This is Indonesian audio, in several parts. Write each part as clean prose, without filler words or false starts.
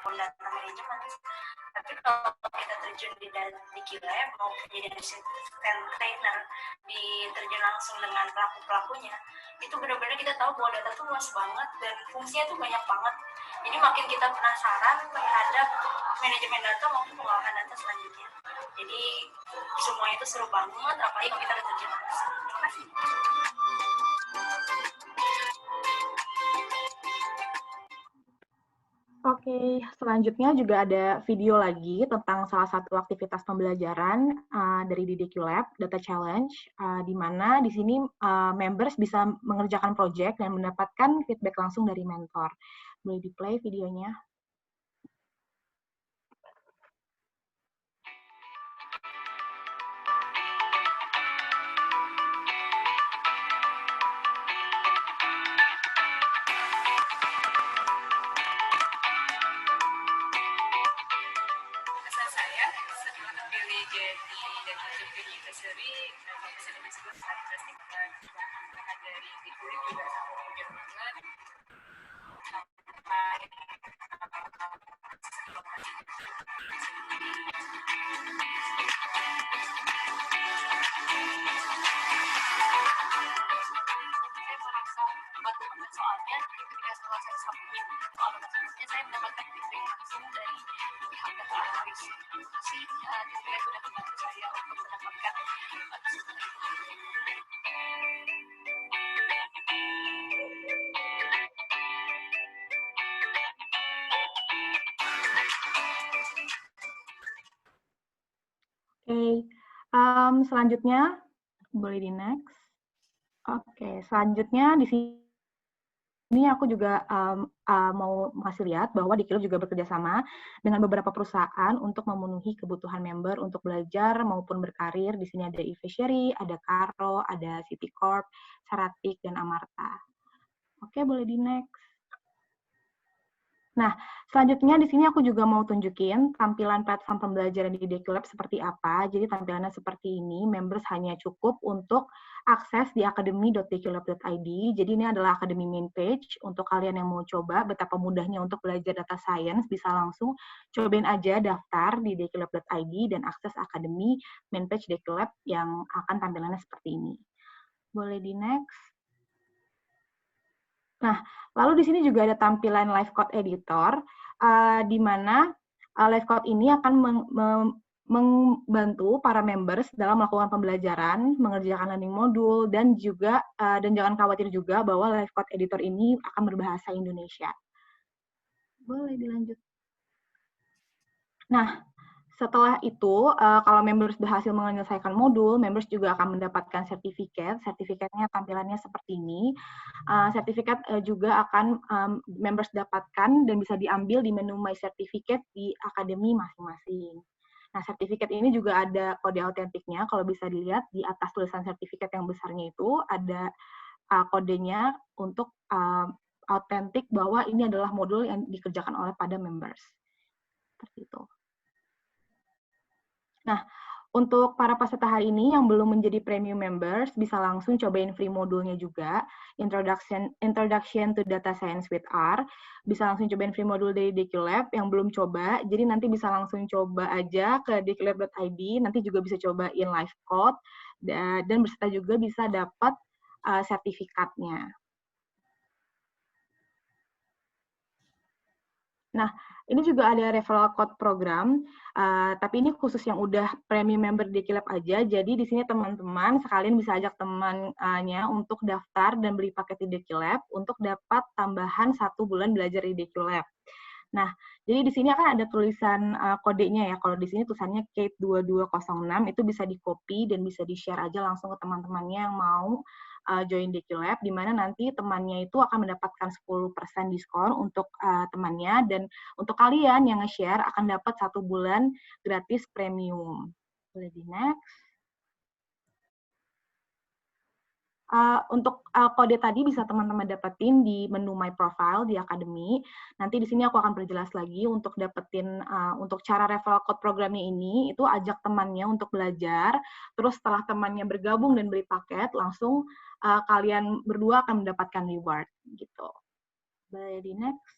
data manajemen. Tapi kalau kita terjun di QLab mau menjadi assistant trainer, diterjun langsung dengan pelaku-pelakunya, itu benar-benar kita tahu bahwa data itu luas banget dan fungsinya tuh banyak banget. Jadi makin kita penasaran terhadap manajemen data maupun pengolahan data selanjutnya. Jadi semuanya itu seru banget, apalagi kalau kita terjun langsung. Terima kasih. Oke, selanjutnya juga ada video lagi tentang salah satu aktivitas pembelajaran dari DDQ Lab, Data Challenge, di mana di sini members bisa mengerjakan project dan mendapatkan feedback langsung dari mentor. Boleh di-play videonya? Soalnya ketika setelah saya submit soal matematikanya, saya mendapatkan feedback langsung dari pihak data analis. Si feedback sudah membantu saya untuk mendapatkan Oke, selanjutnya boleh di next. Oke, selanjutnya di sini aku juga mau kasih lihat bahwa Dikilo juga bekerja sama dengan beberapa perusahaan untuk memenuhi kebutuhan member untuk belajar maupun berkarir. Di sini ada eFishery, ada Karo, ada Citicorp, Saratik, dan Amarta. Oke, boleh di next. Nah, selanjutnya di sini aku juga mau tunjukin tampilan platform pembelajaran di DQ Lab seperti apa. Jadi tampilannya seperti ini, members hanya cukup untuk akses di academy.dqlab.id. Jadi ini adalah academy main page. Untuk kalian yang mau coba betapa mudahnya untuk belajar data science, bisa langsung cobain aja daftar di dqlab.id dan akses academy main page DQ Lab yang akan tampilannya seperti ini. Boleh di next. Nah, lalu di sini juga ada tampilan Live Code Editor, di mana Live Code ini akan membantu para members dalam melakukan pembelajaran, mengerjakan learning module, dan juga dan jangan khawatir juga bahwa Live Code Editor ini akan berbahasa Indonesia. Boleh dilanjut. Nah, setelah itu, kalau members berhasil menyelesaikan modul, members juga akan mendapatkan sertifikat. Sertifikatnya tampilannya seperti ini. Sertifikat juga akan members dapatkan dan bisa diambil di menu My Certificate di akademi masing-masing. Nah, sertifikat ini juga ada kode autentiknya. Kalau bisa dilihat di atas tulisan sertifikat yang besarnya itu ada kodenya untuk autentik bahwa ini adalah modul yang dikerjakan oleh pada members. Seperti itu. Nah, untuk para peserta hari ini yang belum menjadi premium members, bisa langsung cobain free modulnya juga, Introduction to Data Science with R. Bisa langsung cobain free modul dari DQ Lab yang belum coba, jadi nanti bisa langsung coba aja ke dqlab.id, nanti juga bisa cobain live code, dan peserta juga bisa dapat sertifikatnya. Nah, ini juga ada referral code program, tapi ini khusus yang udah premium member DQ Lab aja, jadi di sini teman-teman sekalian bisa ajak temannya untuk daftar dan beli paket di DQ Lab untuk dapat tambahan 1 bulan belajar di DQ Lab. Nah, jadi di sini akan ada tulisan kodenya ya, kalau di sini tulisannya Kate 2206, itu bisa di-copy dan bisa di-share aja langsung ke teman-temannya yang mau join DQ Lab, di mana nanti temannya itu akan mendapatkan 10% diskon untuk temannya, dan untuk kalian yang nge-share akan dapat 1 bulan gratis premium. Boleh di next. Untuk kode tadi bisa teman-teman dapetin di menu My Profile di Academy. Nanti di sini aku akan perjelas lagi untuk dapetin untuk cara referral code programnya ini, itu ajak temannya untuk belajar, terus setelah temannya bergabung dan beli paket, langsung kalian berdua akan mendapatkan reward gitu. Boleh di next.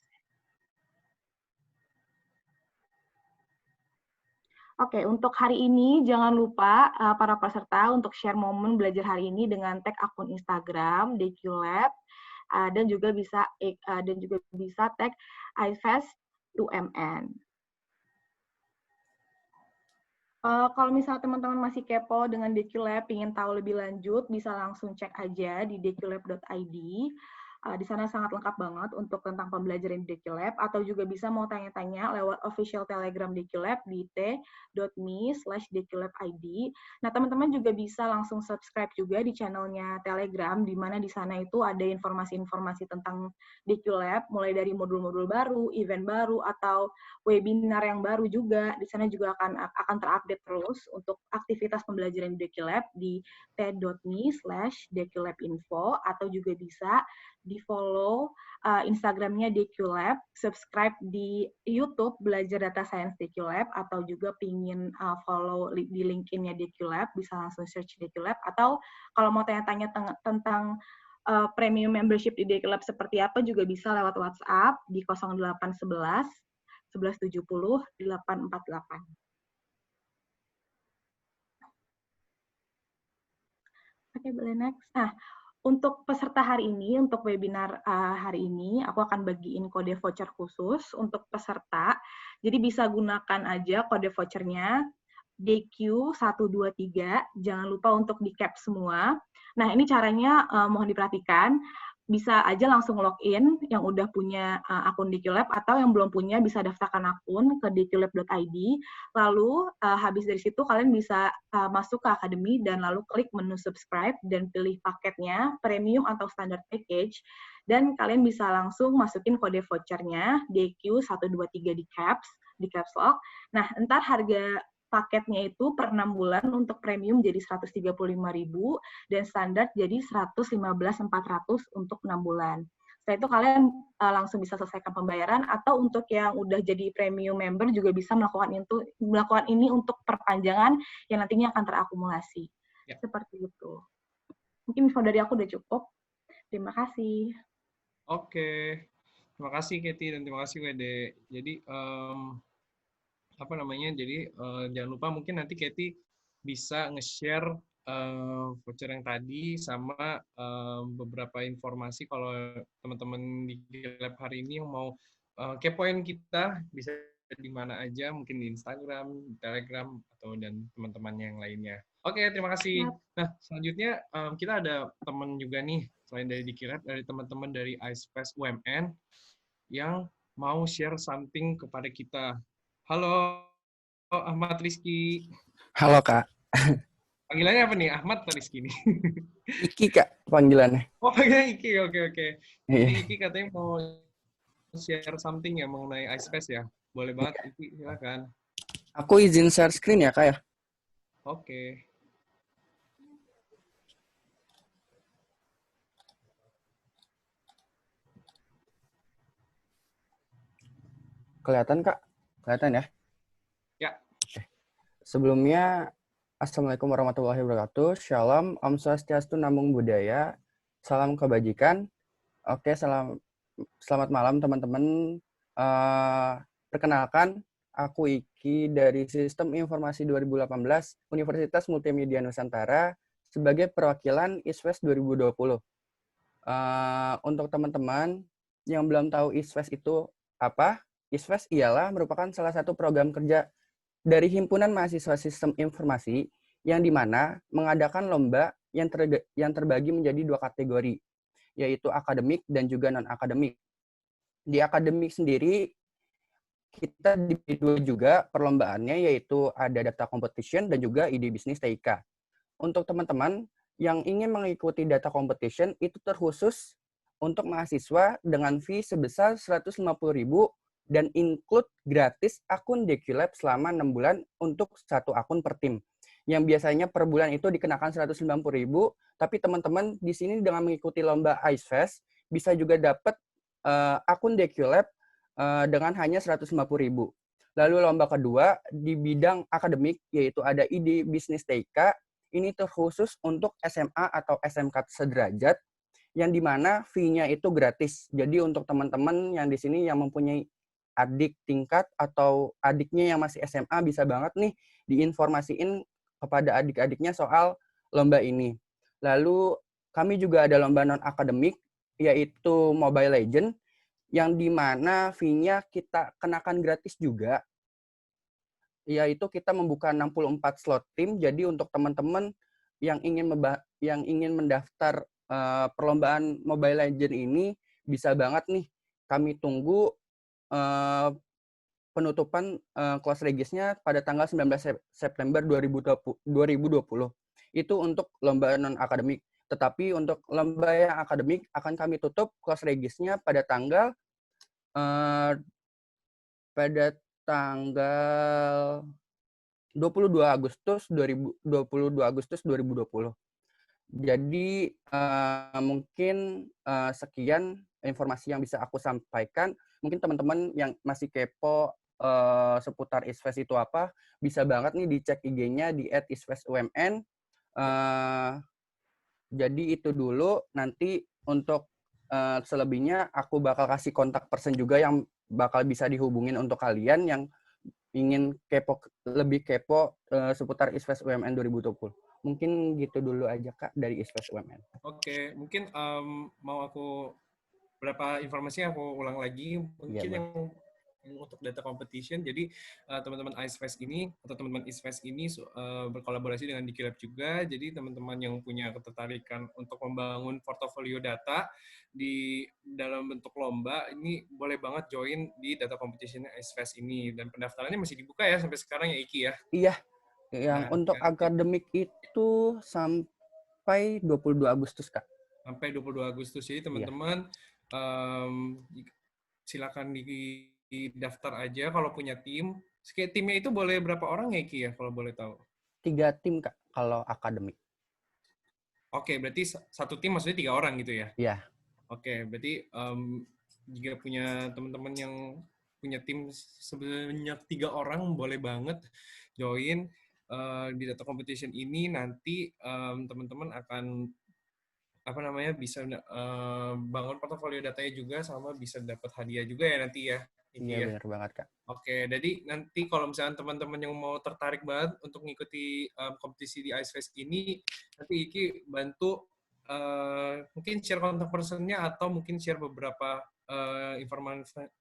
Oke, untuk hari ini jangan lupa para peserta untuk share momen belajar hari ini dengan tag akun Instagram DQLab dan juga bisa tag iFest UMN. Kalau misalnya teman-teman masih kepo dengan DQLab, ingin tahu lebih lanjut, bisa langsung cek aja di dqlab.id. Di sana sangat lengkap banget untuk tentang pembelajaran di DQLab, atau juga bisa mau tanya-tanya lewat official Telegram DQLab di t.me/dqlabid. Nah, teman-teman juga bisa langsung subscribe juga di channelnya Telegram, di mana di sana itu ada informasi-informasi tentang DQLab, mulai dari modul-modul baru, event baru, atau webinar yang baru juga. Di sana juga akan terupdate terus untuk aktivitas pembelajaran di DQLab di t.me/dqlabinfo, atau juga bisa di-follow Instagramnya DQLab, subscribe di YouTube Belajar Data Science DQLab, atau juga pingin follow di LinkedIn-nya DQLab, bisa langsung search DQLab, atau kalau mau tanya-tanya tentang premium membership di DQLab seperti apa juga bisa lewat WhatsApp di 0811 1170 848. Oke, boleh next. Nah, untuk peserta hari ini, untuk webinar hari ini, aku akan bagiin kode voucher khusus untuk peserta. Jadi bisa gunakan aja kode vouchernya DQ123. Jangan lupa untuk di-cap semua. Nah, ini caranya mohon diperhatikan. Bisa aja langsung login yang udah punya akun DQLab, atau yang belum punya bisa daftarkan akun ke dqlab.id. Lalu habis dari situ kalian bisa masuk ke akademi dan lalu klik menu subscribe dan pilih paketnya premium atau standard package, dan kalian bisa langsung masukin kode vouchernya DQ123 di caps lock. Nah, entar harga paketnya itu per 6 bulan untuk premium jadi 135.000 dan standar jadi 115.400 untuk 6 bulan. Setelah itu kalian langsung bisa selesaikan pembayaran, atau untuk yang udah jadi premium member juga bisa melakukan ini untuk perpanjangan yang nantinya akan terakumulasi. Ya. Seperti itu. Mungkin info dari aku udah cukup. Terima kasih. Oke. Terima kasih Katie dan terima kasih Wede. Jadi Jadi jangan lupa mungkin nanti Katie bisa nge-share voucher yang tadi sama beberapa informasi kalau teman-teman di lab hari ini yang mau kepoin kita bisa di mana aja, mungkin di Instagram, di Telegram, atau dan teman-teman yang lainnya. Oke, terima kasih. Nah, selanjutnya kita ada teman juga nih, selain dari Dikilab, dari teman-teman dari iSpace UMN yang mau share something kepada kita. Halo, Ahmad Rizky. Halo, Kak. Panggilannya apa nih? Ahmad atau Rizky nih? Iki, Kak, panggilannya. Oh, panggilannya Iki. Oke. Ini Iki katanya mau share something ya mengenai iSpace ya. Boleh banget, Iki. Silakan. Aku izin share screen ya, Kak ya? Oke. Kelihatan, Kak? Kelihatan ya? Ya. Sebelumnya, Assalamualaikum warahmatullahi wabarakatuh. Shalom, Om Swastiastu, Namo Buddhaya. Salam kebajikan. Oke, selamat malam teman-teman. Perkenalkan, aku Iki dari Sistem Informasi 2018 Universitas Multimedia Nusantara sebagai perwakilan ISWES 2020. Untuk teman-teman yang belum tahu ISWES itu apa, ISWES ialah merupakan salah satu program kerja dari Himpunan Mahasiswa Sistem Informasi yang dimana mengadakan lomba yang terbagi menjadi dua kategori, yaitu akademik dan juga non-akademik. Di akademik sendiri, kita dibagi dua juga perlombaannya, yaitu ada data competition dan juga ide bisnis TIK. Untuk teman-teman yang ingin mengikuti data competition, itu terkhusus untuk mahasiswa dengan fee sebesar 150.000 dan include gratis akun DQLab selama 6 bulan untuk satu akun per tim. Yang biasanya per bulan itu dikenakan 190.000, tapi teman-teman di sini dengan mengikuti lomba iSfest bisa juga dapat akun DQLab dengan hanya 150.000. Lalu lomba kedua di bidang akademik, yaitu ada ide bisnis TIK. Ini terkhusus untuk SMA atau SMK sederajat, yang dimana fee-nya itu gratis. Jadi untuk teman-teman yang di sini yang mempunyai adik tingkat atau adiknya yang masih SMA bisa banget nih diinformasiin kepada adik-adiknya soal lomba ini. Lalu kami juga ada lomba non-akademik, yaitu Mobile Legends, yang dimana fee-nya kita kenakan gratis juga, yaitu kita membuka 64 slot tim. Jadi untuk teman-teman yang ingin mendaftar perlombaan Mobile Legends ini, bisa banget nih. Kami tunggu penutupan close register-nya pada tanggal 19 September 2020. Itu untuk lomba non-akademik. Tetapi untuk lomba yang akademik akan kami tutup close register-nya pada tanggal 22 Agustus 2020. Jadi mungkin sekian informasi yang bisa aku sampaikan. Mungkin teman-teman yang masih kepo seputar ISFES itu apa, bisa banget nih dicek IG-nya di @isfesumn. Jadi itu dulu. Nanti untuk selebihnya aku bakal kasih kontak person juga yang bakal bisa dihubungin untuk kalian yang ingin lebih kepo seputar ISFES UMN 2020. Mungkin gitu dulu aja Kak dari ISFES UMN. Oke, mungkin mau aku berapa informasi aku ulang lagi. Mungkin yang untuk data competition, jadi teman-teman ISFES ini atau teman-teman ISFES ini berkolaborasi dengan Dikilab juga. Jadi teman-teman yang punya ketertarikan untuk membangun portofolio data di dalam bentuk lomba ini boleh banget join di data competition ISFES ini, dan pendaftarannya masih dibuka ya sampai sekarang ya Iki ya. Iya, yang Nah, untuk akademik itu sampai 22 Agustus Kak. Sampai 22 Agustus. Jadi teman-teman silakan daftar aja kalau punya tim. Timnya itu boleh berapa orang ya Ki ya kalau boleh tahu? 3 tim Kak kalau akademik. Oke, berarti satu tim maksudnya 3 orang gitu ya? Iya. Oke, berarti jika punya teman-teman yang punya tim sebanyak 3 orang, boleh banget join di data competition ini. Nanti teman-teman akan bisa bangun portofolio datanya juga, sama bisa dapat hadiah juga ya nanti ya. Iya, benar banget Kak. Oke, jadi nanti kalau misalnya teman-teman yang mau tertarik banget untuk mengikuti kompetisi di ISFES ini, nanti Iki bantu mungkin share kontak personnya atau mungkin share beberapa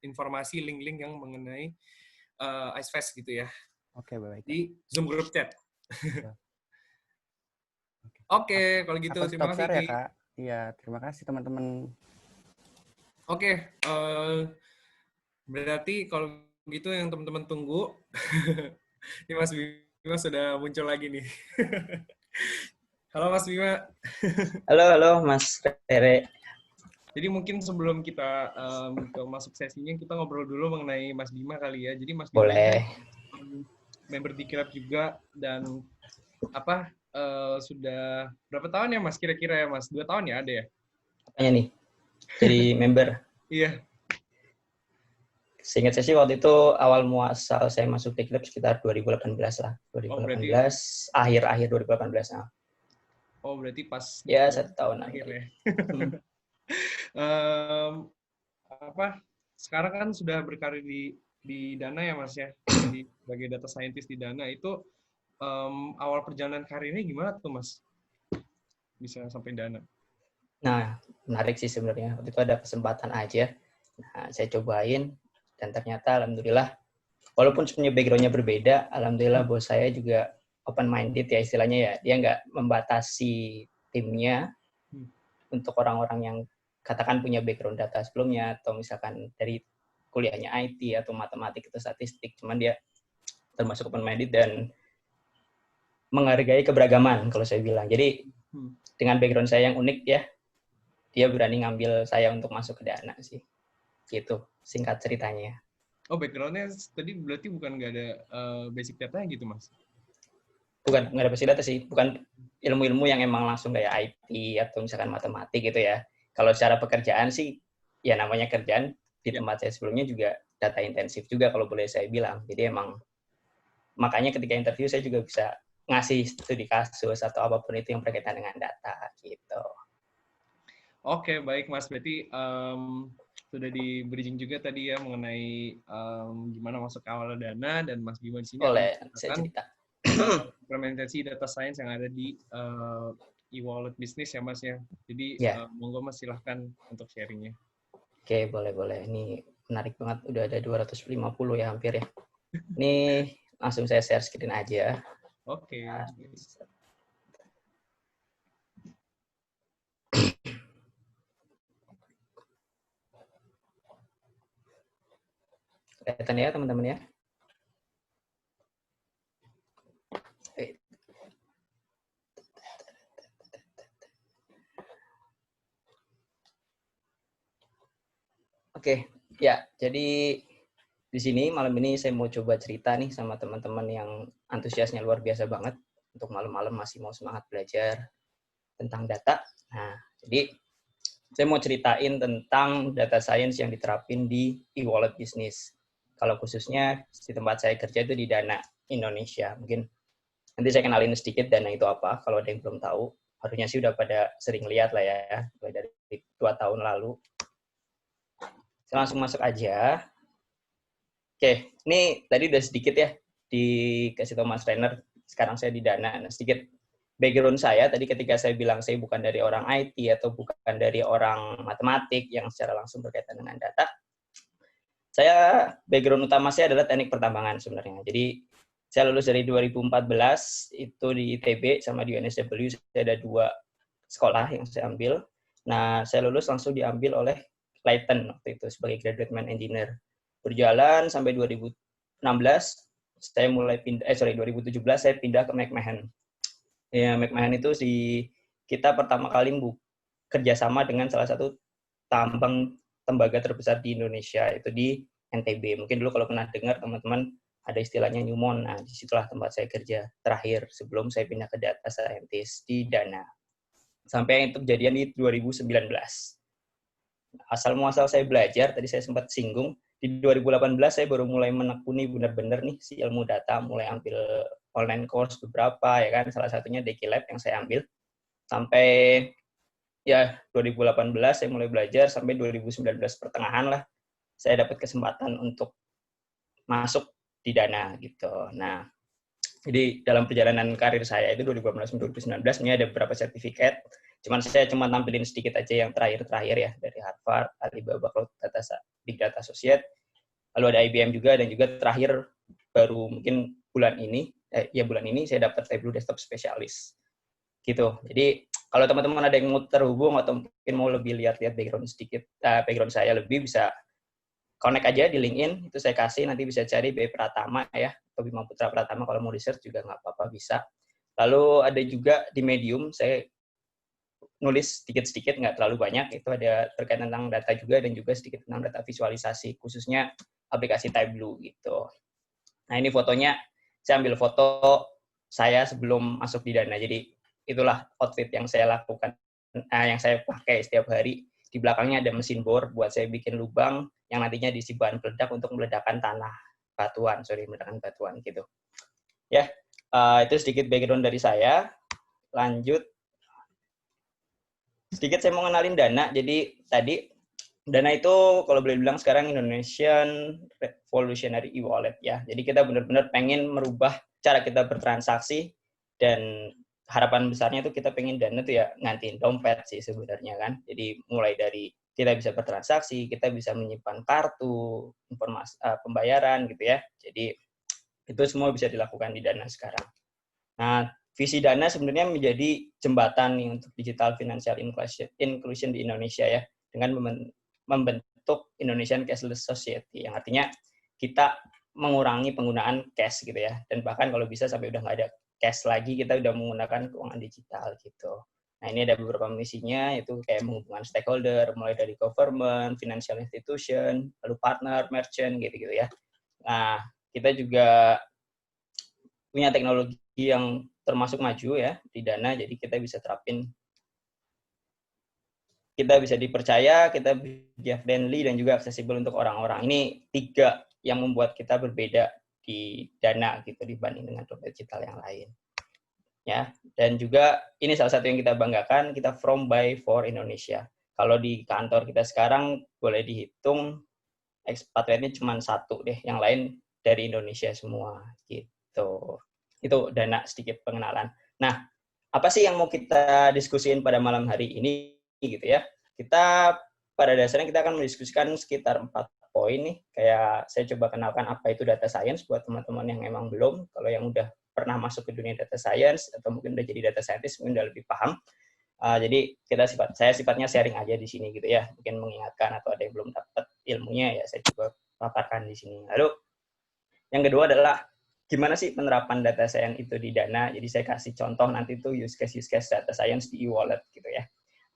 informasi link-link yang mengenai ISFES gitu ya. Oke, baik. Di Zoom group chat. Oke, kalau gitu terima kasih ya Kak. Iya, terima kasih teman-teman. Oke, berarti kalau gitu yang teman-teman tunggu, ini Mas Bima sudah muncul lagi nih. Halo Mas Bima. Halo Mas Tere. Jadi mungkin sebelum kita masuk sesinya, kita ngobrol dulu mengenai Mas Bima kali ya. Jadi Mas Bima boleh. Member Dikilab juga, dan sudah berapa tahun ya Mas kira-kira ya Mas? 2 tahun ya ada ya? Apanya nih? Jadi member? Iya. Seingat saya sih waktu itu awal muasal saya masuk Dikilab sekitar 2018 lah. 2018, akhir 2018. Nah. Oh, berarti pas ya 1 tahun akhir ya. Sekarang kan sudah berkarir di Dana ya Mas ya, sebagai data scientist di Dana. Itu awal perjalanan karirnya gimana tuh Mas? Bisa sampai Dana? Nah, menarik sih sebenarnya. Waktu itu ada kesempatan aja. Nah, saya cobain, dan ternyata alhamdulillah, walaupun sebenarnya background-nya berbeda, alhamdulillah bos saya juga open-minded ya istilahnya ya. Dia nggak membatasi timnya untuk orang-orang yang katakan punya background data sebelumnya, atau misalkan dari kuliahnya IT atau matematik atau statistik. Cuman dia termasuk open-minded dan menghargai keberagaman kalau saya bilang. Jadi dengan background saya yang unik ya, dia berani ngambil saya untuk masuk ke Dana sih. Gitu, singkat ceritanya. Oh, background-nya tadi berarti bukan nggak ada basic data gitu, Mas? Bukan, nggak ada basic data sih. Bukan ilmu-ilmu yang emang langsung kayak IT atau misalkan matematik gitu ya. Kalau secara pekerjaan sih, ya namanya kerjaan di tempat saya sebelumnya juga data intensif juga kalau boleh saya bilang. Jadi emang, makanya ketika interview saya juga bisa ngasih studi kasus atau apapun itu yang berkaitan dengan data gitu. Oke, baik Mas. Berarti sudah di bridging juga tadi ya mengenai gimana masuk ke awal dana, dan Mas Bima di sini akan Boleh saya menceritakan cerita. implementasi data science yang ada di e-wallet bisnis ya Mas ya. Jadi Ya, monggo Mas silahkan untuk sharingnya. oke, boleh. Ini menarik banget, udah ada 250 ya hampir ya. Ini langsung saya share screen aja. Oke. Kelihatan ya teman-teman ya. Oke, ya. Jadi di sini malam ini saya mau coba cerita nih sama teman-teman yang antusiasnya luar biasa banget untuk malam-malam masih mau semangat belajar tentang data. Nah, jadi saya mau ceritain tentang data science yang diterapin di e-wallet bisnis. Kalau khususnya di tempat saya kerja itu di Dana Indonesia. Mungkin nanti saya kenalin sedikit Dana itu apa. Kalau ada yang belum tahu, harusnya sih udah pada sering lihat lah ya, mulai dari 2 tahun lalu. Saya langsung masuk aja. Oke, ini tadi udah sedikit ya dikasih tahu Mas Trainer. Sekarang saya di Dana. Nah, sedikit background saya tadi ketika saya bilang saya bukan dari orang IT atau bukan dari orang matematik yang secara langsung berkaitan dengan data. Saya background utama saya adalah teknik pertambangan sebenarnya. Jadi saya lulus dari 2014 itu di ITB sama di UNSW. Saya ada 2 sekolah yang saya ambil. Nah, saya lulus langsung diambil oleh Clayton waktu itu sebagai graduate man engineer. Berjalan sampai 2016 saya mulai 2017 saya pindah ke McMahon. Ya, McMahon itu kita pertama kali kerjasama dengan salah satu tambang tembaga terbesar di Indonesia, itu di NTB. Mungkin dulu kalau pernah dengar teman-teman ada istilahnya Newmont. Nah, disitulah tempat saya kerja terakhir sebelum saya pindah ke data scientist di Dana. Sampai itu kejadian di 2019. Asal muasal saya belajar, tadi saya sempat singgung, di 2018 saya baru mulai menekuni benar-benar nih si ilmu data, mulai ambil online course beberapa ya kan, salah satunya DKLab yang saya ambil. Sampai ya 2018 saya mulai belajar sampai 2019 pertengahan lah saya dapat kesempatan untuk masuk di Dana gitu. Nah, jadi dalam perjalanan karir saya itu 2018-2019 ini ada beberapa sertifikat. Saya cuma tampilin sedikit aja yang terakhir-terakhir ya, dari Harvard, Alibaba Cloud Big Data Associate, lalu ada IBM juga, dan juga terakhir baru mungkin bulan ini saya dapat Tableau Desktop Specialist. Gitu. Jadi kalau teman-teman ada yang mau terhubung atau mungkin mau lebih lihat-lihat background saya lebih, bisa connect aja di LinkedIn, itu saya kasih, nanti bisa cari B. Pratama ya, atau Bima Putra Pratama, kalau mau research juga nggak apa-apa, bisa. Lalu ada juga di Medium, saya nulis sedikit-sedikit, nggak terlalu banyak, itu ada terkait tentang data juga, dan juga sedikit tentang data visualisasi, khususnya aplikasi Tableau gitu. Nah, ini fotonya, saya ambil foto saya sebelum masuk di Dana, jadi itulah outfit yang saya lakukan, yang saya pakai setiap hari. Di belakangnya ada mesin bor buat saya bikin lubang yang nantinya diisi bahan peledak untuk meledakkan meledakan batuan gitu. Ya, itu sedikit background dari saya. Lanjut. Sedikit saya mau kenalin Dana. Jadi tadi Dana itu kalau boleh bilang sekarang Indonesian Revolutionary E-Wallet ya. Jadi kita benar-benar pengen merubah cara kita bertransaksi, dan harapan besarnya itu kita pengen Dana tuh ya ngantiin dompet sih sebenarnya kan. Jadi mulai dari kita bisa bertransaksi, kita bisa menyimpan kartu, informasi pembayaran gitu ya. Jadi itu semua bisa dilakukan di Dana sekarang. Nah, visi Dana sebenarnya menjadi jembatan nih untuk digital financial inclusion di Indonesia ya, dengan membentuk Indonesian Cashless Society, yang artinya kita mengurangi penggunaan cash gitu ya, dan bahkan kalau bisa sampai udah nggak ada cash lagi, kita udah menggunakan keuangan digital gitu. Nah, ini ada beberapa misinya, itu kayak menghubungkan stakeholder, mulai dari government, financial institution, lalu partner, merchant gitu-gitu ya. Nah, kita juga punya teknologi yang termasuk maju ya di Dana, jadi kita bisa terapin, kita bisa dipercaya, kita bisa friendly, dan juga accessible untuk orang-orang. Ini 3 yang membuat kita berbeda di Dana gitu dibanding dengan dompet digital yang lain. Ya, dan juga ini salah satu yang kita banggakan, kita from by for Indonesia. Kalau di kantor kita sekarang boleh dihitung expatriate-nya cuma 1 deh, yang lain dari Indonesia semua gitu. Itu Dana sedikit pengenalan. Nah, apa sih yang mau kita diskusiin pada malam hari ini gitu ya? Kita pada dasarnya kita akan mendiskusikan sekitar 4 poin nih. Kayak saya coba kenalkan apa itu data science buat teman-teman yang emang belum. Kalau yang udah pernah masuk ke dunia data science atau mungkin udah jadi data scientist mungkin udah lebih paham. Jadi saya sifatnya sharing aja di sini gitu ya, mungkin mengingatkan atau ada yang belum dapat ilmunya ya saya coba paparkan di sini. Lalu yang kedua adalah gimana sih penerapan data science itu di Dana. Jadi saya kasih contoh nanti tuh use case data science di e-wallet gitu ya.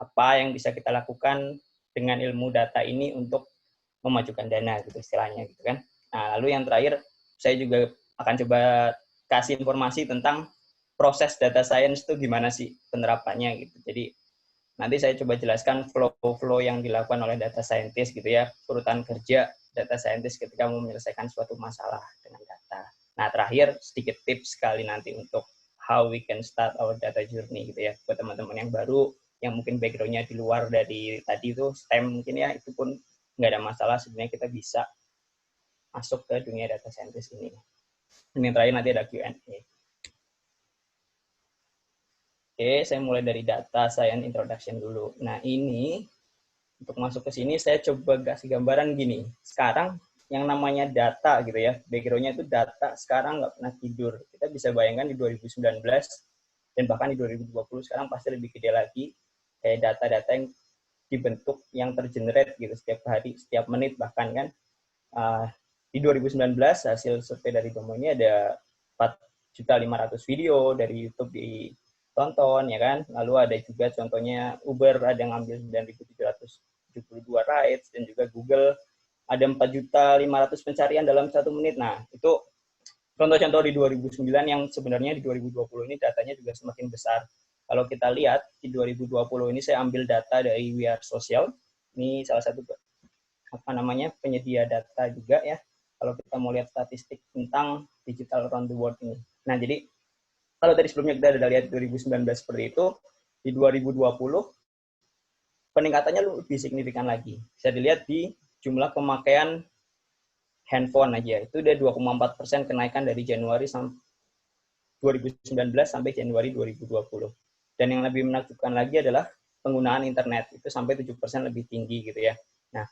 Apa yang bisa kita lakukan dengan ilmu data ini untuk memajukan Dana gitu istilahnya gitu kan. Nah, lalu yang terakhir saya juga akan coba kasih informasi tentang proses data science itu gimana sih penerapannya gitu. Jadi nanti saya coba jelaskan flow yang dilakukan oleh data scientist gitu ya, urutan kerja data scientist ketika mau menyelesaikan suatu masalah dengan data. Nah, terakhir sedikit tips sekali nanti untuk how we can start our data journey gitu ya. Buat teman-teman yang baru, yang mungkin background-nya di luar dari tadi itu STEM mungkin ya, itu pun nggak ada masalah, sebenarnya kita bisa masuk ke dunia data scientist ini. Dan yang terakhir nanti ada Q&A. Oke, saya mulai dari data science introduction dulu. Nah, ini untuk masuk ke sini saya coba kasih gambaran gini. Sekarang yang namanya data gitu ya, background-nya itu data, sekarang nggak pernah tidur. Kita bisa bayangkan di 2019 dan bahkan di 2020 sekarang pasti lebih gede lagi, kayak data-data yang dibentuk, yang tergenerate gitu setiap hari, setiap menit bahkan kan. Di 2019 hasil survei dari Domo ini ada 4.500.000 video dari YouTube ditonton ya kan. Lalu ada juga contohnya Uber ada yang ngambil 9.772 rides, dan juga Google ada 4.500.000 pencarian dalam 1 menit. Nah, itu contoh-contoh di 2009 yang sebenarnya di 2020 ini datanya juga semakin besar. Kalau kita lihat di 2020 ini saya ambil data dari We Are Social. Ini salah satu penyedia data juga ya. Kalau kita mau lihat statistik tentang digital around the world ini. Nah, jadi kalau tadi sebelumnya kita sudah lihat 2019 seperti itu, di 2020 peningkatannya lebih signifikan lagi. Bisa dilihat di jumlah pemakaian handphone aja. Itu udah 2,4% kenaikan dari Januari 2019 sampai Januari 2020. Dan yang lebih menakjubkan lagi adalah penggunaan internet. Itu sampai 7% lebih tinggi gitu ya. Nah,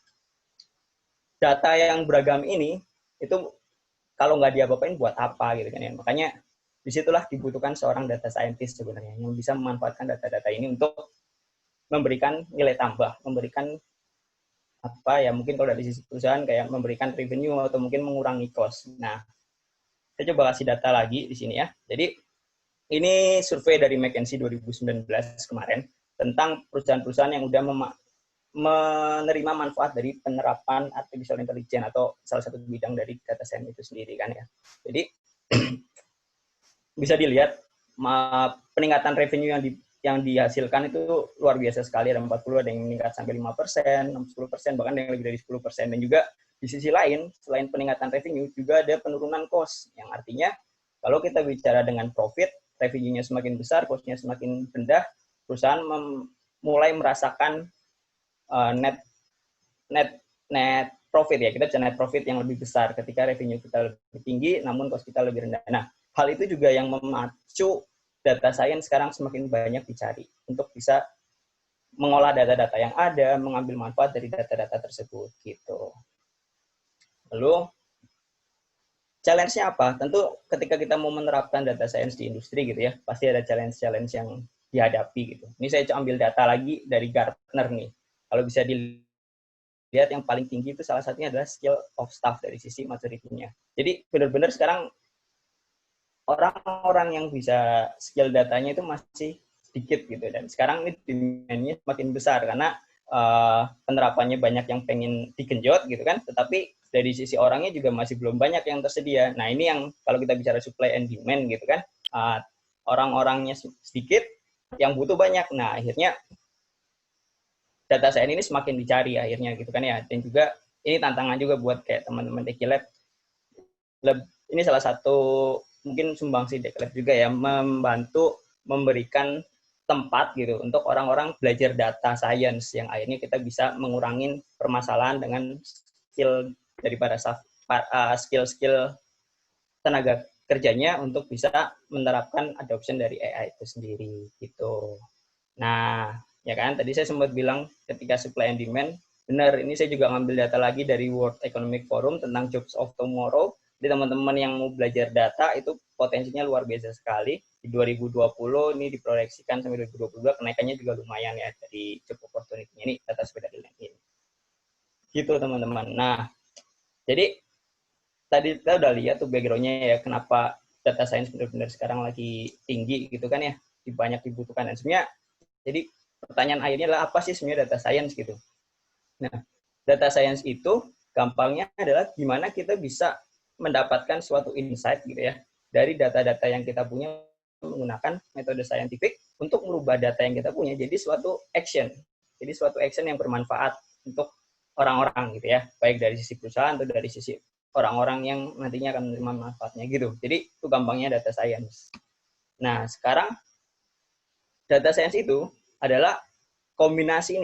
data yang beragam ini itu kalau nggak diapa-apain buat apa gitu kan ya. Makanya disitulah dibutuhkan seorang data scientist sebenarnya yang bisa memanfaatkan data-data ini untuk memberikan nilai tambah, memberikan apa ya, mungkin kalau dari sisi perusahaan kayak memberikan revenue atau mungkin mengurangi cost. Nah, saya coba kasih data lagi di sini ya. Jadi ini survei dari McKinsey 2019 kemarin tentang perusahaan-perusahaan yang udah menerima manfaat dari penerapan artificial intelligence atau salah satu bidang dari data science itu sendiri kan ya. Jadi bisa dilihat peningkatan revenue yang dihasilkan itu luar biasa sekali. Ada 40, ada yang meningkat sampai 5%, 10%, bahkan ada yang lebih dari 10%. Dan juga di sisi lain, selain peningkatan revenue, juga ada penurunan cost. Yang artinya, kalau kita bicara dengan profit, revenue-nya semakin besar, cost-nya semakin rendah, perusahaan mulai merasakan net profit ya. Kita bisa net profit yang lebih besar ketika revenue kita lebih tinggi, namun cost kita lebih rendah. Nah, hal itu juga yang memacu data science sekarang semakin banyak dicari untuk bisa mengolah data-data yang ada, mengambil manfaat dari data-data tersebut gitu. Lalu challenge-nya apa? Tentu ketika kita mau menerapkan data science di industri gitu ya, pasti ada challenge-challenge yang dihadapi gitu. Ini saya ambil data lagi dari Gartner nih. Kalau bisa dilihat yang paling tinggi itu salah satunya adalah skill of staff dari sisi maturity-nya. Jadi benar-benar sekarang orang-orang yang bisa skill datanya itu masih sedikit gitu, dan sekarang ini demand-nya semakin besar karena penerapannya banyak yang pengen digenjot gitu kan, tetapi dari sisi orangnya juga masih belum banyak yang tersedia. Nah, ini yang kalau kita bicara supply and demand gitu kan, orang-orangnya sedikit, yang butuh banyak. Nah, akhirnya data science ini semakin dicari akhirnya gitu kan ya. Dan juga ini tantangan juga buat kayak teman-teman Dekilab. Ini salah satu mungkin sumbangsi Dekilab juga ya, membantu memberikan tempat gitu untuk orang-orang belajar data science yang akhirnya kita bisa mengurangi permasalahan dengan skill daripada skill-skill tenaga kerjanya untuk bisa menerapkan adoption dari AI itu sendiri gitu. Nah, ya kan tadi saya sempat bilang ketika supply and demand, benar ini saya juga ngambil data lagi dari World Economic Forum tentang jobs of tomorrow. Jadi teman-teman yang mau belajar data itu potensinya luar biasa sekali. Di 2020 ini diproyeksikan sampai 2022 kenaikannya juga lumayan ya dari job opportunity-nya ini data sepeda di LinkedIn. Gitu teman-teman. Nah, jadi tadi kita udah lihat tuh background-nya ya kenapa data science benar-benar sekarang lagi tinggi gitu kan ya, banyak dibutuhkan. Dan sebenarnya jadi pertanyaan akhirnya adalah apa sih sebenarnya data science gitu. Nah, data science itu gampangnya adalah gimana kita bisa mendapatkan suatu insight gitu ya dari data-data yang kita punya menggunakan metode saintifik untuk merubah data yang kita punya jadi suatu action. Jadi suatu action yang bermanfaat untuk orang-orang gitu ya, baik dari sisi perusahaan atau dari sisi orang-orang yang nantinya akan menerima manfaatnya gitu. Jadi itu gampangnya data science. Nah, sekarang data science itu adalah kombinasi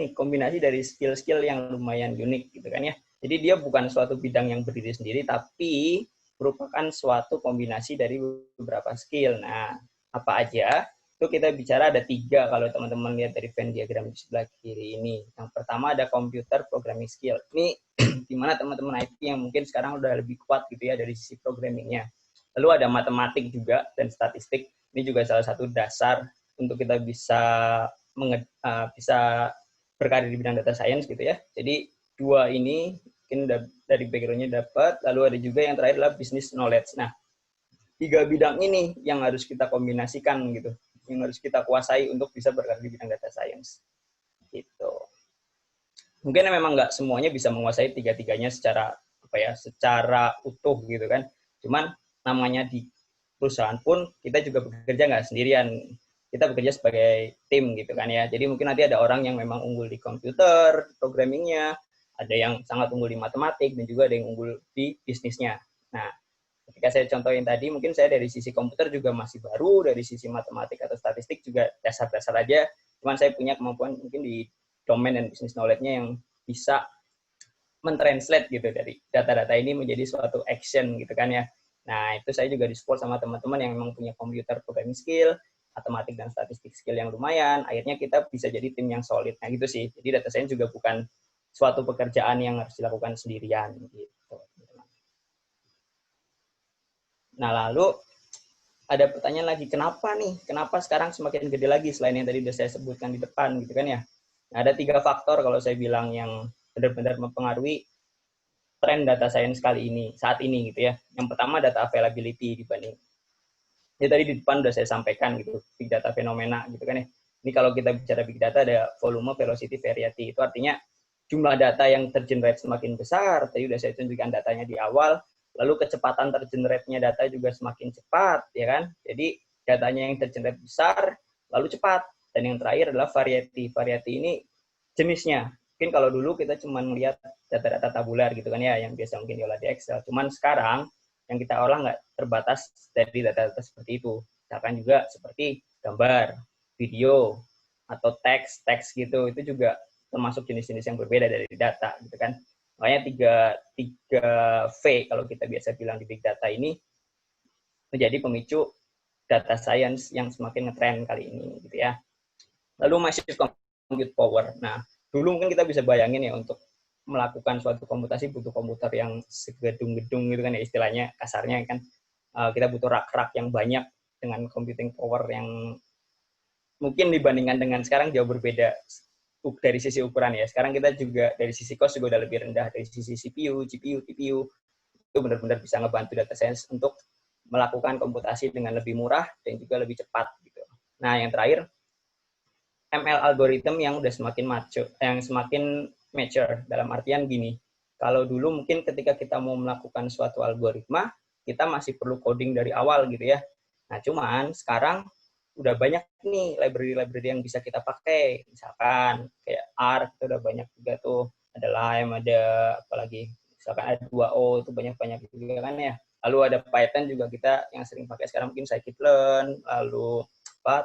dari skill-skill yang lumayan unik gitu kan ya. Jadi dia bukan suatu bidang yang berdiri sendiri, tapi merupakan suatu kombinasi dari beberapa skill. Nah, apa aja? Itu kita bicara ada 3 kalau teman-teman lihat dari Venn diagram di sebelah kiri ini. Yang pertama ada computer programming skill. Ini di mana teman-teman IT yang mungkin sekarang udah lebih kuat gitu ya dari sisi programmingnya. Lalu ada matematik juga dan statistik. Ini juga salah satu dasar untuk kita bisa berkarir di bidang data science gitu ya. Jadi 2 ini mungkin dari background-nya dapat, lalu ada juga yang terakhir adalah business knowledge. Nah, 3 bidang ini yang harus kita kombinasikan gitu, yang harus kita kuasai untuk bisa berkarir di bidang data science. Gitu. Mungkin memang nggak semuanya bisa menguasai 3-tiganya secara utuh gitu kan. Cuman namanya di perusahaan pun kita juga bekerja nggak sendirian. Kita bekerja sebagai tim gitu kan ya. Jadi mungkin nanti ada orang yang memang unggul di komputer, programmingnya, ada yang sangat unggul di matematik, dan juga ada yang unggul di bisnisnya. Nah, ketika saya contohin tadi, mungkin saya dari sisi komputer juga masih baru, dari sisi matematik atau statistik juga dasar-dasar aja. Cuman saya punya kemampuan mungkin di domain dan business knowledge-nya yang bisa mentranslate gitu dari data-data ini menjadi suatu action gitu kan ya. Nah, itu saya juga di-support sama teman-teman yang memang punya computer programming skill, matematik dan statistik skill yang lumayan. Akhirnya kita bisa jadi tim yang solid. Nah, gitu sih. Jadi data science juga bukan suatu pekerjaan yang harus dilakukan sendirian gitu. Nah, lalu ada pertanyaan lagi, kenapa sekarang semakin gede lagi selain yang tadi sudah saya sebutkan di depan gitu kan ya. Nah, ada 3 faktor kalau saya bilang yang benar-benar mempengaruhi tren data science saat ini gitu ya. Yang pertama data availability dibanding. Jadi tadi di depan sudah saya sampaikan gitu, big data fenomena gitu kan ya. Ini kalau kita bicara big data ada volume, velocity, variety. Itu artinya jumlah data yang tergenerate semakin besar. Tadi sudah saya tunjukkan datanya di awal. Lalu kecepatan tergenerate-nya data juga semakin cepat, ya kan? Jadi datanya yang tergenerate besar, lalu cepat. Dan yang terakhir adalah variety. Variety ini jenisnya. Mungkin kalau dulu kita cuma melihat data-data tabular gitu kan ya, yang biasa mungkin diolah di Excel. Cuman sekarang yang kita olah nggak terbatas dari data-data seperti itu. Misalkan juga seperti gambar, video, atau teks gitu, itu juga termasuk jenis-jenis yang berbeda dari data gitu kan. Makanya 3 V kalau kita biasa bilang di big data ini menjadi pemicu data science yang semakin ngetren kali ini gitu ya. Lalu massive compute power. Nah, dulu mungkin kita bisa bayangin ya untuk melakukan suatu komputasi butuh komputer yang segedung-gedung gitu kan ya istilahnya kasarnya kan. Kita butuh rak-rak yang banyak dengan computing power yang mungkin dibandingkan dengan sekarang jauh berbeda dari sisi ukuran ya. Sekarang kita juga dari sisi cost juga udah lebih rendah, dari sisi CPU, GPU, TPU itu benar-benar bisa ngebantu data science untuk melakukan komputasi dengan lebih murah dan juga lebih cepat gitu. Nah, yang terakhir ML algorithm yang udah semakin mature dalam artian gini. Kalau dulu mungkin ketika kita mau melakukan suatu algoritma, kita masih perlu coding dari awal gitu ya. Nah, cuman sekarang udah banyak nih library-library yang bisa kita pakai. Misalkan kayak R, itu udah banyak juga tuh. Ada Lime, ada apalagi misalkan ada 2O, itu banyak-banyak juga kan ya. Lalu ada Python juga kita yang sering pakai sekarang mungkin scikit-learn, lalu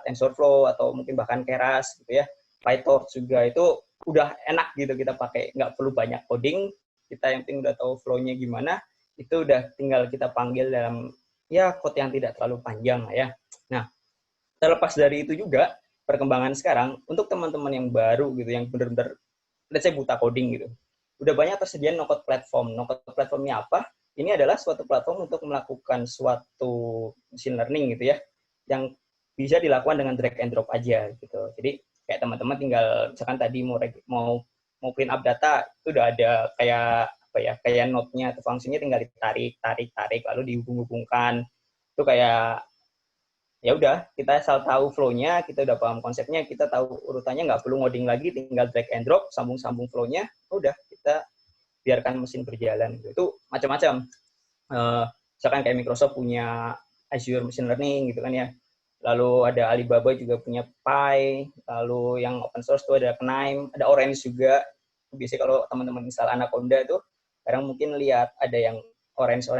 TensorFlow atau mungkin bahkan Keras gitu ya. PyTorch juga itu udah enak gitu kita pakai, nggak perlu banyak coding, kita yang penting udah tahu flow-nya gimana, itu udah tinggal kita panggil dalam ya code yang tidak terlalu panjang lah ya. Nah, terlepas dari itu juga perkembangan sekarang untuk teman-teman yang baru gitu, yang benar-benar let's say buta coding gitu, udah banyak tersedia no-code platform. No-code platformnya apa? Ini adalah suatu platform untuk melakukan suatu machine learning gitu ya, yang bisa dilakukan dengan drag and drop aja gitu. Jadi kayak teman-teman tinggal misalkan tadi mau print up data, itu udah ada kayak apa ya, kayak node-nya atau fungsinya tinggal tarik lalu dihubung-hubungkan. Itu kayak ya udah, kita asal tahu flow-nya, kita udah paham konsepnya, kita tahu urutannya, nggak perlu ngoding lagi, tinggal drag and drop, sambung-sambung flow-nya, udah kita biarkan mesin berjalan. Itu macam-macam. Misalkan kayak Microsoft punya Azure Machine Learning gitu kan ya. Lalu ada Alibaba juga punya Pi. Lalu yang open source itu ada Knaim, ada Orange juga. Biasanya kalau teman-teman install Anaconda itu, sekarang mungkin lihat ada yang orange,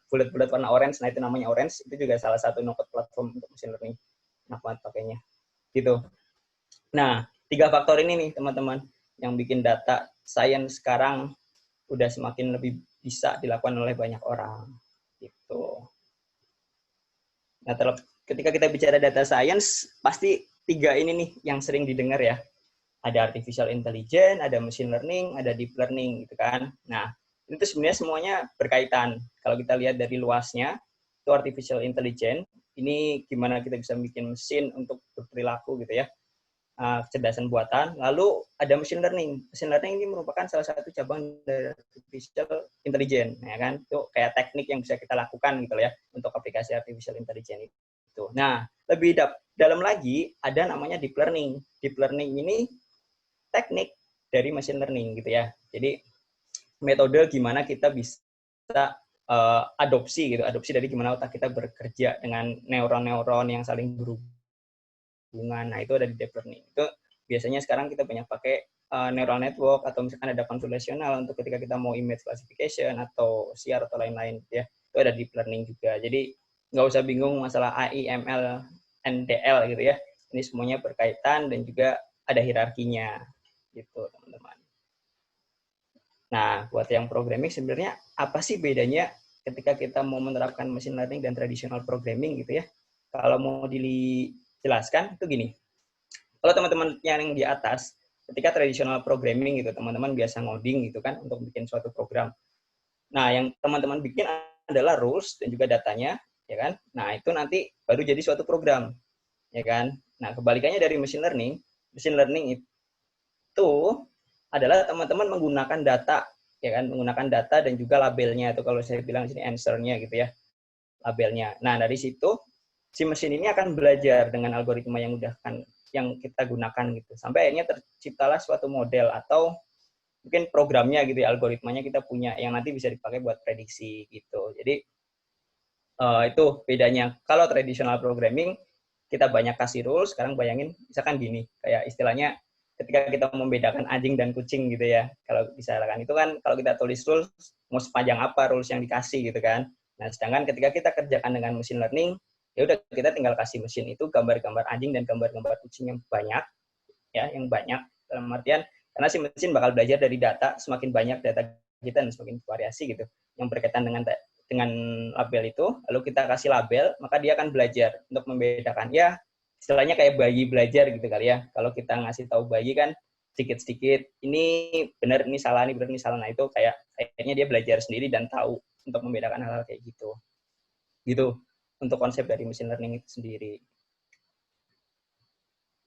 bulat-bulat warna orange, nah itu namanya Orange. Itu juga salah satu no-code platform untuk machine learning. Enak banget pakainya. Gitu. Nah, 3 faktor ini nih teman-teman yang bikin data science sekarang udah semakin lebih bisa dilakukan oleh banyak orang. Gitu. Nah, ketika kita bicara data science, pasti 3 ini nih yang sering didengar ya. Ada artificial intelligence, ada machine learning, ada deep learning gitu kan. Nah, itu sebenarnya semuanya berkaitan. Kalau kita lihat dari luasnya, itu artificial intelligence, ini gimana kita bisa bikin mesin untuk berperilaku gitu ya. Kecerdasan buatan. Lalu ada machine learning. Machine learning ini merupakan salah satu cabang dari artificial intelligence, ya kan? Itu kayak teknik yang bisa kita lakukan gitu ya untuk aplikasi artificial intelligence itu. Nah, lebih dalam lagi ada namanya deep learning. Deep learning ini teknik dari machine learning gitu ya. Jadi metode gimana kita bisa adopsi dari gimana otak kita bekerja dengan neuron-neuron yang saling berhubungan. Nah, itu ada di deep learning. Itu biasanya sekarang kita banyak pakai neural network atau misalkan ada convolutional untuk ketika kita mau image classification atau OCR atau lain-lain ya. Itu ada deep learning juga. Jadi nggak usah bingung masalah AI, ML, NDL gitu ya. Ini semuanya berkaitan dan juga ada hierarkinya gitu, teman-teman. Nah, buat yang programming sebenarnya apa sih bedanya ketika kita mau menerapkan machine learning dan traditional programming gitu ya? Kalau mau dijelaskan itu gini. Kalau teman-teman yang di atas, ketika traditional programming gitu, teman-teman biasa ngoding gitu kan untuk bikin suatu program. Nah, yang teman-teman bikin adalah rules dan juga datanya, ya kan? Nah, itu nanti baru jadi suatu program, ya kan? Nah, kebalikannya dari machine learning itu adalah teman-teman menggunakan data, ya kan? Menggunakan data dan juga labelnya itu kalau saya bilang di sini answer-nya gitu ya. Labelnya. Nah, dari situ si mesin ini akan belajar dengan algoritma yang kita gunakan gitu. Sampai akhirnya terciptalah suatu model atau mungkin programnya gitu ya, algoritmanya kita punya yang nanti bisa dipakai buat prediksi gitu. Jadi itu bedanya. Kalau traditional programming kita banyak kasih rules, sekarang bayangin misalkan gini, kayak istilahnya ketika kita membedakan anjing dan kucing gitu ya. Kalau misalkan itu kan kalau kita tulis rules mau sepanjang apa rules yang dikasih gitu kan. Nah, sedangkan ketika kita kerjakan dengan machine learning, ya udah kita tinggal kasih mesin itu gambar-gambar anjing dan gambar-gambar kucing yang banyak ya, yang banyak dalam artian karena si mesin bakal belajar dari data, semakin banyak data kita dan semakin variasi gitu yang berkaitan dengan label itu, lalu kita kasih label, maka dia akan belajar untuk membedakan ya istilahnya kayak bayi belajar gitu kali ya. Kalau kita ngasih tahu bayi kan sedikit-sedikit ini benar, ini salah, ini benar, ini salah. Nah, itu kayaknya dia belajar sendiri dan tahu untuk membedakan hal-hal kayak gitu. Gitu untuk konsep dari machine learning itu sendiri.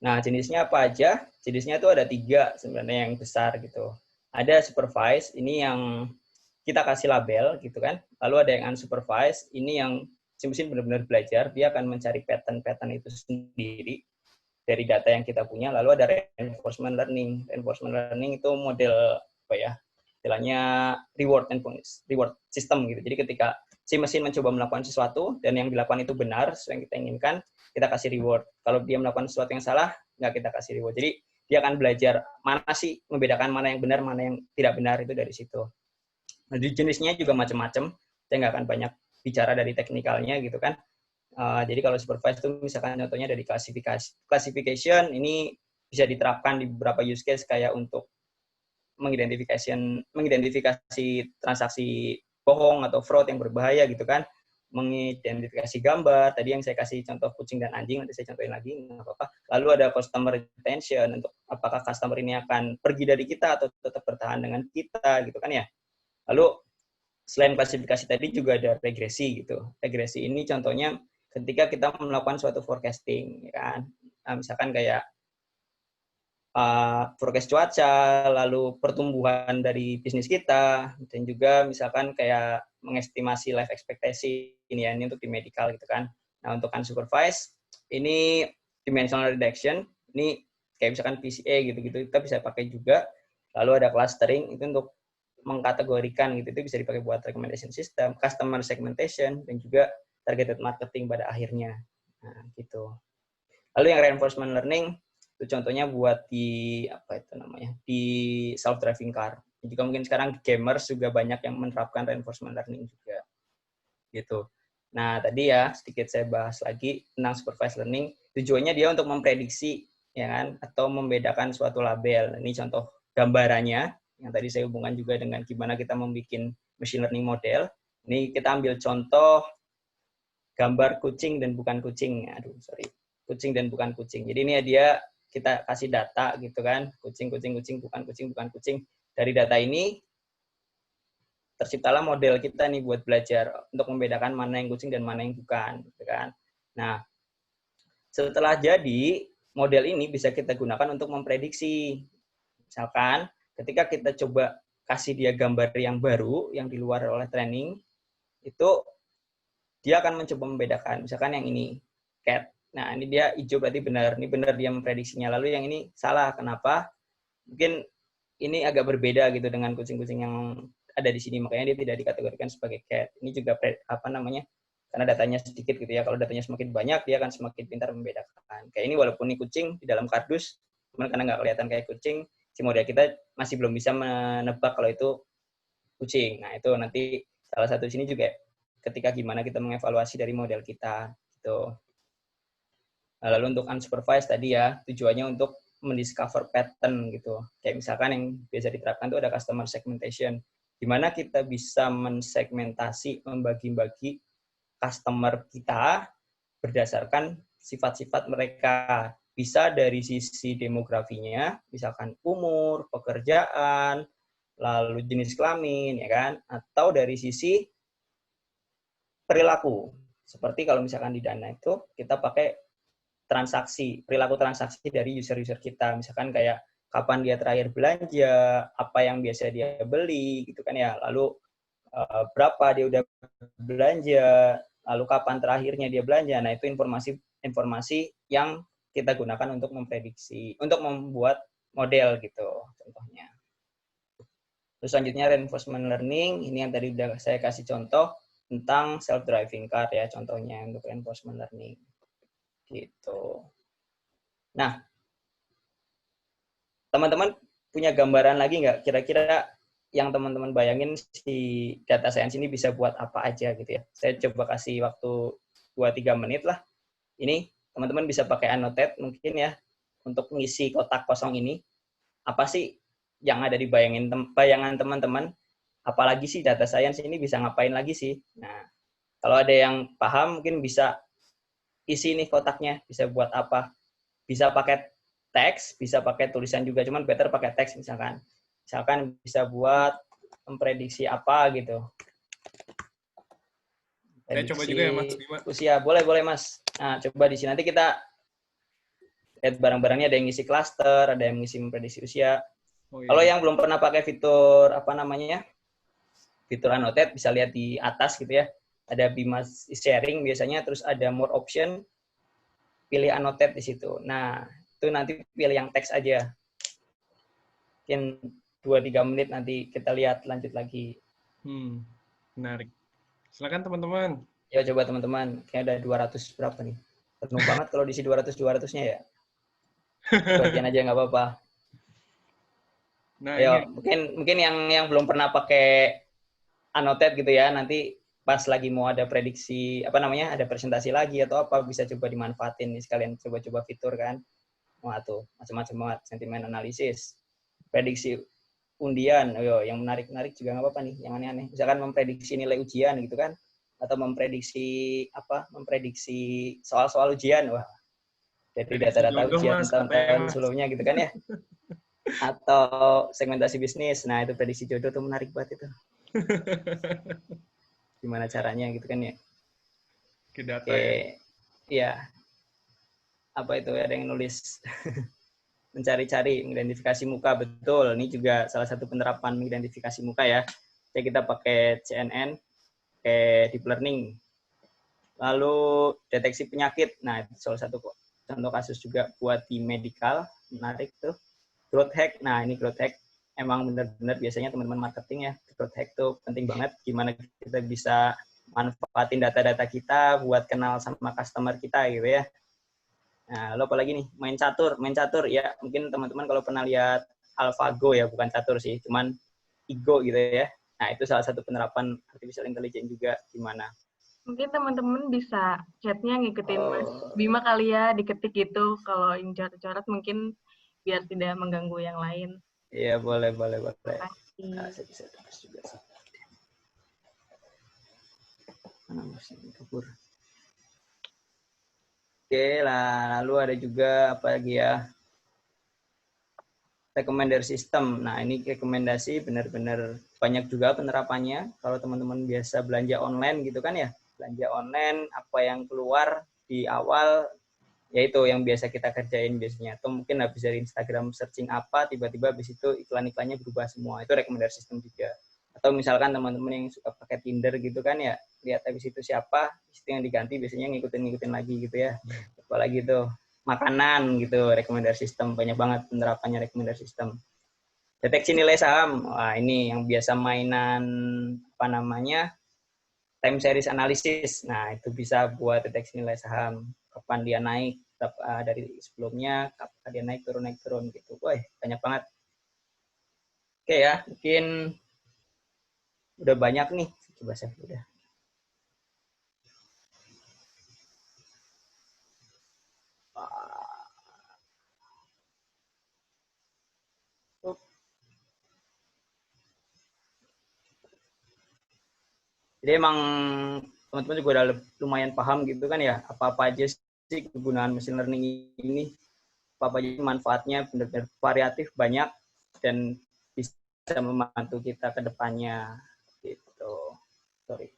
Nah, jenisnya apa aja? Jenisnya itu ada 3 sebenarnya yang besar gitu. Ada supervised, ini yang kita kasih label gitu kan. Lalu ada yang unsupervised, ini yang si mesin benar-benar belajar, dia akan mencari pattern-pattern itu sendiri dari data yang kita punya. Lalu ada reinforcement learning. Reinforcement learning itu model apa ya? Istilahnya reward system gitu. Jadi ketika si mesin mencoba melakukan sesuatu dan yang dilakukan itu benar sesuai yang kita inginkan, kita kasih reward. Kalau dia melakukan sesuatu yang salah, nggak kita kasih reward. Jadi dia akan belajar mana sih membedakan mana yang benar, mana yang tidak benar itu dari situ. Nah, jenisnya juga macam-macam. Saya nggak akan banyak bicara dari teknikalnya gitu kan. Jadi kalau supervise itu misalkan contohnya dari classification, ini bisa diterapkan di beberapa use case kayak untuk mengidentifikasi transaksi bohong atau fraud yang berbahaya gitu kan, mengidentifikasi gambar, tadi yang saya kasih contoh kucing dan anjing, nanti saya contohin lagi, nggak apa-apa. Lalu ada customer retention, untuk apakah customer ini akan pergi dari kita atau tetap bertahan dengan kita gitu kan ya. Lalu selain klasifikasi tadi juga ada regresi gitu. Regresi ini contohnya ketika kita melakukan suatu forecasting, ya kan. Nah, misalkan kayak forecast cuaca, lalu pertumbuhan dari bisnis kita, dan juga misalkan kayak mengestimasi life expectancy ini ya, ini untuk di medical gitu kan. Nah, untuk unsupervised, ini dimensional reduction, ini kayak misalkan PCA gitu-gitu, kita bisa pakai juga. Lalu ada clustering, itu untuk mengkategorikan gitu, itu bisa dipakai buat recommendation system, customer segmentation, dan juga targeted marketing pada akhirnya. Nah, gitu. Lalu yang reinforcement learning, itu contohnya buat di apa itu namanya, di self driving car. Juga mungkin sekarang gamers juga banyak yang menerapkan reinforcement learning juga gitu. Nah, tadi ya sedikit saya bahas lagi tentang supervised learning. Tujuannya dia untuk memprediksi ya kan, atau membedakan suatu label. Ini contoh gambarannya yang tadi saya hubungkan juga dengan gimana kita membuat machine learning model. Ini kita ambil contoh gambar kucing dan bukan kucing. Aduh, sorry. Kucing dan bukan kucing. Jadi ini dia kita kasih data gitu kan, kucing, bukan kucing. Dari data ini terciptalah model kita nih buat belajar untuk membedakan mana yang kucing dan mana yang bukan, gitu kan. Nah, setelah jadi model ini bisa kita gunakan untuk memprediksi. Misalkan ketika kita coba kasih dia gambar yang baru yang di luar oleh training, itu dia akan mencoba membedakan. Misalkan yang ini cat. Nah, ini dia hijau berarti benar. Ini benar dia memprediksinya. Lalu yang ini salah. Kenapa? Mungkin ini agak berbeda gitu dengan kucing-kucing yang ada di sini. Makanya dia tidak dikategorikan sebagai cat. Ini juga karena datanya sedikit gitu ya. Kalau datanya semakin banyak, dia akan semakin pintar membedakan. Kayak ini walaupun ini kucing di dalam kardus, cuman karena nggak kelihatan kayak kucing, si model kita masih belum bisa menebak kalau itu kucing. Nah, itu nanti salah satu sini juga ketika gimana kita mengevaluasi dari model kita gitu. Nah, lalu untuk unsupervised tadi ya, tujuannya untuk mendiscover pattern gitu. Kayak misalkan yang biasa diterapkan itu ada customer segmentation, di mana kita bisa mensegmentasi, membagi-bagi customer kita berdasarkan sifat-sifat mereka. Bisa dari sisi demografinya, misalkan umur, pekerjaan, lalu jenis kelamin, ya kan? Atau dari sisi perilaku. Seperti kalau misalkan di Dana itu kita pakai perilaku transaksi dari user-user kita. Misalkan kayak kapan dia terakhir belanja, apa yang biasa dia beli, gitu kan ya. Lalu berapa dia udah belanja, lalu kapan terakhirnya dia belanja. Nah, itu informasi yang kita gunakan untuk memprediksi, untuk membuat model gitu, contohnya. Terus selanjutnya reinforcement learning, ini yang tadi udah saya kasih contoh tentang self-driving car ya, contohnya untuk reinforcement learning. Gitu. Nah, teman-teman punya gambaran lagi nggak kira-kira yang teman-teman bayangin si data science ini bisa buat apa aja gitu ya. Saya coba kasih waktu 2-3 menit lah. Ini teman-teman bisa pakai annotate mungkin ya untuk mengisi kotak kosong ini. Apa sih yang ada di bayangan teman-teman? Apalagi sih data science ini bisa ngapain lagi sih? Nah, kalau ada yang paham mungkin bisa isi nih kotaknya, bisa buat apa? Bisa pakai teks, bisa pakai tulisan juga, cuman better pakai teks misalkan. Misalkan bisa buat memprediksi apa gitu. Saya coba juga ya Mas Bima. Usia, boleh Mas. Nah, coba di sini nanti kita lihat barang-barangnya, ada yang ngisi cluster, ada yang ngisi memprediksi usia. Oh, iya. Kalau yang belum pernah pakai fitur fitur annotate, bisa lihat di atas gitu ya. Ada Bima sharing biasanya, terus ada more option, pilih annotate di situ. Nah, itu nanti pilih yang teks aja. Mungkin 2-3 menit nanti kita lihat lanjut lagi. Menarik. Silakan teman-teman. Ya coba teman-teman, kayaknya ada 200 berapa nih? Penuh banget kalau diisi 200-200-nya ya. Bagian aja nggak apa-apa. Nah, ayo, mungkin yang belum pernah pakai annotate gitu ya, nanti pas lagi mau ada prediksi ada presentasi lagi atau apa, bisa coba dimanfaatin nih, sekalian coba-coba fitur kan. Wah tuh macam-macam banget, sentimen analisis, prediksi undian, yang menarik-menarik juga nggak apa-apa nih, yang aneh-aneh. Misalkan memprediksi nilai ujian gitu kan, atau memprediksi soal-soal ujian, wah dari data-data jodoh, ujian Mas, tahun-tahun katanya, Mas. sebelumnya gitu kan ya. Atau segmentasi bisnis, nah itu prediksi jodoh tuh menarik banget itu. Gimana caranya gitu kan ya. Ke data Oke, ya. ya apa itu, ada yang nulis mencari-cari, mengidentifikasi muka, betul. Ini juga salah satu penerapan mengidentifikasi muka ya. Jadi kita pakai CNN, pakai deep learning. Lalu deteksi penyakit, nah itu salah satu contoh kasus juga buat di medical, menarik tuh. Growth hack, nah ini growth hack emang benar-benar biasanya teman-teman marketing ya, growth hack tuh penting banget, gimana kita bisa manfaatin data-data kita buat kenal sama customer kita gitu ya. Nah, lalu apalagi nih, main catur ya, mungkin teman-teman kalau pernah lihat AlphaGo ya, bukan catur sih, cuman Igo gitu ya. Nah, itu salah satu penerapan artificial intelligence juga gimana. Mungkin teman-teman bisa chatnya ngikutin Mas Bima kali ya, diketik gitu. Kalau yang coret-coret mungkin biar tidak mengganggu yang lain. Iya, boleh. Terima Nah, kasih. saya bisa terus juga sih. Mana masih kabur. Oke lah, lalu ada juga apa lagi ya? Rekomendasi sistem. Nah, ini rekomendasi benar-benar banyak juga penerapannya. Kalau teman-teman biasa belanja online gitu kan ya, belanja online, apa yang keluar di awal, yaitu yang biasa kita kerjain biasanya. Atau mungkin habis dari Instagram searching apa, tiba-tiba habis itu iklan-iklannya berubah semua. Itu rekomendasi sistem juga. Atau misalkan teman-teman yang suka pakai Tinder gitu kan ya, lihat habis itu siapa, itu yang diganti biasanya ngikutin lagi gitu ya. Apalagi tuh makanan gitu, rekomendasi sistem, banyak banget penerapannya rekomendasi sistem. Deteksi nilai saham, wah ini yang biasa mainan time series analysis. Nah, itu bisa buat deteksi nilai saham, kapan dia naik dari sebelumnya, kapan dia naik turun gitu. Wah, banyak banget. Oke ya, mungkin udah banyak nih. Coba saya udah. Jadi emang teman-teman juga udah lumayan paham gitu kan ya, apa-apa aja sih kegunaan machine learning ini, apa aja manfaatnya, benar-benar variatif, banyak, dan bisa membantu kita ke depannya gitu. Sorry.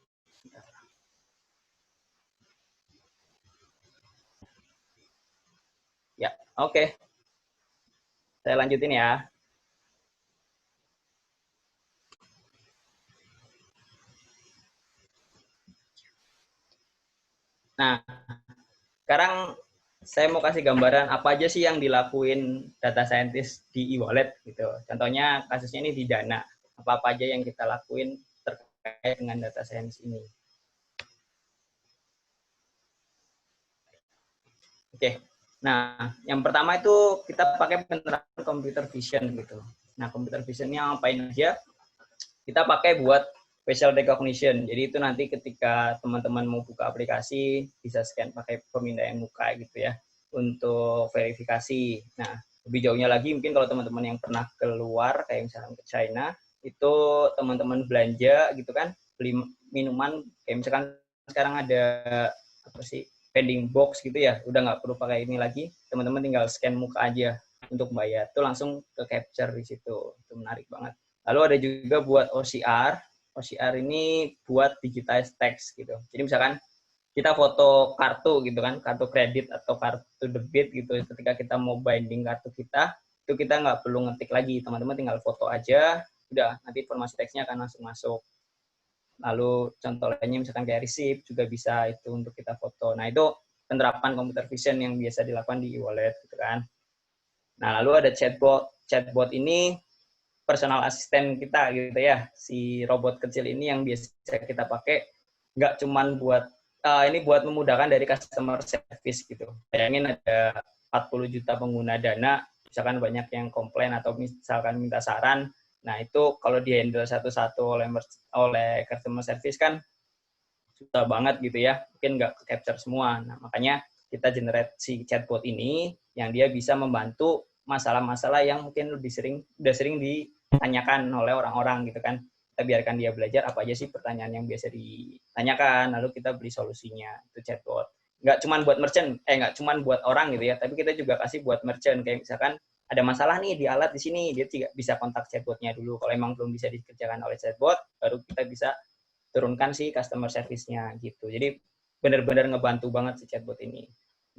Ya, oke. Saya lanjutin ya. Nah, sekarang saya mau kasih gambaran apa aja sih yang dilakuin data scientist di e-wallet gitu. Contohnya kasusnya ini di Dana. Apa-apa aja yang kita lakuin terkait dengan data science ini. Oke. Nah, yang pertama itu kita pakai penerapan computer vision gitu. Nah, computer vision ini ngapain aja? Kita pakai buat facial recognition. Jadi itu nanti ketika teman-teman mau buka aplikasi, bisa scan pakai pemindaian muka gitu ya, untuk verifikasi. Nah, lebih jauhnya lagi mungkin kalau teman-teman yang pernah keluar, kayak misalnya ke China, itu teman-teman belanja gitu kan, beli minuman, kayak misalkan sekarang ada apa sih, vending box gitu ya, udah nggak perlu pakai ini lagi, teman-teman tinggal scan muka aja untuk bayar, itu langsung ke capture di situ. Itu menarik banget. Lalu ada juga buat OCR. OCR ini buat digitize text gitu. Jadi misalkan kita foto kartu gitu kan, kartu kredit atau kartu debit gitu. Ketika kita mau binding kartu kita, itu kita nggak perlu ngetik lagi. Teman-teman tinggal foto aja, udah nanti informasi teksnya akan langsung masuk. Lalu contoh lainnya misalkan kayak receipt juga bisa itu untuk kita foto. Nah, itu penerapan computer vision yang biasa dilakukan di e-wallet gitu kan. Nah, lalu ada chatbot. Chatbot ini personal asisten kita gitu ya, si robot kecil ini yang biasa kita pakai, nggak cuman buat ini buat memudahkan dari customer service gitu. Bayangin ada 40 juta pengguna Dana, misalkan banyak yang komplain atau misalkan minta saran, nah itu kalau di handle satu-satu oleh customer service kan susah banget gitu ya, mungkin nggak capture semua. Nah, makanya kita generate si chatbot ini yang dia bisa membantu masalah-masalah yang mungkin udah sering ditanyakan oleh orang-orang gitu kan. Kita biarkan dia belajar apa aja sih pertanyaan yang biasa ditanyakan, lalu kita beri solusinya, itu chatbot. Nggak cuma buat merchant, nggak cuma buat orang gitu ya, tapi kita juga kasih buat merchant. Kayak misalkan ada masalah nih di alat di sini, dia bisa kontak chatbotnya dulu. Kalau emang belum bisa dikerjakan oleh chatbot, baru kita bisa turunkan si customer service-nya gitu. Jadi benar-benar ngebantu banget si chatbot ini.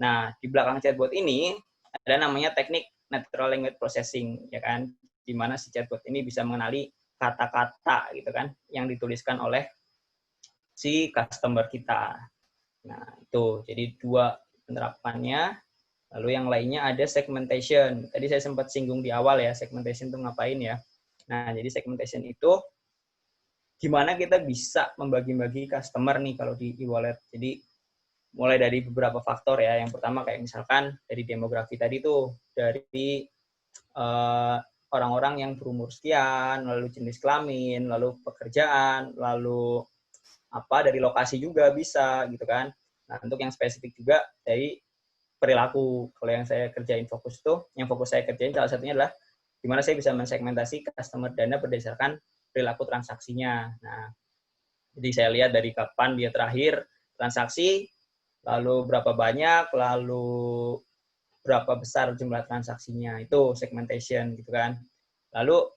Nah, di belakang chatbot ini ada namanya teknik natural language processing, ya kan, di mana si chatbot ini bisa mengenali kata-kata gitu kan yang dituliskan oleh si customer kita. Nah, itu jadi 2 penerapannya. Lalu yang lainnya ada segmentation. Tadi saya sempat singgung di awal ya, segmentation itu ngapain ya. Nah, jadi segmentation itu gimana kita bisa membagi-bagi customer nih kalau di e-wallet. Jadi mulai dari beberapa faktor ya. Yang pertama kayak misalkan dari demografi tadi tuh, dari orang-orang yang berumur sekian, lalu jenis kelamin, lalu pekerjaan, lalu dari lokasi juga bisa gitu kan. Nah, untuk yang spesifik juga dari perilaku. Kalau yang saya kerjain yang fokus saya kerjain salah satunya adalah gimana saya bisa mensegmentasi customer dana berdasarkan perilaku transaksinya. Nah, jadi saya lihat dari kapan dia terakhir transaksi, lalu berapa banyak, lalu berapa besar jumlah transaksinya, itu segmentation gitu kan. Lalu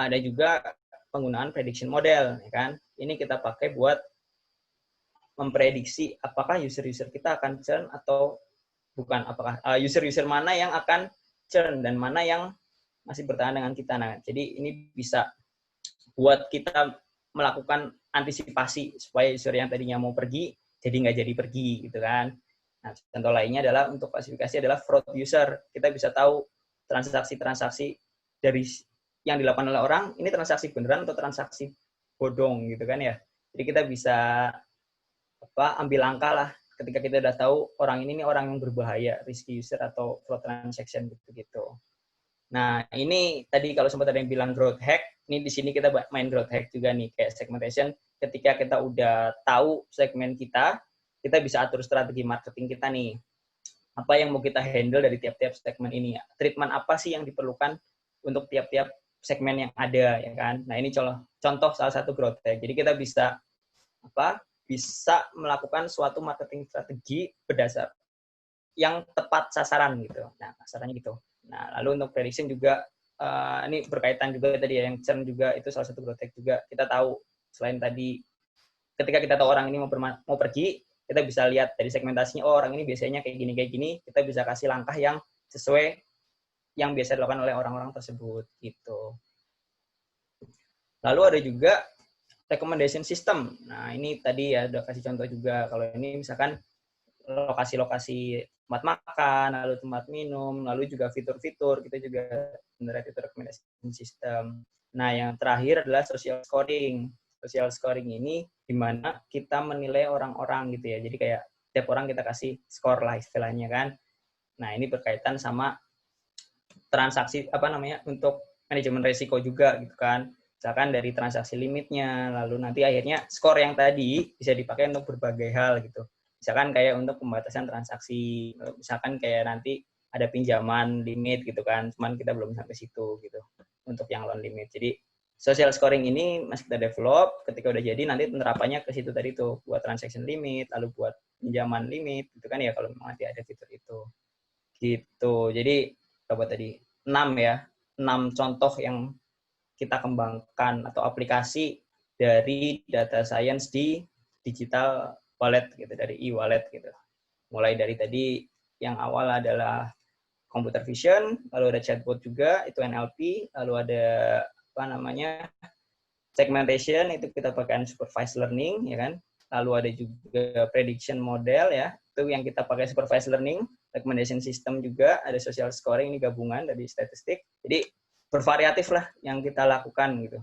ada juga penggunaan prediction model, ya kan. Ini kita pakai buat memprediksi apakah user-user kita akan churn atau bukan, apakah user-user mana yang akan churn dan mana yang masih bertahan dengan kita. Nah, jadi ini bisa buat kita melakukan antisipasi supaya user yang tadinya mau pergi jadi nggak jadi pergi gitu kan. Nah, contoh lainnya adalah untuk klasifikasi adalah fraud user. Kita bisa tahu transaksi-transaksi dari yang dilakukan oleh orang, ini transaksi beneran atau transaksi bodong gitu kan ya. Jadi kita bisa ambil langkah lah ketika kita udah tahu orang ini nih orang yang berbahaya, risky user atau fraud transaction gitu-gitu. Nah, ini tadi kalau sempat ada yang bilang growth hack, ini di sini kita main growth hack juga nih, kayak segmentation. Ketika kita udah tahu segmen kita bisa atur strategi marketing kita nih. Apa yang mau kita handle dari tiap-tiap segmen ini ya. Treatment apa sih yang diperlukan untuk tiap-tiap segmen yang ada, ya kan? Nah, ini contoh salah satu growth hack. Jadi kita bisa bisa melakukan suatu marketing strategi berdasar yang tepat sasaran gitu. Nah, sasarannya gitu. Nah, lalu untuk prediction juga ini berkaitan juga tadi ya, yang churn juga itu salah satu growth hack juga. Kita tahu selain tadi ketika kita tahu orang ini mau pergi, kita bisa lihat dari segmentasinya, oh orang ini biasanya kayak gini, kita bisa kasih langkah yang sesuai yang biasa dilakukan oleh orang-orang tersebut gitu. Lalu ada juga recommendation system. Nah, ini tadi ya udah kasih contoh juga. Kalau ini misalkan lokasi-lokasi tempat makan, lalu tempat minum, lalu juga fitur-fitur, kita juga generate fitur recommendation system. Nah, yang terakhir adalah social scoring. Social scoring ini di mana kita menilai orang-orang gitu ya. Jadi kayak tiap orang kita kasih skor lah istilahnya kan. Nah, ini berkaitan sama transaksi untuk manajemen resiko juga gitu kan. Misalkan dari transaksi limitnya, lalu nanti akhirnya skor yang tadi bisa dipakai untuk berbagai hal gitu. Misalkan kayak untuk pembatasan transaksi, misalkan kayak nanti ada pinjaman limit gitu kan, cuman kita belum sampai situ gitu untuk yang loan limit. Jadi social scoring ini masih kita develop, ketika udah jadi nanti penerapannya ke situ tadi tuh, buat transaction limit, lalu buat pinjaman limit gitu kan ya kalau memang nanti ada fitur itu. Gitu. Jadi apa tadi? 6 contoh yang kita kembangkan atau aplikasi dari data science di digital wallet gitu, dari e-wallet gitu. Mulai dari tadi yang awal adalah computer vision, lalu ada chatbot juga, itu NLP, lalu ada segmentation, itu kita pakai supervised learning, ya kan. Lalu ada juga prediction model ya, itu yang kita pakai supervised learning, recommendation system juga, ada social scoring, ini gabungan dari statistik. Jadi bervariatif lah yang kita lakukan gitu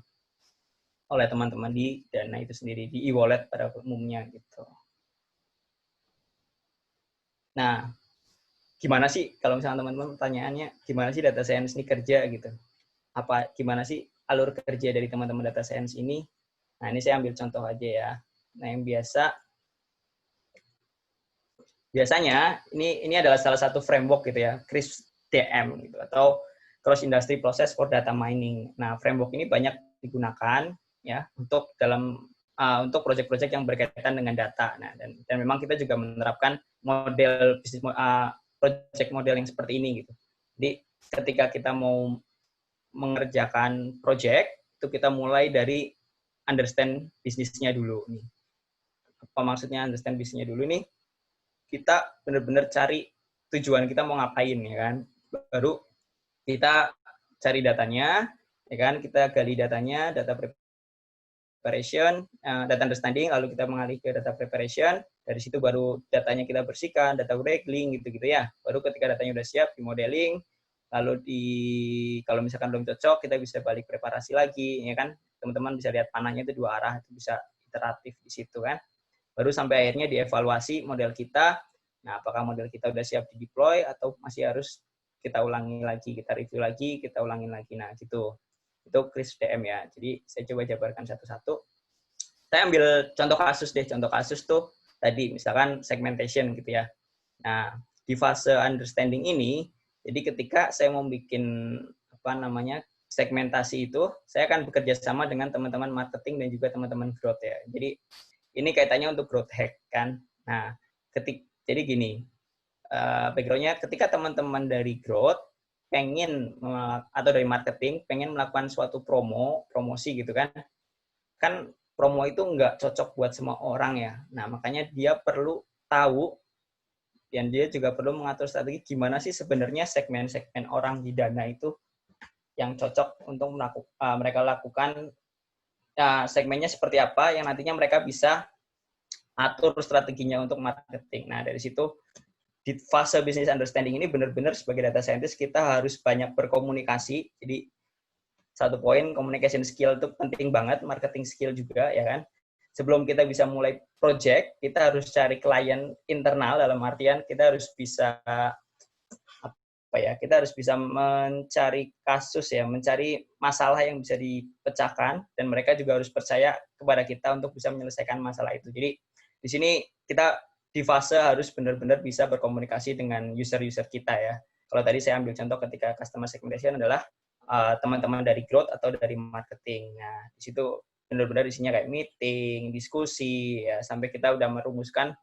oleh teman-teman di Dana itu sendiri, di e-wallet pada umumnya gitu. Nah, gimana sih kalau misalnya teman-teman pertanyaannya, gimana sih data science ini kerja gitu? Gimana sih alur kerja dari teman-teman data science ini? Nah, ini saya ambil contoh aja ya. Nah, yang biasa biasanya ini adalah salah satu framework gitu ya, CRISP-DM gitu, atau Cross Industry Process for Data Mining. Nah, framework ini banyak digunakan ya untuk untuk proyek-proyek yang berkaitan dengan data. Nah, dan memang kita juga menerapkan model bisnis project model yang seperti ini gitu. Jadi ketika kita mau mengerjakan project, itu kita mulai dari understand bisnisnya dulu nih. Apa maksudnya understand bisnisnya dulu nih? Kita benar-benar cari tujuan kita mau ngapain ya kan. Baru kita cari datanya, ya kan? Kita gali datanya, data preparation, data understanding, lalu kita mengalih ke data preparation. Dari situ baru datanya kita bersihkan, data wrangling gitu-gitu ya. Baru ketika datanya udah siap, di modeling, lalu kalau misalkan belum cocok, kita bisa balik preparasi lagi, ya kan? Teman-teman bisa lihat panahnya itu dua arah, itu bisa iteratif di situ kan. Baru sampai akhirnya dievaluasi model kita. Nah, apakah model kita udah siap di deploy atau masih harus kita ulangi lagi, kita review lagi, kita ulangin lagi. Nah, gitu. Itu CRISP-DM ya. Jadi saya coba jabarkan satu-satu. Saya ambil contoh kasus deh. Contoh kasus tuh tadi misalkan segmentation gitu ya. Nah, di fase understanding ini, jadi ketika saya mau bikin segmentasi itu, saya akan bekerja sama dengan teman-teman marketing dan juga teman-teman growth ya. Jadi ini kaitannya untuk growth hack kan. Nah, jadi gini, background-nya ketika teman-teman dari growth atau dari marketing pengen melakukan suatu promosi gitu kan promo itu nggak cocok buat semua orang ya. Nah, makanya dia perlu tahu dan dia juga perlu mengatur strategi gimana sih sebenarnya segmen-segmen orang di Dana itu yang cocok untuk mereka lakukan, segmennya seperti apa yang nantinya mereka bisa atur strateginya untuk marketing. Nah, dari situ di fase business understanding ini benar-benar sebagai data scientist kita harus banyak berkomunikasi. Jadi satu poin, communication skill itu penting banget, marketing skill juga ya kan. Sebelum kita bisa mulai project, kita harus cari klien internal, dalam artian kita harus bisa kita harus bisa mencari kasus ya, mencari masalah yang bisa dipecahkan, dan mereka juga harus percaya kepada kita untuk bisa menyelesaikan masalah itu. Jadi di sini kita di fase harus benar-benar bisa berkomunikasi dengan user-user kita ya. Kalau tadi saya ambil contoh ketika customer segmentation adalah teman-teman dari growth atau dari marketing. Nah, di situ benar-benar isinya kayak meeting, diskusi, ya, sampai kita udah merumuskan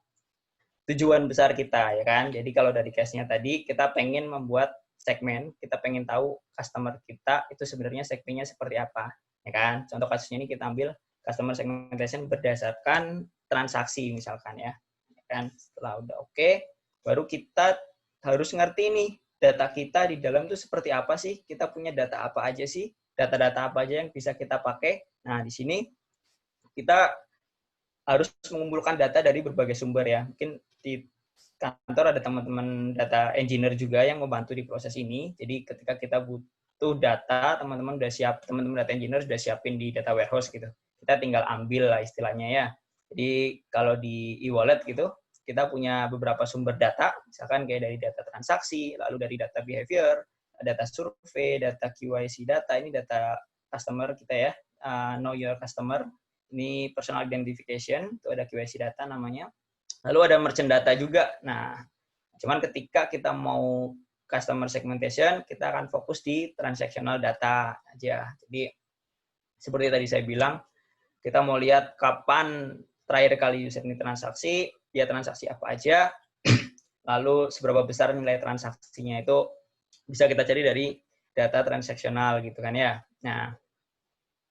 tujuan besar kita, ya kan? Jadi kalau dari case-nya tadi, kita pengen membuat segmen, kita pengen tahu customer kita itu sebenarnya segmennya seperti apa, ya kan? Contoh kasusnya ini kita ambil customer segmentation berdasarkan transaksi misalkan ya. Kan? Setelah udah oke, baru kita harus ngerti nih data kita di dalam itu seperti apa sih, kita punya data apa aja sih, data-data apa aja yang bisa kita pakai. Nah, di sini kita harus mengumpulkan data dari berbagai sumber ya. Mungkin di kantor ada teman-teman data engineer juga yang membantu di proses ini. Jadi ketika kita butuh data, teman-teman data engineer sudah siapin di data warehouse gitu. Kita tinggal ambil lah istilahnya ya. Jadi kalau di e-wallet gitu, kita punya beberapa sumber data, misalkan kayak dari data transaksi, lalu dari data behavior, data survei, data QIC data, ini data customer kita ya, know your customer, ini personal identification, itu ada QIC data namanya. Lalu ada merchant data juga. Nah, cuman ketika kita mau customer segmentation, kita akan fokus di transactional data aja. Jadi, seperti tadi saya bilang, kita mau lihat kapan terakhir kali user ini transaksi, dia transaksi apa aja, lalu seberapa besar nilai transaksinya itu bisa kita cari dari data transaksional gitu kan ya. Nah,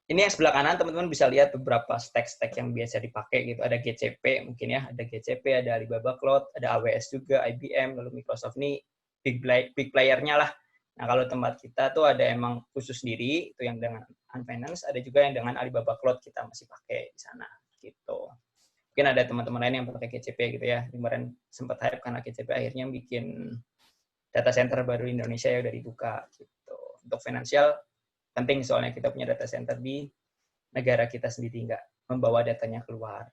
ini yang sebelah kanan teman-teman bisa lihat beberapa stack yang biasa dipakai gitu. Ada GCP mungkin ya, ada GCP, ada Alibaba Cloud, ada AWS juga, IBM, lalu Microsoft ini big player-nya lah. Nah, kalau tempat kita tuh ada emang khusus sendiri, itu yang dengan Unfinance, ada juga yang dengan Alibaba Cloud kita masih pakai di sana gitu. Mungkin ada teman-teman lain yang pakai GCP gitu ya. Kemarin sempat hype karena GCP akhirnya bikin data center baru di Indonesia ya udah dibuka gitu. Untuk finansial penting soalnya kita punya data center di negara kita sendiri, nggak membawa datanya keluar.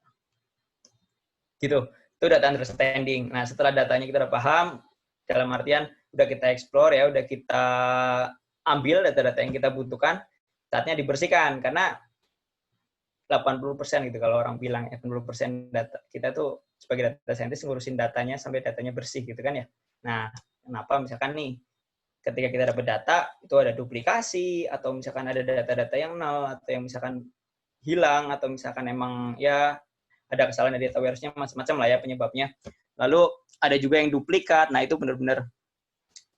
Gitu. Itu data understanding. Nah, setelah datanya kita udah paham, dalam artian udah kita explore ya, udah kita ambil data-data yang kita butuhkan, saatnya dibersihkan karena 80% gitu kalau orang bilang 80% data kita tuh sebagai data scientist ngurusin datanya sampai datanya bersih gitu kan ya. Nah, kenapa misalkan nih ketika kita dapat data itu ada duplikasi atau misalkan ada data-data yang nol atau yang misalkan hilang atau misalkan emang ya ada kesalahan dari data warehouse-nya macam-macam lah ya penyebabnya. Lalu ada juga yang duplikat. Nah, itu benar-benar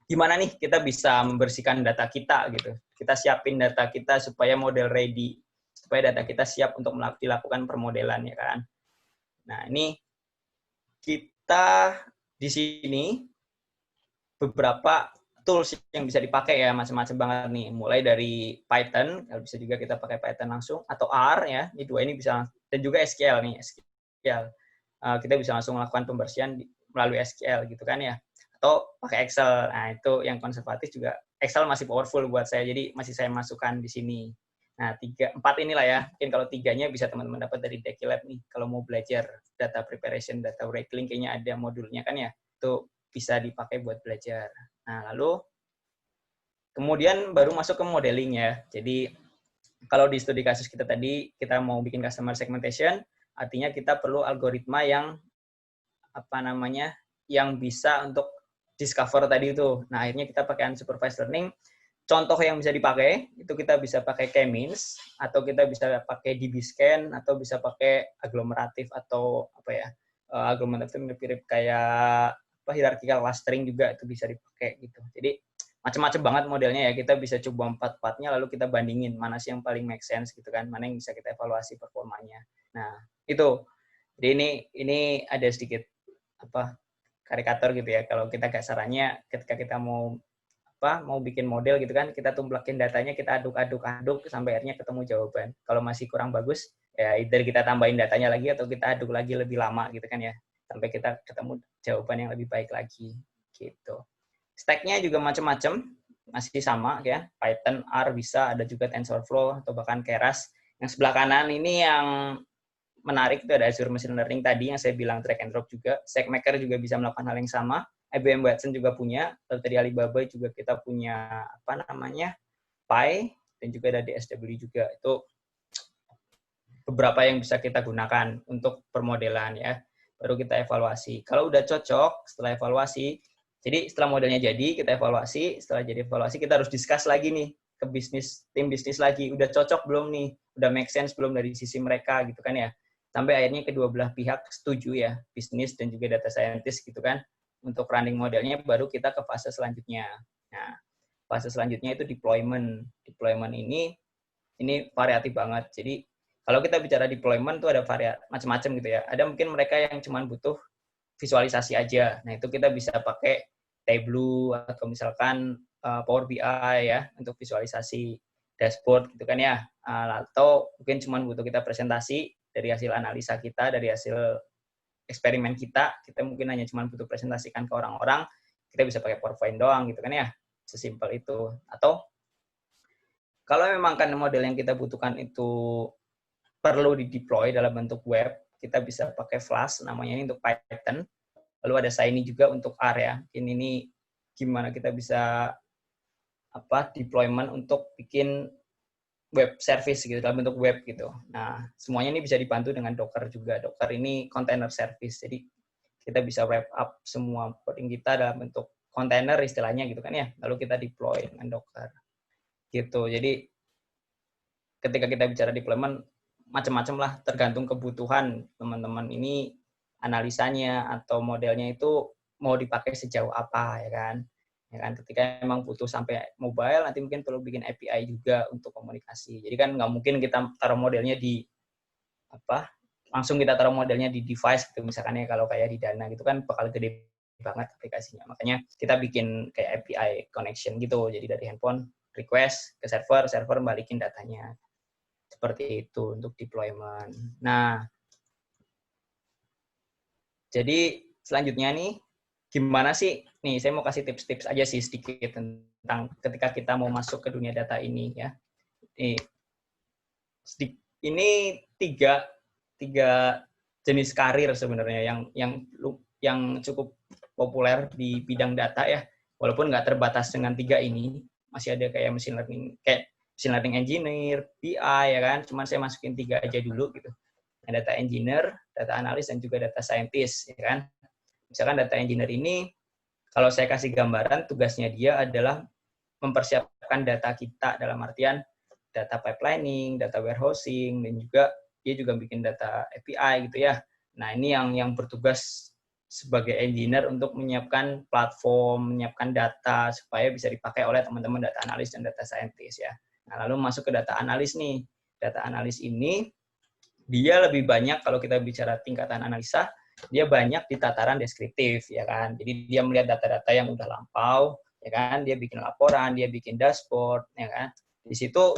gimana nih kita bisa membersihkan data kita gitu. Kita siapin data kita supaya model ready, supaya data kita siap untuk dilakukan permodelan ya kan. Nah, ini kita di sini beberapa tools yang bisa dipakai ya, macam-macam banget nih. Mulai dari Python, bisa juga kita pakai Python langsung, atau R ya, ini dua ini bisa, dan juga SQL nih, SQL. Kita bisa langsung melakukan pembersihan melalui SQL gitu kan ya. Atau pakai Excel. Nah, itu yang konservatif juga. Excel masih powerful buat saya, jadi masih saya masukkan di sini. Nah, 4 inilah ya. Mungkin kalau 3-nya bisa teman-teman dapat dari DekiLab nih. Kalau mau belajar data preparation, data wrangling, kayaknya ada modulnya kan ya. Itu bisa dipakai buat belajar. Nah, lalu kemudian baru masuk ke modeling ya. Jadi, kalau di studi kasus kita tadi, kita mau bikin customer segmentation, artinya kita perlu algoritma yang yang bisa untuk discover tadi itu. Nah, akhirnya kita pakai unsupervised learning. Contoh yang bisa dipakai, itu kita bisa pakai k-means, atau kita bisa pakai dbScan, atau bisa pakai aglomeratif, atau aglomeratif mirip kayak hierarchical clustering juga itu bisa dipakai gitu. Jadi macam-macam banget modelnya ya. Kita bisa coba 4-4-nya lalu kita bandingin mana sih yang paling make sense gitu kan, mana yang bisa kita evaluasi performanya. Nah, itu. Jadi ini ada sedikit karikatur gitu ya. Kalau kita kasarannya ketika kita mau bikin model gitu kan, kita tumplakin datanya, kita aduk sampai akhirnya ketemu jawaban. Kalau masih kurang bagus, ya either kita tambahin datanya lagi atau kita aduk lagi lebih lama gitu kan ya, sampai kita ketemu jawaban yang lebih baik lagi gitu. Stack-nya juga macam-macam, masih sama ya, Python, R bisa, ada juga TensorFlow atau bahkan Keras. Yang sebelah kanan ini yang menarik itu ada Azure Machine Learning tadi yang saya bilang drag and drop juga. SageMaker juga bisa melakukan hal yang sama. IBM Watson juga punya. Lalu dari Alibaba juga kita punya Pi, dan juga ada DSW juga. Itu beberapa yang bisa kita gunakan untuk permodelan ya. Baru kita evaluasi. Kalau udah cocok setelah evaluasi, jadi setelah modelnya jadi kita evaluasi. Setelah jadi evaluasi kita harus discuss lagi nih ke tim bisnis lagi. Udah cocok belum nih? Udah make sense belum dari sisi mereka gitu kan ya? Sampai akhirnya kedua belah pihak setuju ya, bisnis dan juga data scientist gitu kan, untuk running modelnya, baru kita ke fase selanjutnya. Nah, fase selanjutnya itu deployment. Deployment ini variatif banget. Jadi, kalau kita bicara deployment tuh ada macam-macam gitu ya. Ada mungkin mereka yang cuma butuh visualisasi aja. Nah, itu kita bisa pakai Tableau atau misalkan Power BI ya, untuk visualisasi dashboard gitu kan ya. Atau mungkin cuma butuh kita presentasi, dari hasil analisa kita, dari hasil eksperimen kita mungkin hanya cuma butuh presentasikan ke orang-orang, kita bisa pakai PowerPoint doang gitu kan ya, sesimpel itu. Atau kalau memang kan model yang kita butuhkan itu perlu di-deploy dalam bentuk web, kita bisa pakai Flash, namanya ini untuk Python, lalu ada Shiny juga untuk R ya. Ini gimana kita bisa deployment untuk bikin web service gitu, dalam bentuk web gitu. Nah, semuanya ini bisa dibantu dengan Docker juga. Docker ini container service. Jadi kita bisa wrap up semua coding kita dalam bentuk container istilahnya gitu kan ya. Lalu kita deploy dengan Docker. Gitu. Jadi ketika kita bicara deployment macam-macam lah, tergantung kebutuhan teman-teman ini, analisanya atau modelnya itu mau dipakai sejauh apa ya kan. Ya kan, ketika memang butuh sampai mobile, nanti mungkin perlu bikin API juga untuk komunikasi. Jadi kan nggak mungkin kita taruh modelnya di langsung kita taruh modelnya di device gitu, misalkan ya kalau kayak di Dana gitu kan bakal gede banget aplikasinya. Makanya kita bikin kayak API connection gitu. Jadi dari handphone request ke server balikin datanya. Seperti itu untuk deployment. Nah, jadi selanjutnya nih, gimana sih? Nih, saya mau kasih tips-tips aja sih sedikit tentang ketika kita mau masuk ke dunia data ini ya. Ini tiga jenis karir sebenarnya yang cukup populer di bidang data ya. Walaupun nggak terbatas dengan 3 ini, masih ada kayak machine learning, kayak machine learning engineer, BI, ya kan. Cuman saya masukin 3 aja dulu gitu. Data engineer, data analis, dan juga data scientist, ya kan. Misalkan data engineer ini, kalau saya kasih gambaran, tugasnya dia adalah mempersiapkan data kita dalam artian data pipelining, data warehousing, dan juga dia juga bikin data API gitu ya. Nah, ini yang bertugas sebagai engineer untuk menyiapkan platform, menyiapkan data supaya bisa dipakai oleh teman-teman data analis dan data scientist ya. Nah, lalu masuk ke data analis nih. Data analis ini dia lebih banyak kalau kita bicara tingkatan analisa, dia banyak di tataran deskriptif ya kan. Jadi dia melihat data-data yang udah lampau, ya kan, dia bikin laporan, dia bikin dashboard, ya kan. Di situ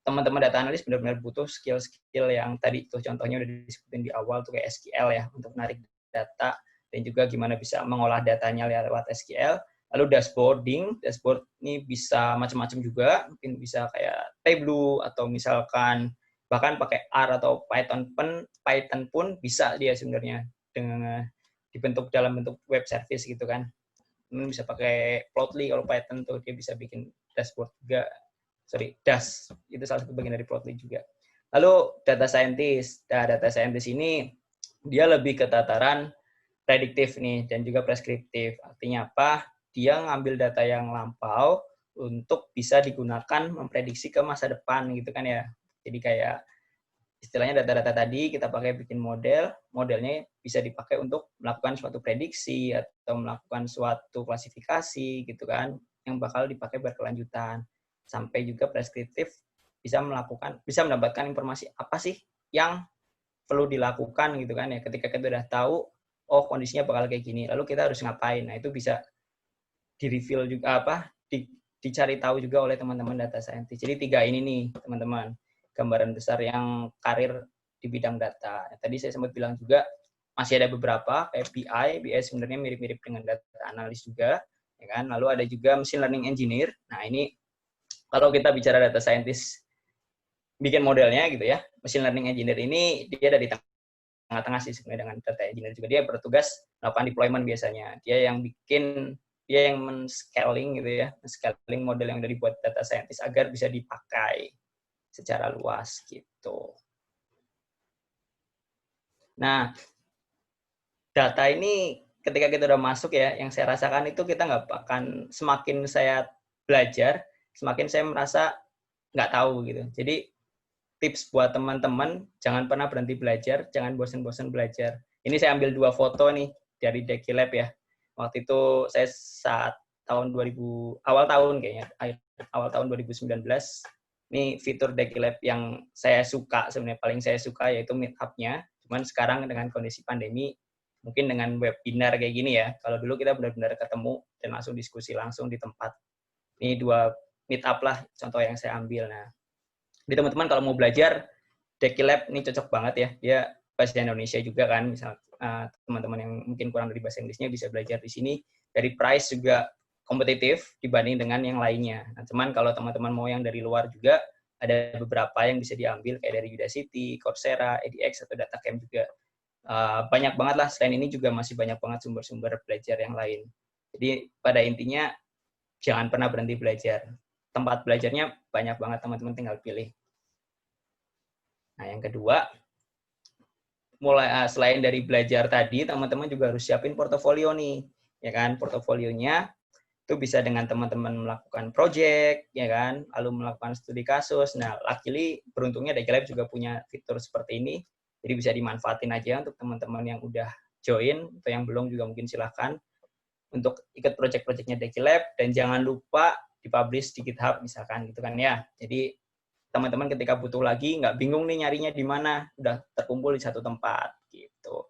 teman-teman data analis benar-benar butuh skill-skill yang tadi tuh contohnya udah disebutin di awal tuh kayak SQL ya untuk narik data dan juga gimana bisa mengolah datanya lewat SQL. Lalu dashboard ini bisa macam-macam juga, mungkin bisa kayak Tableau atau misalkan bahkan pakai R atau Python pun bisa dia sebenarnya dengan dibentuk dalam bentuk web service gitu kan. Bisa pakai Plotly kalau Python tuh dia bisa bikin dashboard juga. DAS itu salah satu bagian dari Plotly juga. Lalu data scientist. Nah, data scientist ini dia lebih ke tataran prediktif nih dan juga preskriptif. Artinya apa? Dia ngambil data yang lampau untuk bisa digunakan memprediksi ke masa depan gitu kan ya. Jadi kayak istilahnya data-data tadi kita pakai bikin modelnya bisa dipakai untuk melakukan suatu prediksi atau melakukan suatu klasifikasi gitu kan yang bakal dipakai berkelanjutan. Sampai juga preskriptif bisa mendapatkan informasi apa sih yang perlu dilakukan gitu kan ya ketika kita udah tahu oh kondisinya bakal kayak gini lalu kita harus ngapain. Nah itu bisa di-reveal juga dicari tahu juga oleh teman-teman data scientist. Jadi 3 ini nih teman-teman gambaran besar yang karir di bidang data. Tadi saya sempat bilang juga masih ada beberapa kayak BI sebenarnya mirip-mirip dengan data analis juga ya kan. Lalu ada juga machine learning engineer. Nah ini kalau kita bicara data scientist bikin modelnya gitu ya, machine learning engineer ini dia ada di tengah-tengah sih sebenarnya dengan data engineer juga. Dia bertugas melakukan deployment biasanya. Dia yang men-scaling gitu ya, men-scaling model yang udah dibuat data scientist agar bisa dipakai secara luas gitu. Nah, data ini ketika kita udah masuk ya, yang saya rasakan itu kita nggak akan semakin saya belajar, semakin saya merasa nggak tahu gitu. Jadi tips buat teman-teman, jangan pernah berhenti belajar, jangan bosan-bosan belajar. Ini saya ambil 2 foto nih dari DekiLab ya. Waktu itu saya saat awal tahun 2019. Ini fitur DekiLab yang saya suka sebenarnya, paling saya suka yaitu meetup-nya. Cuman sekarang dengan kondisi pandemi, mungkin dengan webinar kayak gini ya. Kalau dulu kita benar-benar ketemu dan langsung diskusi langsung di tempat. Ini 2 meetup lah contoh yang saya ambil. Nah, jadi teman-teman kalau mau belajar, DekiLab ini cocok banget ya. Dia bahasa Indonesia juga kan. Misal teman-teman yang mungkin kurang dari bahasa Inggrisnya bisa belajar di sini. Dari price juga kompetitif dibanding dengan yang lainnya. Nah, cuman kalau teman-teman mau yang dari luar juga, ada beberapa yang bisa diambil kayak dari Udacity, Coursera, edX, atau DataCamp juga. Banyak banget lah. Selain ini juga masih banyak banget sumber-sumber belajar yang lain. Jadi pada intinya, jangan pernah berhenti belajar. Tempat belajarnya banyak banget, teman-teman tinggal pilih. Nah, yang kedua, selain dari belajar tadi, teman-teman juga harus siapin portofolio nih, ya kan? Portofolionya itu bisa dengan teman-teman melakukan project, ya kan? Lalu melakukan studi kasus. Nah, luckily beruntungnya DekiLab juga punya fitur seperti ini, jadi bisa dimanfaatin aja untuk teman-teman yang udah join atau yang belum juga mungkin silahkan untuk ikut project-projectnya DekiLab dan jangan lupa dipublish di GitHub misalkan gitu kan ya. Jadi teman-teman ketika butuh lagi nggak bingung nih nyarinya di mana, udah terkumpul di satu tempat gitu.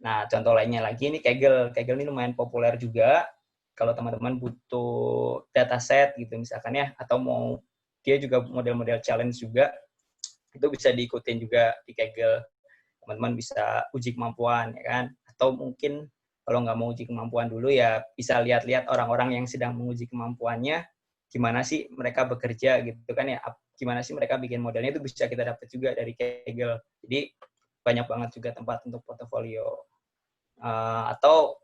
Nah, contoh lainnya lagi ini Kaggle. Kaggle ini lumayan populer juga kalau teman-teman butuh dataset gitu misalkan ya, atau mau dia juga model-model challenge juga, itu bisa diikutin juga di Kaggle. Teman-teman bisa uji kemampuan ya kan, atau mungkin kalau nggak mau uji kemampuan dulu ya bisa lihat-lihat orang-orang yang sedang menguji kemampuannya, gimana sih mereka bekerja gitu kan ya, gimana sih mereka bikin modelnya, itu bisa kita dapat juga dari Kaggle. Jadi banyak banget juga tempat untuk portofolio. Atau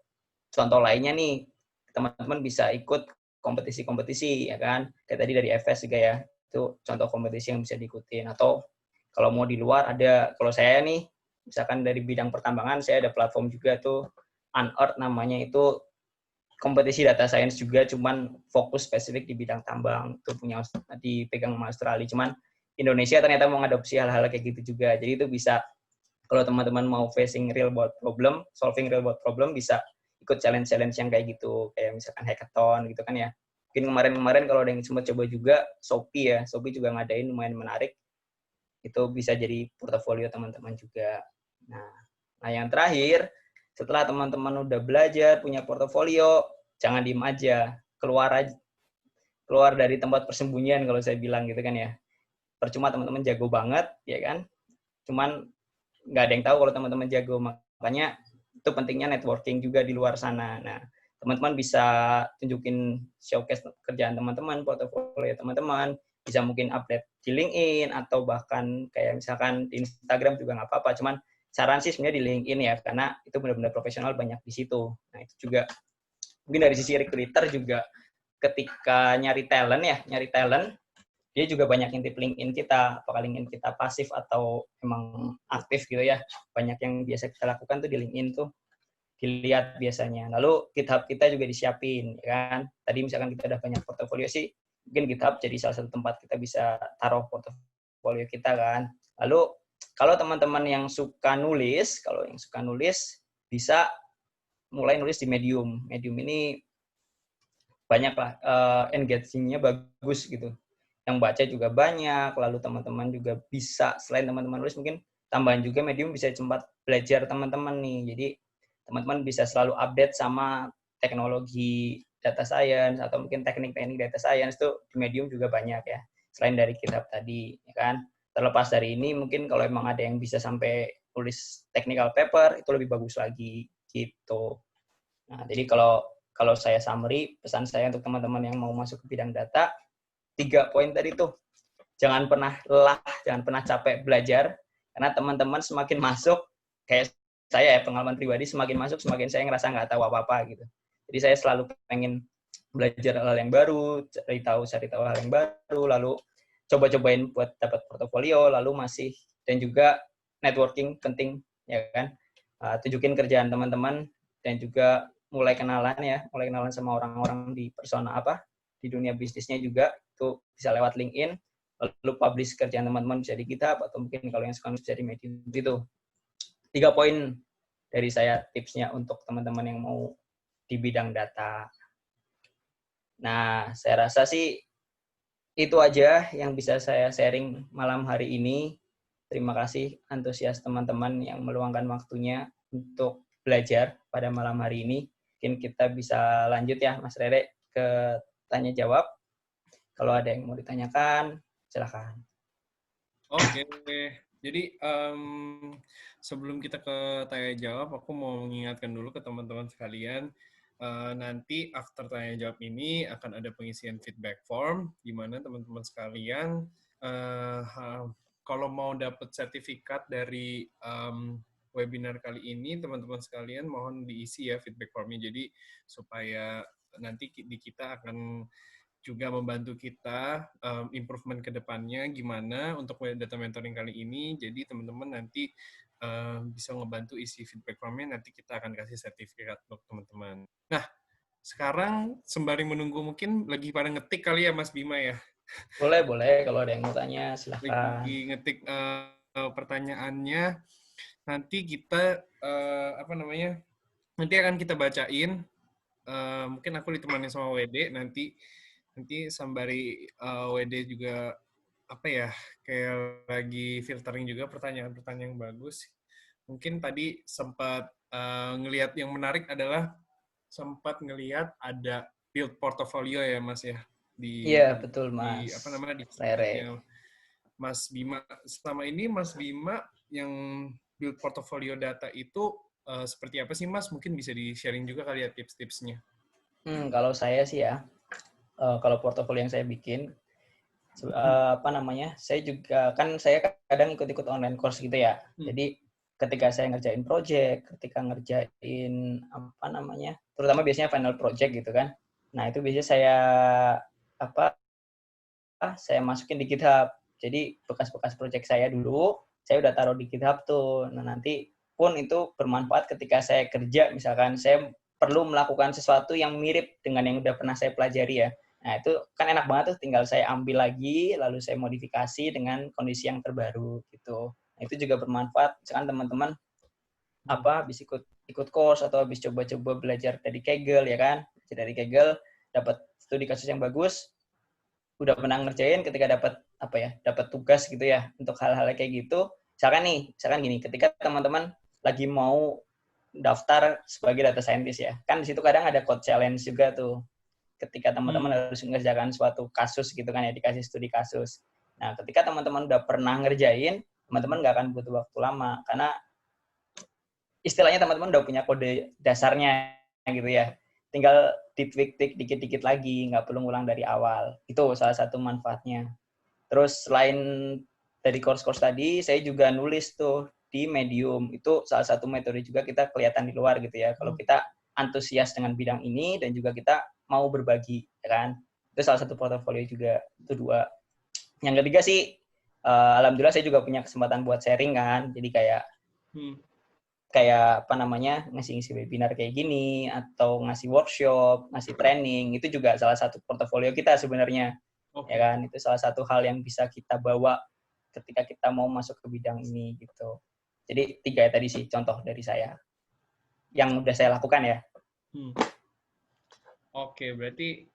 contoh lainnya nih, teman-teman bisa ikut kompetisi-kompetisi ya kan, kayak tadi dari FS juga ya, Itu contoh kompetisi yang bisa diikutin. Atau kalau mau di luar ada, kalau saya nih, misalkan dari bidang pertambangan, saya ada platform juga tuh, Unearth namanya, itu kompetisi data science juga, cuman fokus spesifik di bidang tambang. Itu punya dipegang sama Australia. Cuman Indonesia ternyata mau ngadopsi hal-hal kayak gitu juga. Jadi itu bisa, kalau teman-teman mau facing real world problem, solving real world problem, bisa ikut challenge-challenge yang kayak gitu. Kayak misalkan hackathon gitu kan ya. Mungkin kemarin-kemarin kalau ada yang sempat coba juga, Shopee ya. Shopee juga ngadain, lumayan menarik. Itu bisa jadi portofolio teman-teman juga. Nah, yang terakhir, setelah teman-teman udah belajar, punya portofolio, jangan diem aja. Keluar dari tempat persembunyian kalau saya bilang gitu kan ya. Percuma teman-teman jago banget, ya kan? Cuman nggak ada yang tahu kalau teman-teman jago. Makanya itu pentingnya networking juga di luar sana. Nah, teman-teman bisa tunjukin showcase kerjaan teman-teman, portofolio teman-teman, bisa mungkin update di LinkedIn, atau bahkan kayak misalkan di Instagram juga nggak apa-apa. Cuman saran sih sebenarnya di LinkedIn ya, karena itu benar-benar profesional, banyak di situ. Nah, itu juga mungkin dari sisi recruiter juga, ketika nyari talent, dia juga banyak intip LinkedIn kita, apakah LinkedIn kita pasif atau emang aktif gitu ya. Banyak yang biasa kita lakukan tuh di LinkedIn tuh dilihat biasanya. Lalu GitHub kita juga disiapin, ya kan. Tadi misalkan kita udah banyak portofolio sih, mungkin GitHub jadi salah satu tempat kita bisa taruh portofolio kita kan. Lalu kalau teman-teman yang suka nulis, bisa mulai nulis di Medium. Medium ini banyak lah, engaging-nya bagus gitu. Yang baca juga banyak, lalu teman-teman juga bisa, selain teman-teman nulis, mungkin tambahan juga Medium bisa tempat belajar teman-teman nih. Jadi teman-teman bisa selalu update sama teknologi data science, atau mungkin teknik-teknik data science itu di Medium juga banyak ya. Selain dari GitHub tadi, ya kan. Terlepas dari ini, mungkin kalau emang ada yang bisa sampai tulis technical paper, itu lebih bagus lagi gitu. Nah, jadi kalau saya summary, pesan saya untuk teman-teman yang mau masuk ke bidang data, 3 poin tadi tuh. Jangan pernah lelah, jangan pernah capek belajar, karena teman-teman semakin masuk, kayak saya ya, pengalaman pribadi, semakin masuk, semakin saya ngerasa nggak tahu apa-apa gitu. Jadi saya selalu pengen belajar hal yang baru, cari tahu hal yang baru, lalu coba-cobain buat dapat portofolio, lalu dan juga networking penting, ya kan. Tunjukin kerjaan teman-teman, dan juga mulai kenalan sama orang-orang di persona di dunia bisnisnya juga, itu bisa lewat LinkedIn, lalu publish kerjaan teman-teman bisa di GitHub, atau mungkin kalau yang suka bisa di Medium. Itu 3 poin dari saya tipsnya untuk teman-teman yang mau di bidang data. Nah, saya rasa sih itu aja yang bisa saya sharing malam hari ini. Terima kasih antusias teman-teman yang meluangkan waktunya untuk belajar pada malam hari ini. Mungkin kita bisa lanjut ya, Mas Rere, ke tanya jawab. Kalau ada yang mau ditanyakan, silakan. Oke, jadi sebelum kita ke tanya jawab, aku mau mengingatkan dulu ke teman-teman sekalian, nanti after tanya jawab ini akan ada pengisian feedback form, di mana teman-teman sekalian kalau mau dapat sertifikat dari webinar kali ini, teman-teman sekalian mohon diisi ya feedback formnya, jadi supaya nanti di kita akan juga membantu kita improvement ke depannya gimana untuk data mentoring kali ini. Jadi teman-teman nanti bisa ngebantu isi feedback formnya, nanti kita akan kasih sertifikat untuk teman-teman. Nah, sekarang sembari menunggu, mungkin lagi pada ngetik kali ya Mas Bima ya? Boleh. Kalau ada yang mau tanya, silakan. Lagi ngetik pertanyaannya. Nanti kita, nanti akan kita bacain. Mungkin aku ditemani sama WD, nanti sembari WD juga kayak lagi filtering juga pertanyaan-pertanyaan yang bagus. Mungkin tadi sempat ngelihat yang menarik adalah sempat ngelihat ada build portfolio ya Mas ya Iya, betul Mas. Di slide-nya Mas Bima. Selama ini Mas Bima yang build portfolio data itu seperti apa sih Mas? Mungkin bisa di-sharing juga kali ya tips-tipsnya. Kalau saya sih ya, kalau portofolio yang saya bikin, saya kadang ikut-ikut online course gitu ya. Jadi ketika saya ngerjain project, terutama biasanya final project gitu kan. Nah, itu biasanya saya saya masukin di GitHub. Jadi bekas-bekas project saya dulu, saya udah taruh di GitHub tuh. Nah, nanti pun itu bermanfaat ketika saya kerja, misalkan saya perlu melakukan sesuatu yang mirip dengan yang udah pernah saya pelajari ya. Nah, itu kan enak banget tuh, tinggal saya ambil lagi, lalu saya modifikasi dengan kondisi yang terbaru gitu. Nah, itu juga bermanfaat, misalkan teman-teman habis ikut course atau habis coba-coba belajar dari Kaggle ya kan, dari Kaggle dapat studi kasus yang bagus, udah pernah ngerjain, ketika dapat tugas gitu ya untuk hal-hal kayak gitu, misalkan gini, ketika teman-teman lagi mau daftar sebagai data scientist ya, kan di situ kadang ada code challenge juga tuh, ketika teman-teman harus mengerjakan suatu kasus gitu kan ya, dikasih studi kasus. Nah, ketika teman-teman udah pernah ngerjain, teman-teman nggak akan butuh waktu lama, karena istilahnya teman-teman udah punya kode dasarnya gitu ya. Tinggal ditweak-tweak dikit-dikit lagi, nggak perlu ngulang dari awal. Itu salah satu manfaatnya. Terus selain dari course-course tadi, saya juga nulis tuh di Medium. Itu salah satu metode juga kita kelihatan di luar gitu ya. Kalau kita antusias dengan bidang ini dan juga kita mau berbagi, ya kan? Itu salah satu portofolio juga. Itu 2. Yang ketiga sih, alhamdulillah saya juga punya kesempatan buat sharing kan. Jadi kayak ngisi webinar kayak gini, atau ngasih workshop, ngasih training, itu juga salah satu portofolio kita sebenarnya. Ya kan, itu salah satu hal yang bisa kita bawa ketika kita mau masuk ke bidang ini gitu. Jadi 3 tadi sih contoh dari saya yang udah saya lakukan ya. Oke, berarti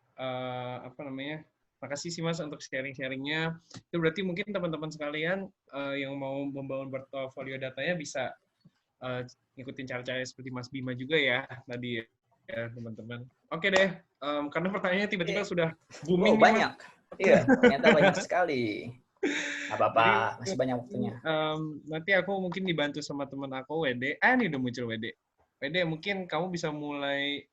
makasih sih Mas untuk sharing-sharingnya. Itu berarti mungkin teman-teman sekalian yang mau membangun portofolio datanya bisa ngikutin cara-cara seperti Mas Bima juga ya tadi ya teman-teman. Oke deh, karena pertanyaannya tiba-tiba sudah booming nih, banyak. Iya, ternyata banyak sekali. Nggak apa-apa, masih banyak waktunya. Nanti aku mungkin dibantu sama teman aku, WD. Ini udah muncul WD. WD, mungkin kamu bisa mulai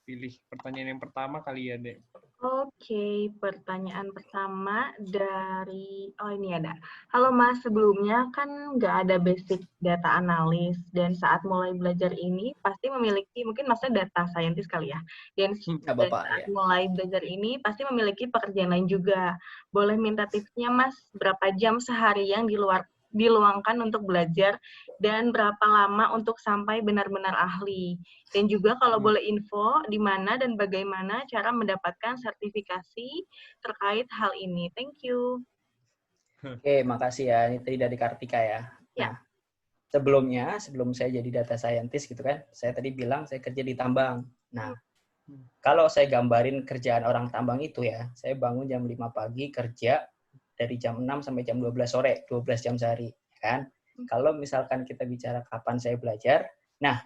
pilih pertanyaan yang pertama kali ya, Dek. Oke, pertanyaan pertama dari, ini ada. Halo Mas, sebelumnya kan nggak ada basic data analis, dan saat mulai belajar ini pasti memiliki, mungkin maksudnya data scientist kali ya, dan saat mulai belajar ini pasti memiliki pekerjaan lain juga. Boleh minta tipsnya Mas, berapa jam sehari yang diluangkan untuk belajar, dan berapa lama untuk sampai benar-benar ahli. Dan juga kalau boleh info, di mana dan bagaimana cara mendapatkan sertifikasi terkait hal ini. Thank you. Oke, makasih ya. Ini tadi dari Kartika ya. Ya. Nah, sebelum saya jadi data scientist gitu kan, saya tadi bilang saya kerja di tambang. Nah, kalau saya gambarin kerjaan orang tambang itu ya, saya bangun jam 5 pagi kerja, dari jam 6 sampai jam 12 sore, 12 jam sehari, kan? Kalau misalkan kita bicara kapan saya belajar, nah,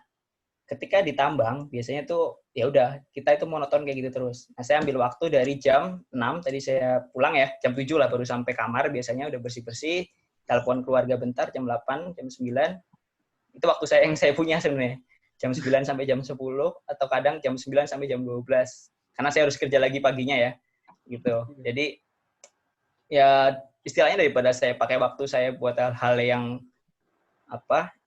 ketika di tambang, biasanya tuh, ya udah, kita itu monoton kayak gitu terus. Nah, saya ambil waktu dari jam 6, tadi saya pulang ya, jam 7 lah baru sampai kamar, biasanya udah bersih-bersih, telepon keluarga bentar, jam 8, jam 9, itu waktu yang saya punya sebenarnya. Jam 9 sampai jam 10, atau kadang jam 9 sampai jam 12. Karena saya harus kerja lagi paginya ya, gitu. Jadi, ya istilahnya daripada saya pakai waktu saya buat hal-hal yang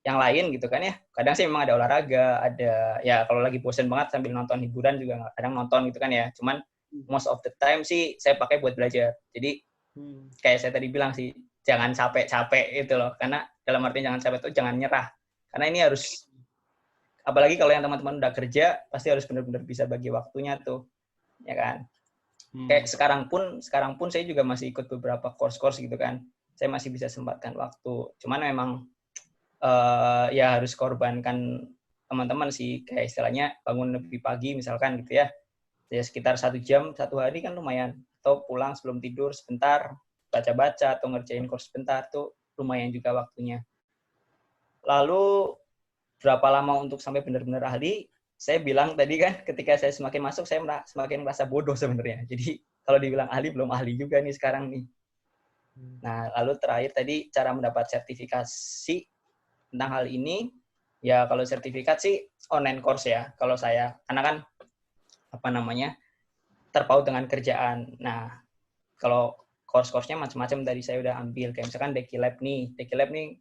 lain gitu kan ya. Kadang sih memang ada olahraga, ada ya kalau lagi bosen banget sambil nonton hiburan juga kadang nonton gitu kan ya. Cuman most of the time sih saya pakai buat belajar. Jadi kayak saya tadi bilang sih, jangan capek-capek gitu loh. Karena dalam artian jangan capek itu jangan nyerah. Karena ini harus, apalagi kalau yang teman-teman udah kerja, pasti harus benar-benar bisa bagi waktunya tuh. Ya kan? Kayak sekarang pun saya juga masih ikut beberapa course gitu kan. Saya masih bisa sempatkan waktu. Cuman memang ya harus korbankan teman-teman sih. Kayak istilahnya bangun lebih pagi misalkan gitu ya. Ya sekitar 1 jam, 1 hari kan lumayan. Atau pulang sebelum tidur sebentar, baca-baca atau ngerjain course sebentar tuh lumayan juga waktunya. Lalu berapa lama untuk sampai benar-benar ahli? Saya bilang tadi kan, ketika saya semakin masuk, saya semakin merasa bodoh sebenarnya. Jadi, kalau dibilang ahli, belum ahli juga nih sekarang nih. Nah, lalu terakhir tadi, cara mendapat sertifikasi tentang hal ini, ya kalau sertifikat sih online course ya, kalau saya. Karena kan, terpaut dengan kerjaan. Nah, kalau course-course-nya macam-macam tadi saya udah ambil. Kayak misalkan Dekilab nih,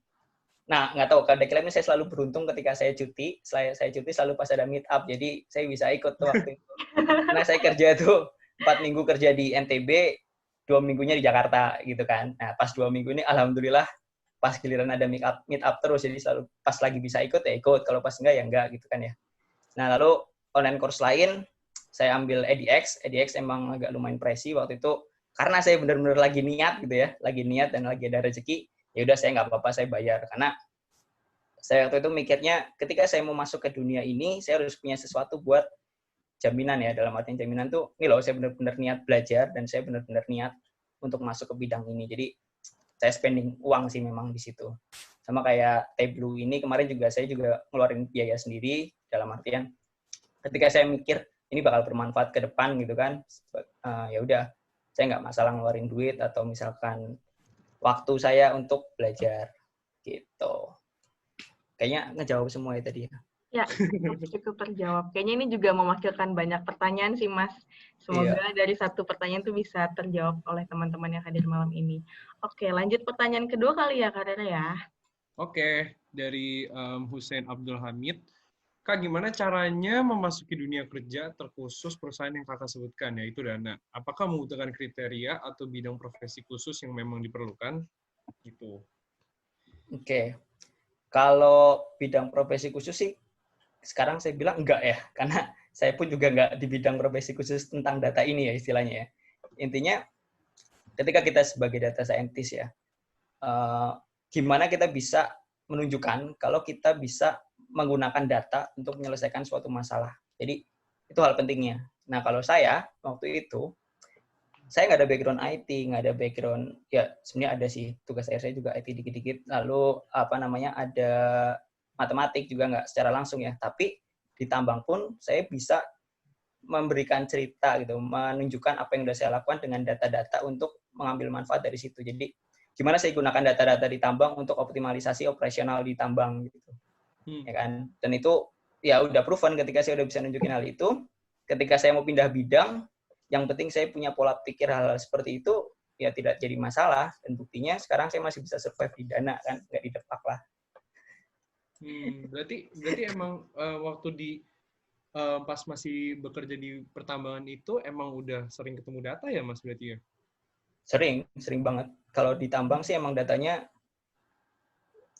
nah, nggak tahu, kalau Dekilab ini saya selalu beruntung ketika saya cuti. Saya cuti selalu pas ada meet up, jadi saya bisa ikut tuh waktu itu. Karena saya kerja tuh 4 minggu kerja di NTB, 2 minggunya di Jakarta gitu kan. Nah, pas 2 minggu ini alhamdulillah pas giliran ada meet up terus, jadi selalu pas lagi bisa ikut ya ikut, kalau pas enggak ya enggak gitu kan ya. Nah, lalu online course lain saya ambil EDX emang agak lumayan pricey waktu itu karena saya benar-benar lagi niat gitu ya, lagi niat dan lagi ada rezeki, ya udah saya nggak apa-apa saya bayar karena saya waktu itu mikirnya ketika saya mau masuk ke dunia ini saya harus punya sesuatu buat jaminan ya, dalam artian jaminan tuh ini loh saya benar-benar niat belajar dan saya benar-benar niat untuk masuk ke bidang ini. Jadi saya spending uang sih memang di situ. Sama kayak Tableau ini kemarin juga saya juga ngeluarin biaya sendiri dalam artian ketika saya mikir ini bakal bermanfaat ke depan gitu kan, ya udah saya nggak masalah ngeluarin duit atau misalkan waktu saya untuk belajar gitu. Kayaknya ngejawab semua ya tadi ya. Ya, cukup terjawab. Kayaknya ini juga mewakilkan banyak pertanyaan sih, Mas. Semoga dari satu pertanyaan itu bisa terjawab oleh teman-teman yang hadir malam ini. Oke, lanjut pertanyaan kedua kali ya, Kak Rere ya. Oke, dari Hussein Abdul Hamid. Kak, gimana caranya memasuki dunia kerja terkhusus perusahaan yang Kakak sebutkan, yaitu Dana? Apakah membutuhkan kriteria atau bidang profesi khusus yang memang diperlukan? Gitu. Oke. Kalau bidang profesi khusus sih, sekarang saya bilang enggak ya, karena saya pun juga enggak di bidang profesi khusus tentang data ini ya istilahnya ya. Intinya, ketika kita sebagai data scientist ya, gimana kita bisa menunjukkan kalau kita bisa menggunakan data untuk menyelesaikan suatu masalah. Jadi, itu hal pentingnya. Nah, kalau saya, waktu itu, saya nggak ada background IT, nggak ada background, ya sebenarnya ada sih, tugas akhir saya juga IT dikit-dikit, lalu ada matematik juga nggak secara langsung ya, tapi di tambang pun saya bisa memberikan cerita gitu, menunjukkan apa yang sudah saya lakukan dengan data-data untuk mengambil manfaat dari situ. Jadi gimana saya gunakan data-data di tambang untuk optimalisasi operasional di tambang gitu, ya kan? Dan itu ya udah proven ketika saya udah bisa nunjukin hal itu, ketika saya mau pindah bidang, yang penting saya punya pola pikir hal-hal seperti itu, ya tidak jadi masalah. Dan buktinya sekarang saya masih bisa survive di Dana kan, nggak didepak lah. Berarti emang waktu di pas masih bekerja di pertambangan itu emang udah sering ketemu data ya Mas berarti ya? Sering banget. Kalau di tambang sih emang datanya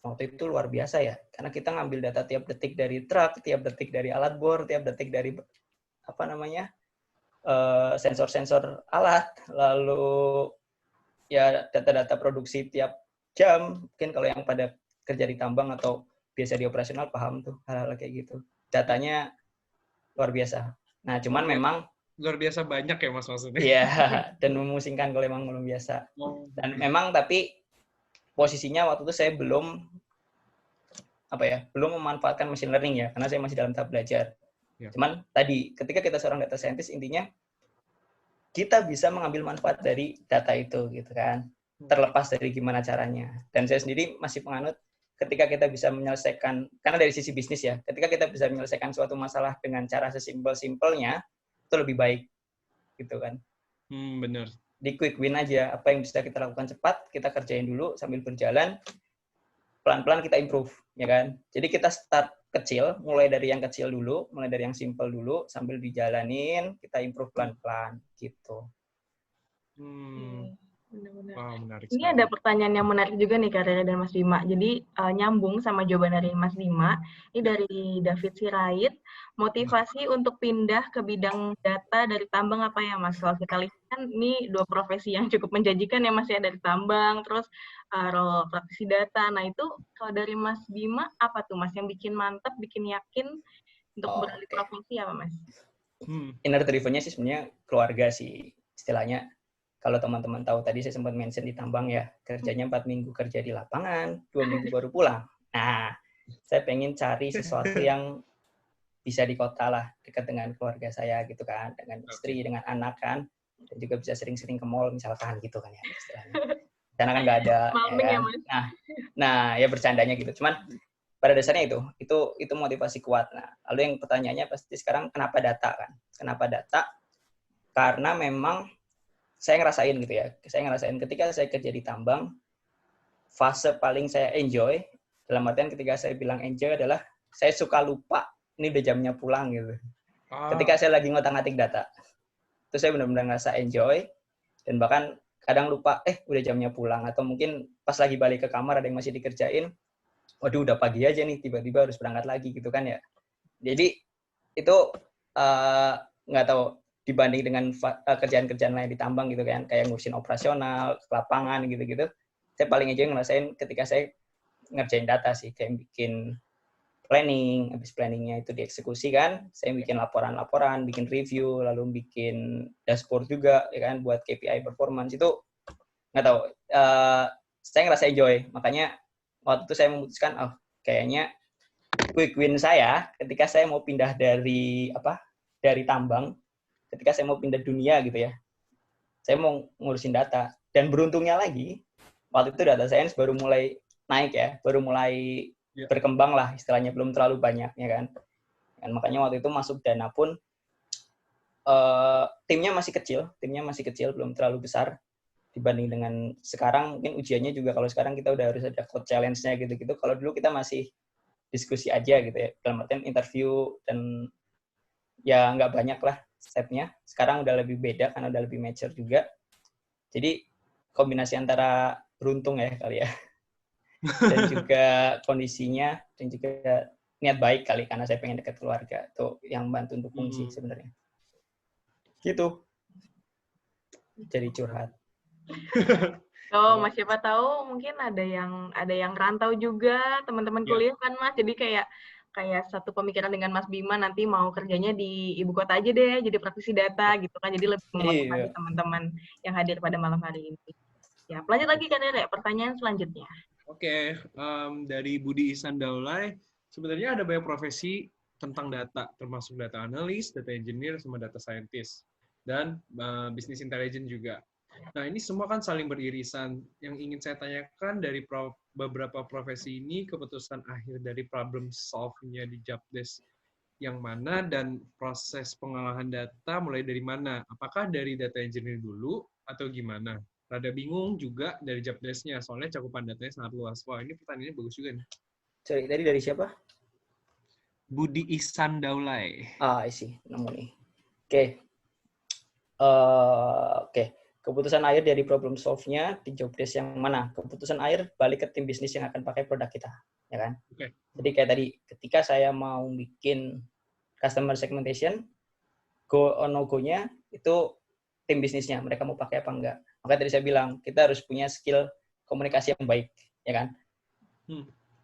waktu itu luar biasa ya, karena kita ngambil data tiap detik dari truk, tiap detik dari alat bor, tiap detik dari sensor-sensor alat, lalu ya data-data produksi tiap jam. Mungkin kalau yang pada kerja di tambang atau biasa di operasional paham tuh hal-hal kayak gitu. Datanya luar biasa. Nah, cuman memang luar biasa banyak ya Mas maksudnya. Iya, dan memusingkan kalau memang belum biasa. Dan memang tapi posisinya waktu itu saya belum memanfaatkan machine learning ya, karena saya masih dalam tahap belajar. Ya. Cuman tadi, ketika kita seorang data scientist, intinya kita bisa mengambil manfaat dari data itu, gitu kan. Terlepas dari gimana caranya. Dan saya sendiri masih penganut, ketika kita bisa menyelesaikan, karena dari sisi bisnis ya, ketika kita bisa menyelesaikan suatu masalah dengan cara sesimpel-simpelnya, itu lebih baik, gitu kan. Benar. Di quick win aja, apa yang bisa kita lakukan cepat, kita kerjain dulu sambil berjalan, pelan-pelan kita improve, ya kan. Jadi kita start kecil, mulai dari yang kecil dulu, mulai dari yang simple dulu, sambil dijalanin, kita improve pelan-pelan, gitu. Benar-benar. Wow, menarik Ini sekali. ada pertanyaan yang menarik juga nih Kak Rere dan Mas Bima. Jadi nyambung sama jawaban dari Mas Bima. Ini dari David Sirait. Motivasi untuk pindah ke bidang data dari tambang apa ya Mas? Kalau kita lihat kan ini dua profesi yang cukup menjanjikan ya Mas ya, dari tambang, terus role praktisi data. Nah itu kalau dari Mas Bima apa tuh Mas yang bikin mantap, bikin yakin untuk beralih profesi apa Mas? Inner driven-nya sih sebenarnya keluarga sih istilahnya. Kalau teman-teman tahu tadi saya sempat mention di tambang ya, kerjanya 4 minggu kerja di lapangan, 2 minggu baru pulang. Nah, saya pengen cari sesuatu yang bisa di kota lah, dekat dengan keluarga saya gitu kan, dengan istri, dengan anak kan, dan juga bisa sering-sering ke mall misalkan gitu kan ya istilahnya. Karena kan nggak ada, ya kan? Nah, ya bercandanya gitu. Cuman pada dasarnya itu motivasi kuat. Nah, lalu yang pertanyaannya pasti sekarang kenapa data kan? Kenapa data? Karena memang saya ngerasain gitu ya. Saya ngerasain ketika saya kerja di tambang, fase paling saya enjoy, dalam artian ketika saya bilang enjoy adalah saya suka lupa, ini udah jamnya pulang gitu. Ketika saya lagi ngotak-ngatik data. Itu saya benar-benar ngerasa enjoy, dan bahkan kadang lupa, udah jamnya pulang, atau mungkin pas lagi balik ke kamar ada yang masih dikerjain, waduh udah pagi aja nih, tiba-tiba harus berangkat lagi gitu kan ya. Jadi itu nggak tahu dibanding dengan kerjaan-kerjaan lain di tambang gitu kan, kayak ngurusin operasional, ke lapangan gitu-gitu, saya paling aja ngerasain ketika saya ngerjain data sih, kayak bikin planning, habis planningnya itu dieksekusi kan, saya bikin laporan-laporan, bikin review, lalu bikin dashboard juga, ya kan, buat KPI performance. Itu nggak tahu, saya ngerasa enjoy, makanya waktu itu saya memutuskan, kayaknya quick win saya ketika saya mau pindah dari tambang, ketika saya mau pindah dunia gitu ya, saya mau ngurusin data. Dan beruntungnya lagi, waktu itu data science baru mulai naik ya, baru mulai berkembang lah istilahnya, belum terlalu banyak ya kan. Dan makanya waktu itu masuk Dana pun timnya masih kecil, belum terlalu besar dibanding dengan sekarang. Mungkin ujiannya juga kalau sekarang kita udah harus ada code challenge-nya gitu-gitu. Kalau dulu kita masih diskusi aja gitu ya, dalam artian interview, dan ya nggak banyak lah step-nya. Sekarang udah lebih beda karena udah lebih mature juga. Jadi kombinasi antara beruntung ya kali ya, dan juga kondisinya, dan juga niat baik kali, karena saya pengen dekat keluarga, tuh yang bantu dukung sih sebenarnya. Gitu. Jadi curhat. Mas, siapa tahu mungkin ada yang rantau juga, teman-teman kuliah kan Mas, jadi kayak satu pemikiran dengan Mas Bima, nanti mau kerjanya di ibu kota aja deh, jadi praktisi data gitu kan, jadi lebih memotivasi teman-teman yang hadir pada malam hari ini. Ya, lanjut lagi kan ya, pertanyaan selanjutnya. Oke, dari Budi Ihsan Daulay, sebenarnya ada banyak profesi tentang data, termasuk data analis, data engineer, sama data scientist, dan business intelligence juga. Nah, ini semua kan saling beririsan. Yang ingin saya tanyakan dari beberapa profesi ini, keputusan akhir dari problem solve-nya di job desk yang mana, dan proses pengolahan data mulai dari mana? Apakah dari data engineer dulu, atau gimana? Rada bingung juga dari job desk-nya, soalnya cakupan datanya sangat luas. Wah, ini pertanyaannya bagus juga nih. Sorry, tadi dari siapa? Budi Ihsan Daulay. I see, nemu nih. Oke. Keputusan akhir dari problem solve-nya di job desk yang mana? Keputusan akhir balik ke tim bisnis yang akan pakai produk kita, ya kan? Okay. Jadi kayak tadi, ketika saya mau bikin customer segmentation, go or no go-nya itu tim bisnisnya, mereka mau pakai apa enggak. Maka tadi saya bilang, kita harus punya skill komunikasi yang baik, ya kan?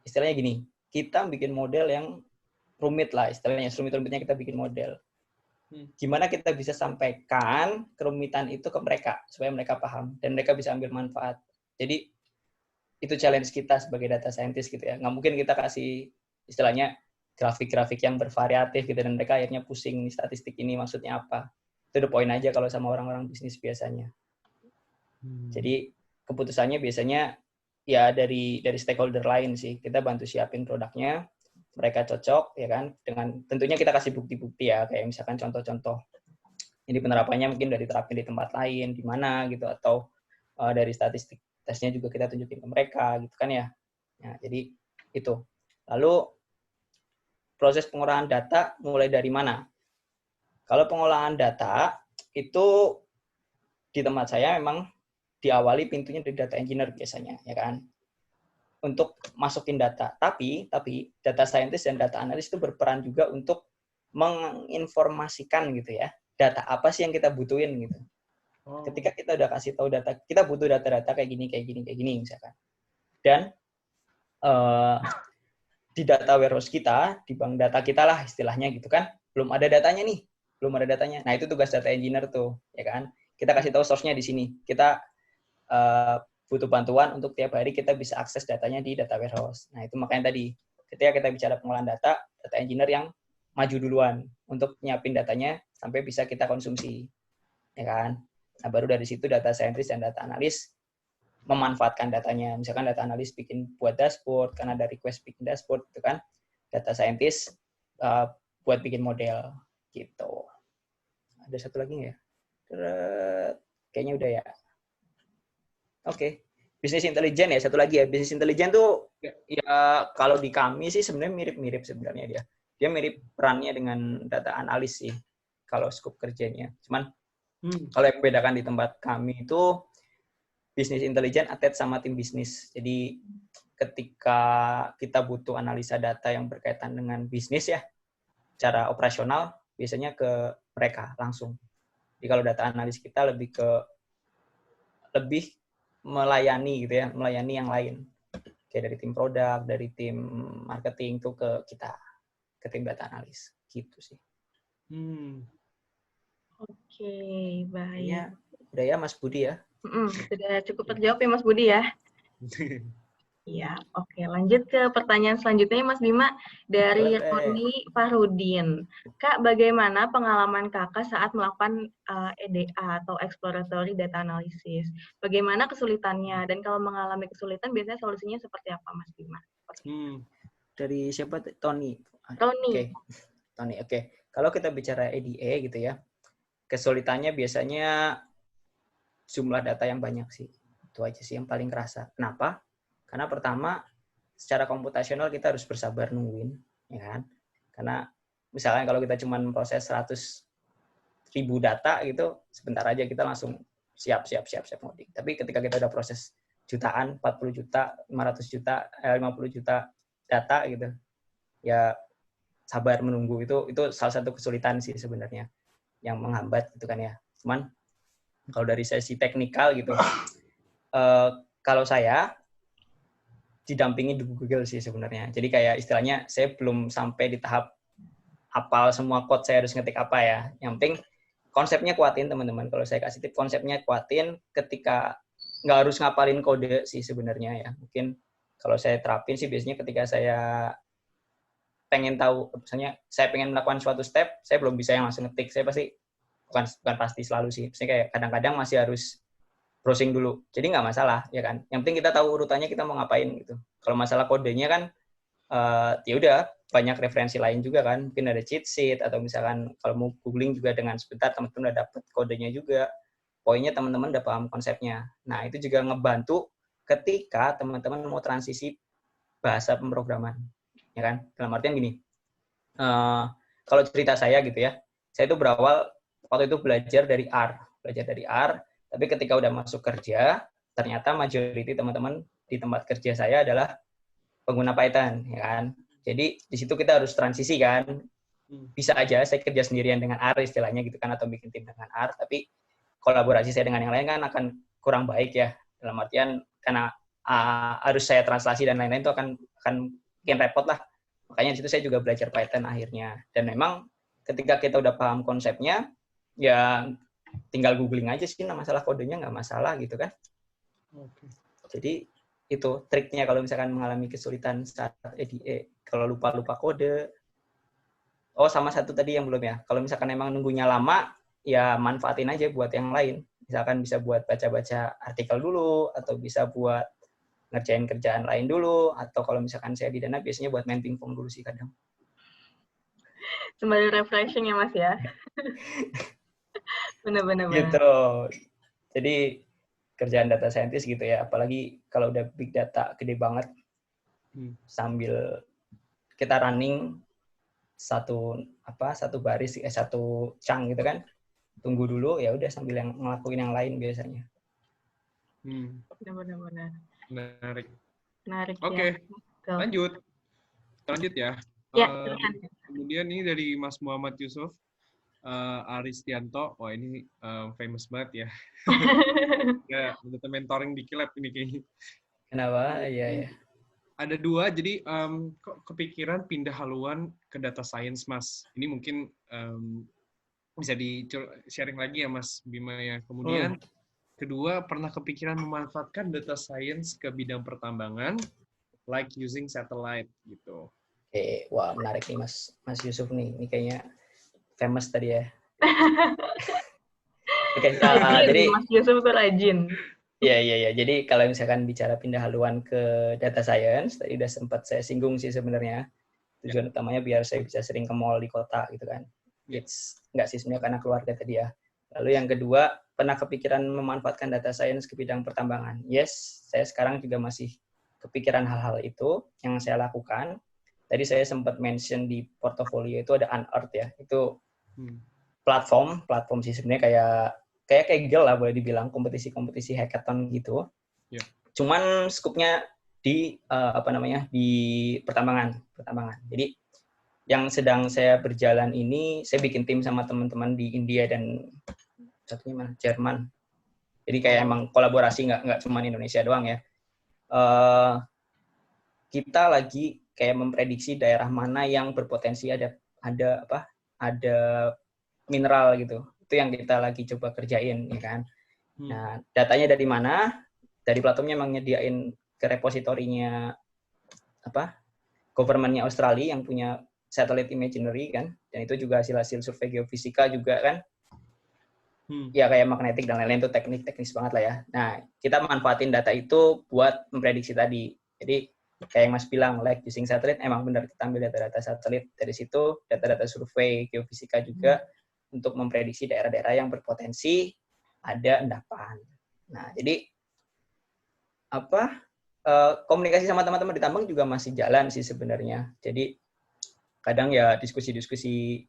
Istilahnya gini, kita bikin model yang rumit lah, istilahnya rumit-rumitnya kita bikin model. Gimana kita bisa sampaikan kerumitan itu ke mereka, supaya mereka paham, dan mereka bisa ambil manfaat. Jadi, itu challenge kita sebagai data scientist gitu ya. Nggak mungkin kita kasih, istilahnya, grafik-grafik yang bervariatif gitu, dan mereka akhirnya pusing, statistik ini maksudnya apa. Itu the point aja kalau sama orang-orang bisnis biasanya. Jadi, keputusannya biasanya ya dari stakeholder lain sih. Kita bantu siapin produknya, mereka cocok, ya kan, dengan tentunya kita kasih bukti-bukti ya, kayak misalkan contoh-contoh. Ini penerapannya mungkin dari terapin di tempat lain, di mana gitu, atau dari statistik tesnya juga kita tunjukin ke mereka, gitu kan ya. Nah, jadi itu. Lalu, proses pengolahan data mulai dari mana? Kalau pengolahan data, itu di tempat saya memang diawali pintunya dari data engineer biasanya, ya kan? Untuk masukin data. Tapi data scientist dan data analis itu berperan juga untuk menginformasikan gitu ya. Data apa sih yang kita butuhin gitu. Ketika kita udah kasih tahu data, kita butuh data-data kayak gini misalkan. Dan di data warehouse kita, di bank data kita lah istilahnya gitu kan, belum ada datanya nih. Nah, itu tugas data engineer tuh, ya kan? Kita kasih tahu source-nya di sini. Kita butuh bantuan untuk tiap hari kita bisa akses datanya di data warehouse. Nah, itu makanya tadi, ketika kita bicara pengolahan data engineer yang maju duluan untuk nyiapin datanya sampai bisa kita konsumsi. Ya kan? Nah, baru dari situ data scientist dan data analis memanfaatkan datanya. Misalkan data analis buat dashboard, karena ada request bikin dashboard, itu kan. Data scientist buat bikin model. Gitu. Ada satu lagi nggak ya? Kayaknya udah ya. Oke. Business intelligence ya, satu lagi ya. Business intelligence tuh ya kalau di kami sih sebenarnya mirip-mirip sebenarnya dia. Dia mirip perannya dengan data analis sih kalau skop kerjanya. Cuman kalau yang membedakan di tempat kami itu bisnis intelijen attach sama tim bisnis. Jadi ketika kita butuh analisa data yang berkaitan dengan bisnis ya, secara operasional biasanya ke mereka langsung. Jadi kalau data analis kita lebih melayani gitu ya, melayani yang lain. Kayak dari tim produk, dari tim marketing tuh ke kita, ke tim data analis gitu sih. Oke, baik. Ya, udah ya Mas Budi ya. Sudah cukup terjawab ya Mas Budi ya. Iya, oke. Lanjut ke pertanyaan selanjutnya Mas Bima dari Roni Farudin. Kak, bagaimana pengalaman Kakak saat melakukan EDA atau Exploratory Data Analysis? Bagaimana kesulitannya? Dan kalau mengalami kesulitan, biasanya solusinya seperti apa Mas Bima? Dari siapa? Tony. Tony. Tony, oke. Kalau kita bicara EDA gitu ya, kesulitannya biasanya jumlah data yang banyak sih. Itu aja sih yang paling kerasa. Kenapa? Karena pertama, secara komputasional kita harus bersabar nungguin, ya kan? Karena misalnya kalau kita cuma proses 100.000 data gitu, sebentar aja kita langsung siap ngoding. Tapi ketika kita udah proses jutaan, 40 juta, 500 juta, 50 juta data gitu, ya sabar menunggu itu salah satu kesulitan sih sebenarnya yang menghambat gitu kan ya. Cuman kalau dari sesi teknikal gitu, kalau saya didampingi di Google sih sebenarnya. Jadi kayak istilahnya saya belum sampai di tahap hafal semua code saya harus ngetik apa ya. Yang penting konsepnya kuatin teman-teman. Kalau saya kasih tip konsepnya kuatin ketika nggak harus ngapalin kode sih sebenarnya ya. Mungkin kalau saya terapin sih biasanya ketika saya pengen tahu, misalnya saya pengen melakukan suatu step, saya belum bisa yang langsung ngetik. Saya pasti bukan pasti selalu sih. Misalnya kayak kadang-kadang masih harus browsing dulu. Jadi nggak masalah, ya kan? Yang penting kita tahu urutannya kita mau ngapain gitu. Kalau masalah kodenya kan, ya udah banyak referensi lain juga kan. Mungkin ada cheat sheet atau misalkan kalau mau googling juga dengan sebentar teman-teman udah dapet kodenya juga. Poinnya teman-teman udah paham konsepnya. Nah itu juga ngebantu ketika teman-teman mau transisi bahasa pemrograman, ya kan? Dalam artian gini, kalau cerita saya gitu ya, saya itu berawal waktu itu belajar dari R. Tapi ketika udah masuk kerja, ternyata majority teman-teman di tempat kerja saya adalah pengguna Python, ya kan? Jadi di situ kita harus transisi kan. Bisa aja saya kerja sendirian dengan R istilahnya gitu kan, atau bikin tim dengan R, tapi kolaborasi saya dengan yang lain kan akan kurang baik ya. Dalam artian karena harus saya translasi dan lain-lain itu akan bikin repot lah. Makanya di situ saya juga belajar Python akhirnya. Dan memang ketika kita udah paham konsepnya, ya tinggal googling aja sih, masalah kodenya nggak masalah gitu kan. Jadi itu triknya kalau misalkan mengalami kesulitan saat EDA. Kalau lupa kode. Oh, sama satu tadi yang belum ya. Kalau misalkan emang nunggunya lama, ya manfaatin aja buat yang lain. Misalkan bisa buat baca-baca artikel dulu, atau bisa buat ngerjain kerjaan lain dulu, atau kalau misalkan saya di Dana biasanya buat main pingpong dulu sih kadang. Sembari refreshing ya Mas ya. Benar-benar. Gitu. Jadi kerjaan data scientist gitu ya, apalagi kalau udah big data gede banget, sambil kita running satu baris, satu chunk gitu kan, tunggu dulu ya udah sambil yang ngelakuin yang lain biasanya. Benar-benar. Menarik. Oke. Lanjut ya. Ya, kemudian ini dari Mas Muhammad Yusuf Aristianto. Wah ini famous banget ya. Ya, udah mentoring di Kilab ini kayaknya. Kenapa? Iya. Ada dua, jadi kok kepikiran pindah haluan ke data science, Mas? Ini mungkin bisa di-sharing lagi ya, Mas Bima ya. Kemudian kedua, pernah kepikiran memanfaatkan data science ke bidang pertambangan, like using satellite gitu. Wah menarik nih Mas Yusuf nih. Ini kayaknya famous tadi ya. Jadi Mas Yusuf tuh rajin. Iya. Jadi kalau misalkan bicara pindah haluan ke data science, tadi udah sempat saya singgung sih sebenarnya. Tujuan utamanya biar saya bisa sering ke mall di kota gitu kan. Nggak sih sebenarnya karena keluarga tadi ya. Lalu yang kedua, pernah kepikiran memanfaatkan data science ke bidang pertambangan. Yes, saya sekarang juga masih kepikiran hal-hal itu yang saya lakukan. Tadi saya sempat mention di portofolio itu ada Unearth ya. Itu platform sih sebenarnya kayak kegel lah boleh dibilang, kompetisi-kompetisi hackathon gitu. Yeah. Cuman skupnya di di pertambangan. Jadi yang sedang saya berjalan ini, saya bikin tim sama teman-teman di India dan satunya mana? Jerman. Jadi kayak emang kolaborasi, nggak cuma Indonesia doang ya. Kita lagi kayak memprediksi daerah mana yang berpotensi ada mineral gitu. Itu yang kita lagi coba kerjain, ya kan. Nah, datanya dari mana? Dari platformnya emang nyediain ke repositorinya government-nya Australia yang punya satellite imagery kan, dan itu juga hasil survei geofisika juga kan. Ya kayak magnetik dan lain-lain, itu teknis banget lah ya. Nah, kita manfaatin data itu buat memprediksi tadi. Jadi kayak yang Mas bilang, like using satellite, emang benar kita ambil data-data satelit dari situ, data-data survei geofisika juga untuk memprediksi daerah-daerah yang berpotensi ada endapan. Nah, jadi komunikasi sama teman-teman di tambang juga masih jalan sih sebenarnya. Jadi kadang ya diskusi-diskusi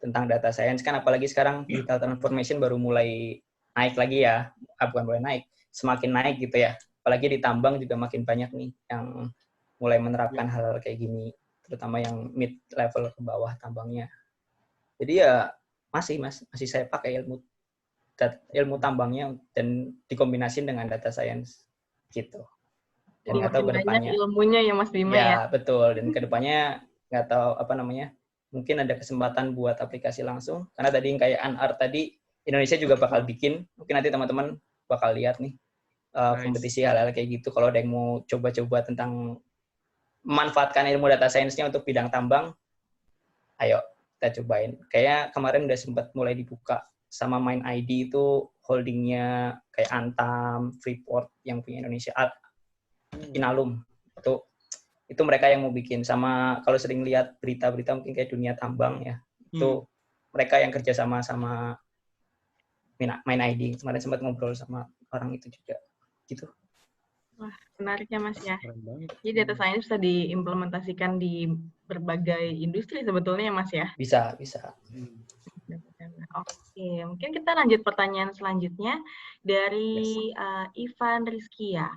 tentang data science kan, apalagi sekarang digital transformation baru mulai naik lagi ya, bukan mulai naik, semakin naik gitu ya. Apalagi di tambang juga makin banyak nih yang mulai menerapkan hal-hal kayak gini, terutama yang mid level ke bawah tambangnya. Jadi ya masih saya pakai ilmu tambangnya dan dikombinasi dengan data science gitu. Dan nggak tahu kedepannya ilmunya ya Mas Bima ya. Ya betul, dan kedepannya nggak tahu mungkin ada kesempatan buat aplikasi langsung, karena tadi kayak Anart tadi Indonesia juga bakal bikin, mungkin nanti teman-teman bakal lihat nih kompetisi hal-hal kayak gitu. Kalau ada yang mau coba-coba tentang memanfaatkan ilmu data science-nya untuk bidang tambang, ayo kita cobain. Kayak kemarin udah sempat mulai dibuka sama MindID, itu holdingnya kayak Antam, Freeport yang punya Indonesia, Inalum, itu mereka yang mau bikin. Sama kalau sering lihat berita-berita mungkin kayak Dunia Tambang ya, itu mereka yang kerja sama MindID. Kemarin sempat ngobrol sama orang itu juga gitu. Wah, menarik ya Mas ya. Jadi data science bisa diimplementasikan di berbagai industri sebetulnya ya Mas ya. Bisa. Oke, mungkin kita lanjut pertanyaan selanjutnya dari Ivan Rizkia.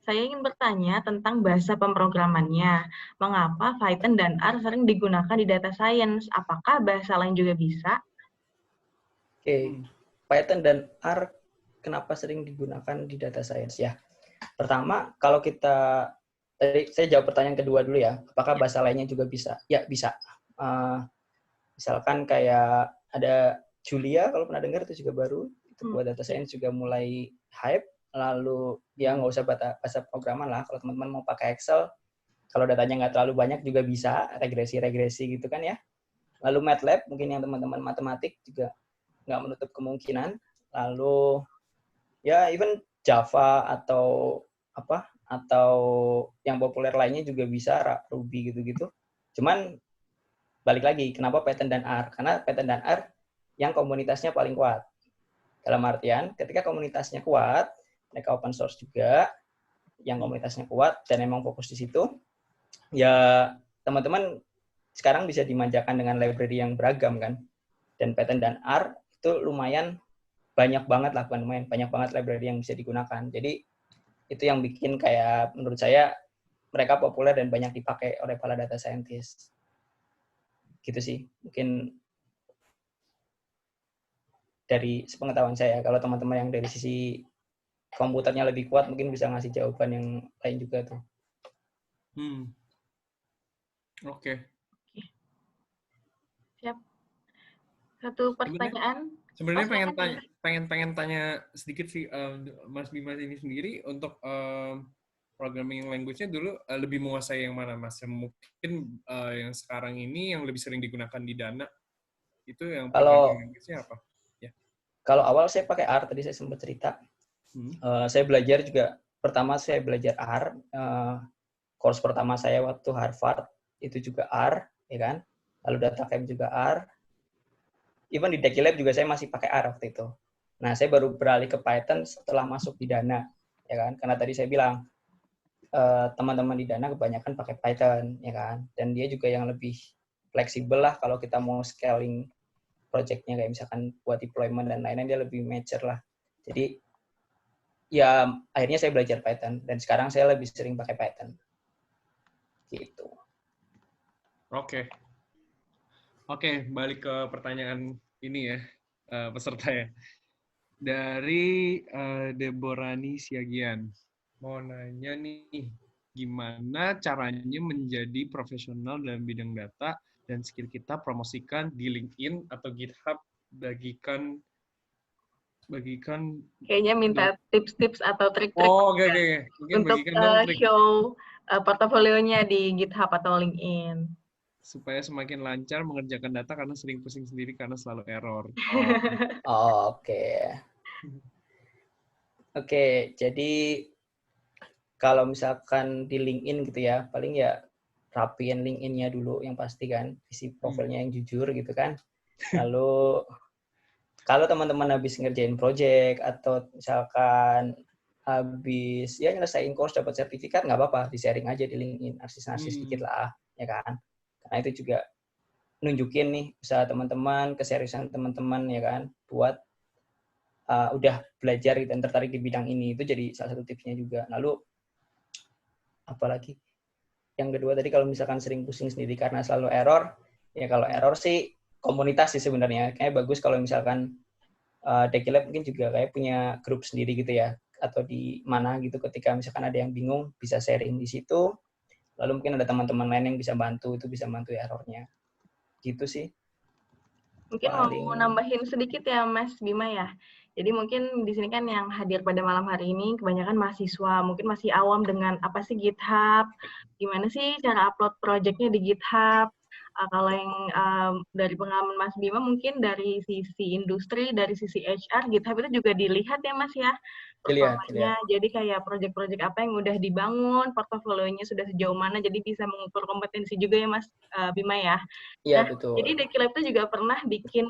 Saya ingin bertanya tentang bahasa pemrogramannya. Mengapa Python dan R sering digunakan di data science? Apakah bahasa lain juga bisa? Oke, Python dan R kenapa sering digunakan di data science ya? Pertama, kalau kita tadi saya jawab pertanyaan kedua dulu ya. Apakah bahasa lainnya juga bisa? Ya, bisa. Misalkan kayak ada Julia, kalau pernah dengar itu juga baru. Itu buat data science juga mulai hype. Lalu ya nggak usah bahasa programan lah. Kalau teman-teman mau pakai Excel, kalau datanya nggak terlalu banyak juga bisa, regresi gitu kan ya. Lalu MATLAB, mungkin yang teman-teman matematik juga nggak menutup kemungkinan. Lalu ya even Java atau yang populer lainnya juga bisa, Ruby gitu-gitu. Cuman balik lagi, kenapa Python dan R? Karena Python dan R yang komunitasnya paling kuat. Dalam artian, ketika komunitasnya kuat, mereka open source juga, yang komunitasnya kuat dan emang fokus di situ, ya teman-teman sekarang bisa dimanjakan dengan library yang beragam kan. Dan Python dan R itu lumayan banyak banget library yang bisa digunakan. Jadi itu yang bikin kayak menurut saya mereka populer dan banyak dipakai oleh para data scientist. Gitu sih. Mungkin dari sepengetahuan saya. Kalau teman-teman yang dari sisi komputernya lebih kuat mungkin bisa ngasih jawaban yang lain juga tuh. Oke. Siap. Satu pertanyaan. Sebenarnya pengen tanya sedikit sih, Mas Bima ini sendiri untuk programming language-nya dulu lebih menguasai yang mana, Mas? Mungkin yang sekarang ini yang lebih sering digunakan di Dana itu yang programming language-nya apa? Ya. Kalau awal saya pakai R, tadi saya sempat cerita. Saya belajar juga, pertama saya belajar R, course pertama saya waktu Harvard itu juga R, ya kan? Lalu DataCamp juga R. Even di DekiLab juga saya masih pakai R waktu itu. Nah, saya baru beralih ke Python setelah masuk di Dana, ya kan? Karena tadi saya bilang teman-teman di Dana kebanyakan pakai Python, ya kan? Dan dia juga yang lebih fleksibel lah kalau kita mau scaling project-nya kayak misalkan buat deployment dan lain-lain dia lebih mature lah. Jadi ya akhirnya saya belajar Python dan sekarang saya lebih sering pakai Python. Gitu. Oke. Oke, balik ke pertanyaan ini ya, peserta ya. Dari Deborani Siagian. Mau nanya nih, gimana caranya menjadi profesional dalam bidang data dan skill kita promosikan di LinkedIn atau GitHub, bagikan Kayaknya minta tips-tips atau trik-trik oke. Mungkin untuk bagikan dong trik show portofolionya di GitHub atau LinkedIn. supaya semakin lancar mengerjakan data karena sering pusing sendiri karena selalu error. Oke. Oke, jadi kalau misalkan di LinkedIn gitu ya, paling ya rapiin LinkedIn-nya dulu yang pasti kan, isi profilnya yang jujur gitu kan. Lalu kalau teman-teman habis ngerjain project atau misalkan habis ya nyelesain course dapat sertifikat nggak apa-apa, di-sharing aja di LinkedIn, narsis-narsis dikit lah, ya kan. Karena itu juga nunjukin nih usaha teman-teman, keseriusan teman-teman ya kan, buat udah belajar dan tertarik di bidang ini. Itu jadi salah satu tipsnya juga. Lalu apalagi yang kedua tadi kalau misalkan sering pusing sendiri karena selalu error, ya kalau error sih komunitas sih sebenarnya. Kayaknya bagus kalau misalkan Dekilab mungkin juga kayak punya grup sendiri gitu ya, atau di mana gitu ketika misalkan ada yang bingung bisa sharing di situ. Lalu mungkin ada teman-teman lain yang bisa bantu, itu bisa bantu errornya. Gitu sih. Mungkin mau nambahin sedikit ya Mas Bima ya. Jadi mungkin di sini kan yang hadir pada malam hari ini kebanyakan mahasiswa, mungkin masih awam dengan apa sih GitHub, gimana sih cara upload project-nya di GitHub. Kalau yang dari pengalaman Mas Bima mungkin dari sisi industri, dari sisi HR, GitHub itu juga dilihat ya Mas ya. Performanya, jadi kayak project-project apa yang udah dibangun, portofolionya sudah sejauh mana, jadi bisa mengukur kompetensi juga ya Mas Bima ya. Iya, Nah, betul. jadi Dekilab itu juga pernah bikin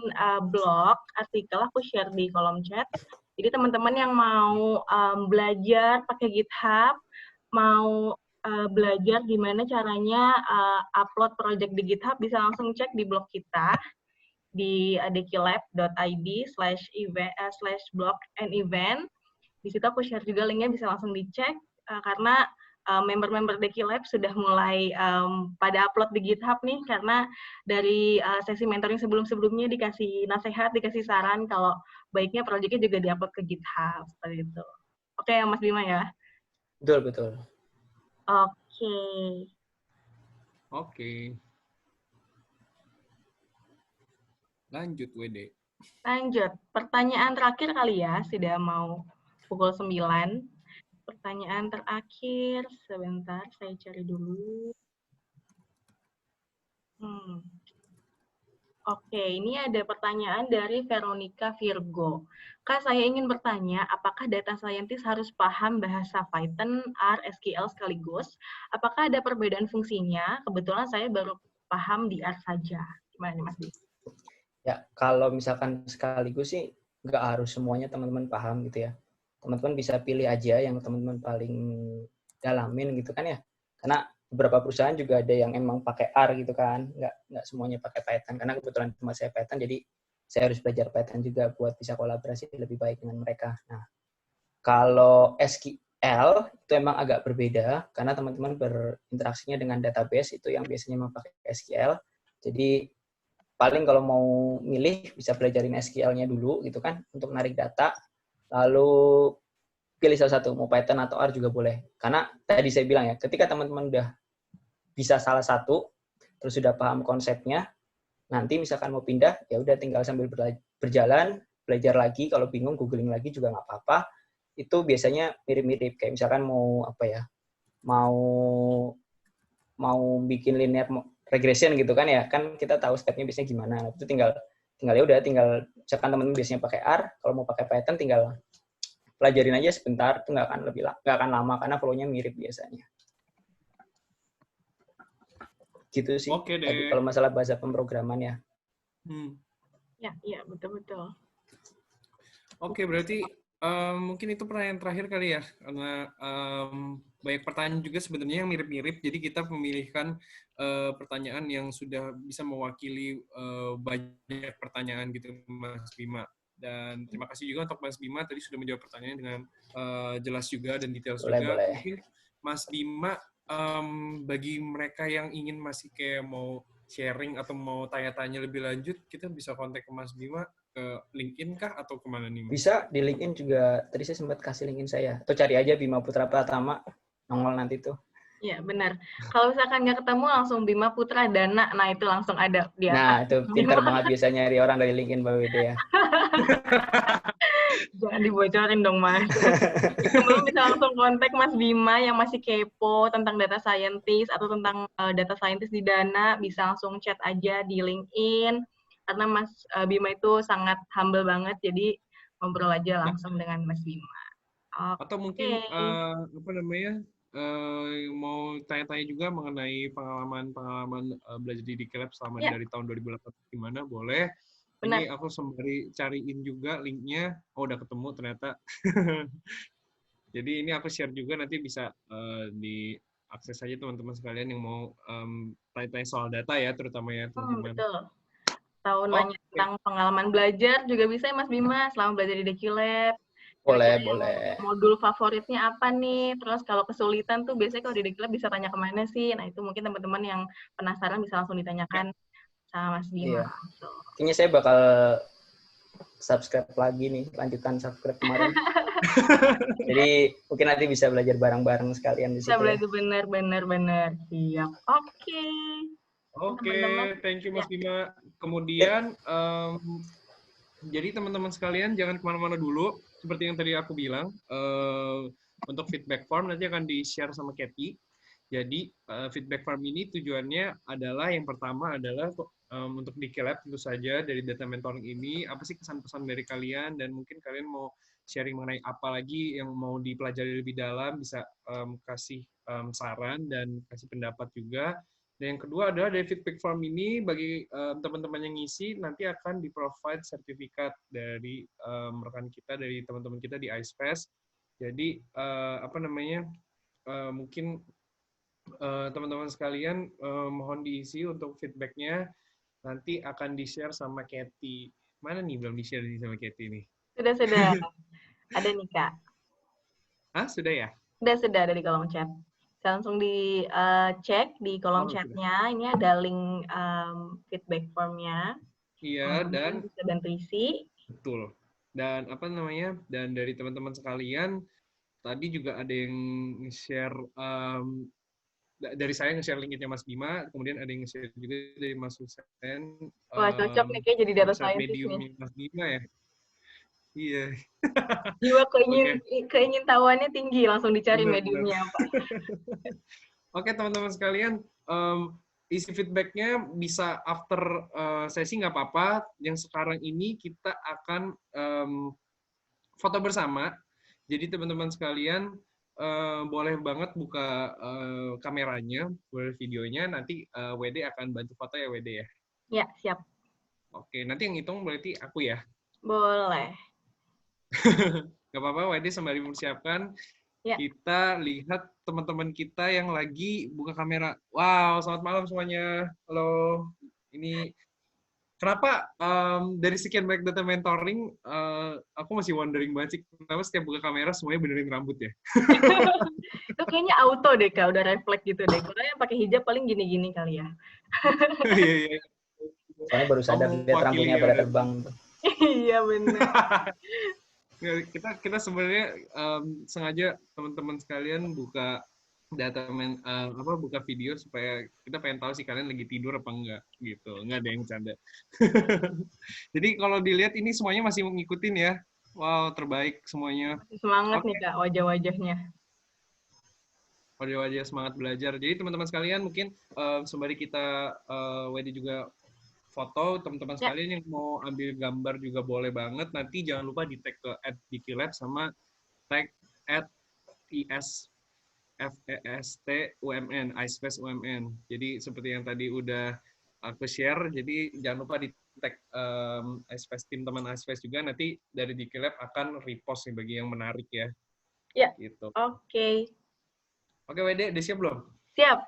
blog, artikel, aku share di kolom chat. Jadi teman-teman yang mau belajar pakai GitHub, mau belajar gimana caranya upload project di GitHub, bisa langsung cek di blog kita di dekilab.id/blog and event. Di situ aku share juga linknya, bisa langsung dicek karena member-member Dekilab sudah mulai pada upload di GitHub nih, karena dari sesi mentoring sebelum-sebelumnya dikasih nasihat, dikasih saran kalau baiknya proyeknya juga diupload ke GitHub seperti itu. Oke, Mas Bima ya. Betul. Oke. Lanjut, WD. Lanjut. Pertanyaan terakhir kali ya, sudah mau pukul 9. Pertanyaan terakhir, sebentar saya cari dulu. Oke, ini ada pertanyaan dari Veronica Virgo. Kak, saya ingin bertanya, apakah data scientist harus paham bahasa Python, R, SQL sekaligus? Apakah ada perbedaan fungsinya? Kebetulan saya baru paham di R saja. Gimana nih, Mas Di? Ya, kalau misalkan sekaligus sih nggak harus semuanya teman-teman paham gitu ya. Teman-teman bisa pilih aja yang teman-teman paling dalamin gitu kan ya. Karena beberapa perusahaan juga ada yang emang pakai R gitu kan, nggak semuanya pakai Python. Karena kebetulan cuma saya Python, jadi saya harus belajar Python juga buat bisa kolaborasi lebih baik dengan mereka. Nah, kalau SQL itu emang agak berbeda karena teman-teman berinteraksinya dengan database itu yang biasanya memakai SQL. Jadi paling kalau mau milih bisa pelajarin SQL-nya dulu gitu kan untuk narik data. Lalu pilih salah satu, mau Python atau R juga boleh. Karena tadi saya bilang ya, ketika teman-teman udah bisa salah satu, terus sudah paham konsepnya, nanti misalkan mau pindah, ya udah tinggal sambil berjalan, belajar lagi, kalau bingung googling lagi juga nggak apa-apa. Itu biasanya mirip-mirip, kayak misalkan mau apa ya, mau bikin linear regression gitu kan ya, kan kita tahu stepnya biasanya gimana. Itu tinggal ya udah, tinggal misalkan teman-teman biasanya pakai R, kalau mau pakai Python tinggal pelajarin aja sebentar, itu nggak akan lama karena flow-nya mirip biasanya. Gitu sih. Oke deh. Tadi kalau masalah bahasa pemrograman ya. Ya, betul-betul. Oke, berarti mungkin itu pertanyaan terakhir kali ya, karena banyak pertanyaan juga sebenarnya yang mirip-mirip. Jadi kita memilihkan pertanyaan yang sudah bisa mewakili banyak pertanyaan gitu, Mas Bima. Dan terima kasih juga untuk Mas Bima tadi sudah menjawab pertanyaan dengan jelas juga dan detail juga. Boleh. Mungkin Mas Bima, bagi mereka yang ingin masih kayak mau sharing atau mau tanya-tanya lebih lanjut, kita bisa kontak ke Mas Bima ke LinkedIn kah atau kemana nih, Mas? Bisa di LinkedIn juga, tadi saya sempat kasih LinkedIn saya. Atau cari aja Bima Putra Pratama, nongol nanti tuh. Iya, benar. Kalau misalkan nggak ketemu, langsung Bima Putra Dana. Nah, itu langsung ada di Nah, atas. itu pintar banget bisa nyari orang dari LinkedIn Mbak Wede ya. Jangan dibocorin dong, Mas. Teman-teman bisa langsung kontak Mas Bima yang masih kepo tentang data scientist atau tentang data scientist di Dana, bisa langsung chat aja di LinkedIn. Karena Mas Bima itu sangat humble banget, jadi ngobrol aja langsung dengan Mas Bima. Atau Oke. mungkin apa namanya mau tanya-tanya juga mengenai pengalaman belajar di Dikilab selama Ya, dari tahun 2008 gimana, boleh. benar. Ini aku sembari cariin juga linknya. Oh, udah ketemu ternyata. Jadi ini aku share juga, nanti bisa diakses aja teman-teman sekalian yang mau tanya-tanya soal data ya, terutama ya teman-teman. Betul. Tahu nanya Oke. tentang pengalaman belajar juga bisa ya Mas Bima selama belajar di Dekilab. Boleh. Modul favoritnya apa nih? Terus kalau kesulitan tuh biasanya kalau di Dekilab bisa tanya kemana sih? Nah itu mungkin teman-teman yang penasaran bisa langsung ditanyakan sama Mas Bima. Iya. Kayaknya saya bakal subscribe lagi nih, lanjutan subscribe kemarin. Jadi mungkin nanti bisa belajar bareng-bareng sekalian di situ. Bisa belajar benar. Siap. Oke. Oke, thank you Mas Ya. Bima. Kemudian, jadi teman-teman sekalian jangan kemana-mana dulu. Seperti yang tadi aku bilang, untuk feedback form nanti akan di-share sama Kathy. Jadi feedback form ini tujuannya adalah yang pertama adalah untuk Dikilab tentu saja dari data mentoring ini, apa sih kesan-pesan dari kalian, dan mungkin kalian mau sharing mengenai apa lagi yang mau dipelajari lebih dalam, bisa kasih saran dan kasih pendapat juga. Dan yang kedua adalah dari feedback form ini bagi teman-teman yang ngisi nanti akan di-provide sertifikat dari rekan kita, dari teman-teman kita di iSpace. Jadi apa namanya, mungkin teman-teman sekalian mohon diisi untuk feedbacknya, nanti akan di-share sama Kathy. Mana nih belum di-share sama Kathy nih? Sudah. Ada nih Kak. Ah, sudah ya? Sudah ada di kolom chat. Bisa langsung dicek di kolom chatnya. Ini ada link feedback formnya. Iya, dan bisa bantu isi. betul. Dan apa namanya? Dan dari teman-teman sekalian, tadi juga ada yang nge-share dari saya nge-share linknya Mas Bima, kemudian ada yang nge-share juga dari Mas Husen. Wah, cocok nih kayak jadi data scientist medium nih. Mas Bima ya. Iya. Jiwa keingintahuannya tinggi, langsung dicari Benar. mediumnya apa. Oke, teman-teman sekalian, isi feedbacknya bisa after sesi nggak apa-apa. Yang sekarang ini kita akan foto bersama. Jadi teman-teman sekalian boleh banget buka kameranya, boleh videonya. Nanti WD akan bantu foto ya, WD ya. Ya, siap. Oke, nanti yang hitung berarti aku ya. Boleh. Nggak apa-apa, WD sembari mempersiapkan. Ya. Kita lihat teman-teman kita yang lagi buka kamera. Wow, selamat malam semuanya. Halo. Ini kenapa dari sekian banyak data mentoring, aku masih wondering banget sih, kenapa setiap buka kamera semuanya benerin rambut ya? Itu kayaknya auto deh, Kak. Udah refleks gitu deh. Kalau yang pakai hijab paling gini-gini kali ya. Iya. Soalnya baru sadar lihat rambutnya pada terbang. Iya, benar. Kita sebenarnya sengaja teman-teman sekalian buka buka video supaya kita pengen tahu sih kalian lagi tidur apa enggak gitu, nggak ada yang canda. Jadi kalau dilihat ini semuanya masih ngikutin ya. Wow, terbaik semuanya. Semangat nih Kak wajah-wajahnya. Wajah-wajah semangat belajar. Jadi teman-teman sekalian mungkin sembari kita WD juga foto, teman-teman sekalian yang mau ambil gambar juga boleh banget. Nanti jangan lupa di tag ke @dikilab sama tag @ISFESTUMN, iSpace UMN. Jadi seperti yang tadi udah aku share, jadi jangan lupa di tag iSpace, tim teman iSpace juga, nanti dari Dikilab akan repost nih bagi yang menarik ya. Ya, gitu. Oke. Oke, Wede, udah siap belum? Siap.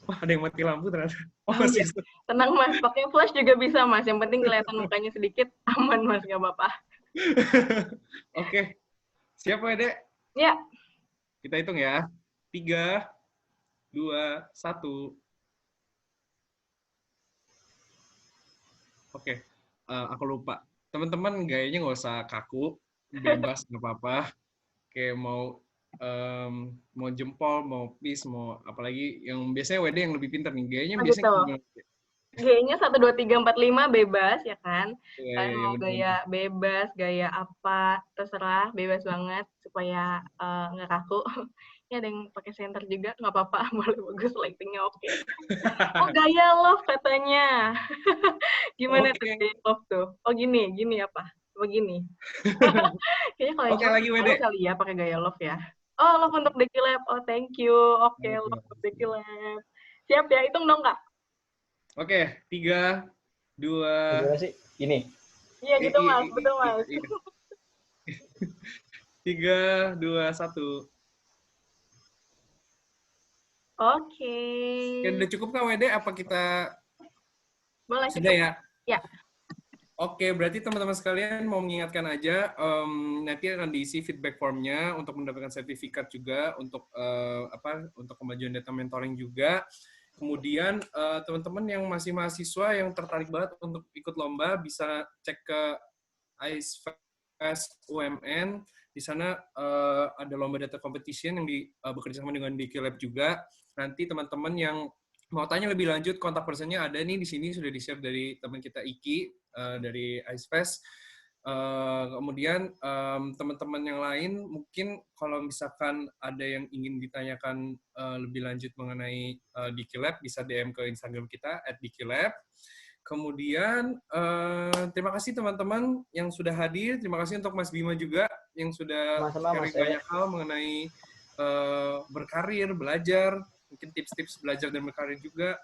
Wah, ada yang mati lampu ternyata. Oh, Oh iya. sistem. Tenang Mas, pakai flash juga bisa Mas. Yang penting kelihatan mukanya sedikit, aman Mas, nggak apa-apa. Oke, siap, Wede? Ya. Kita hitung ya. 3, 2, 1. Oke, aku lupa. Teman-teman gayanya nggak usah kaku, bebas nggak apa-apa. Kayak mau jempol, mau peace, mau apalagi yang biasanya WD yang lebih pintar nih. Gayanya Oh biasanya gitu. gimana? Gayanya 1, 2, 3, 4, 5 bebas ya kan. Iya, Kalian iya, mau benar. gaya bebas, gaya apa, terserah, bebas banget supaya nggak kaku. Ini ada yang pakai center juga, nggak apa-apa, boleh, bagus, lightingnya oke. Oh gaya love katanya. Gimana tuh Oke. gaya love tuh? Oh gini apa? Begini. Kayaknya kalau yang Oke, cowok lagi WD. malu kali ya pakai gaya love ya. Oh, love untuk Deki Lab. Oh, thank you. Oke, love untuk Deki Lab. Siap ya, hitung dong, Kak. Oke, 3, 2. Gimana sih? Ini. Iya gitu, Mas. Betul, Mas. 3, 2, 1. Oke. Oke, udah cukup kan WD? Apa kita Boleh sudah cukup. ya? Ya. Oke, berarti teman-teman sekalian mau mengingatkan aja, nanti akan diisi feedback formnya untuk mendapatkan sertifikat juga untuk untuk kemajuan data mentoring juga. Kemudian teman-teman yang masih mahasiswa yang tertarik banget untuk ikut lomba bisa cek ke IceFest UMN. Di sana ada lomba data competition yang bekerja sama dengan DQ Lab juga. Nanti teman-teman yang mau tanya lebih lanjut, kontak personnya ada nih di sini, sudah di-share dari teman kita Iki dari IceFest. Kemudian teman-teman yang lain mungkin kalau misalkan ada yang ingin ditanyakan lebih lanjut mengenai DQ Lab bisa DM ke Instagram kita @DQLab. Kemudian terima kasih teman-teman yang sudah hadir. Terima kasih untuk Mas Bima juga yang sudah Sama-sama, sharing Mas. banyak hal mengenai berkarir, belajar, mungkin tips-tips belajar dan berkarir juga.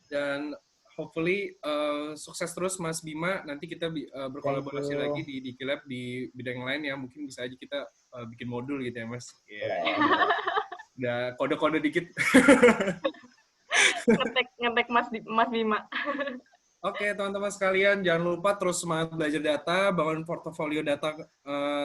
Dan hopefully sukses terus Mas Bima. Nanti kita berkolaborasi Thank you. lagi di DQ Lab di bidang lain ya. Mungkin bisa aja kita bikin modul gitu ya Mas. Udah kode-kode dikit. Ngetek Mas Bima. Oke, teman-teman sekalian, jangan lupa terus semangat belajar data, bangun portofolio data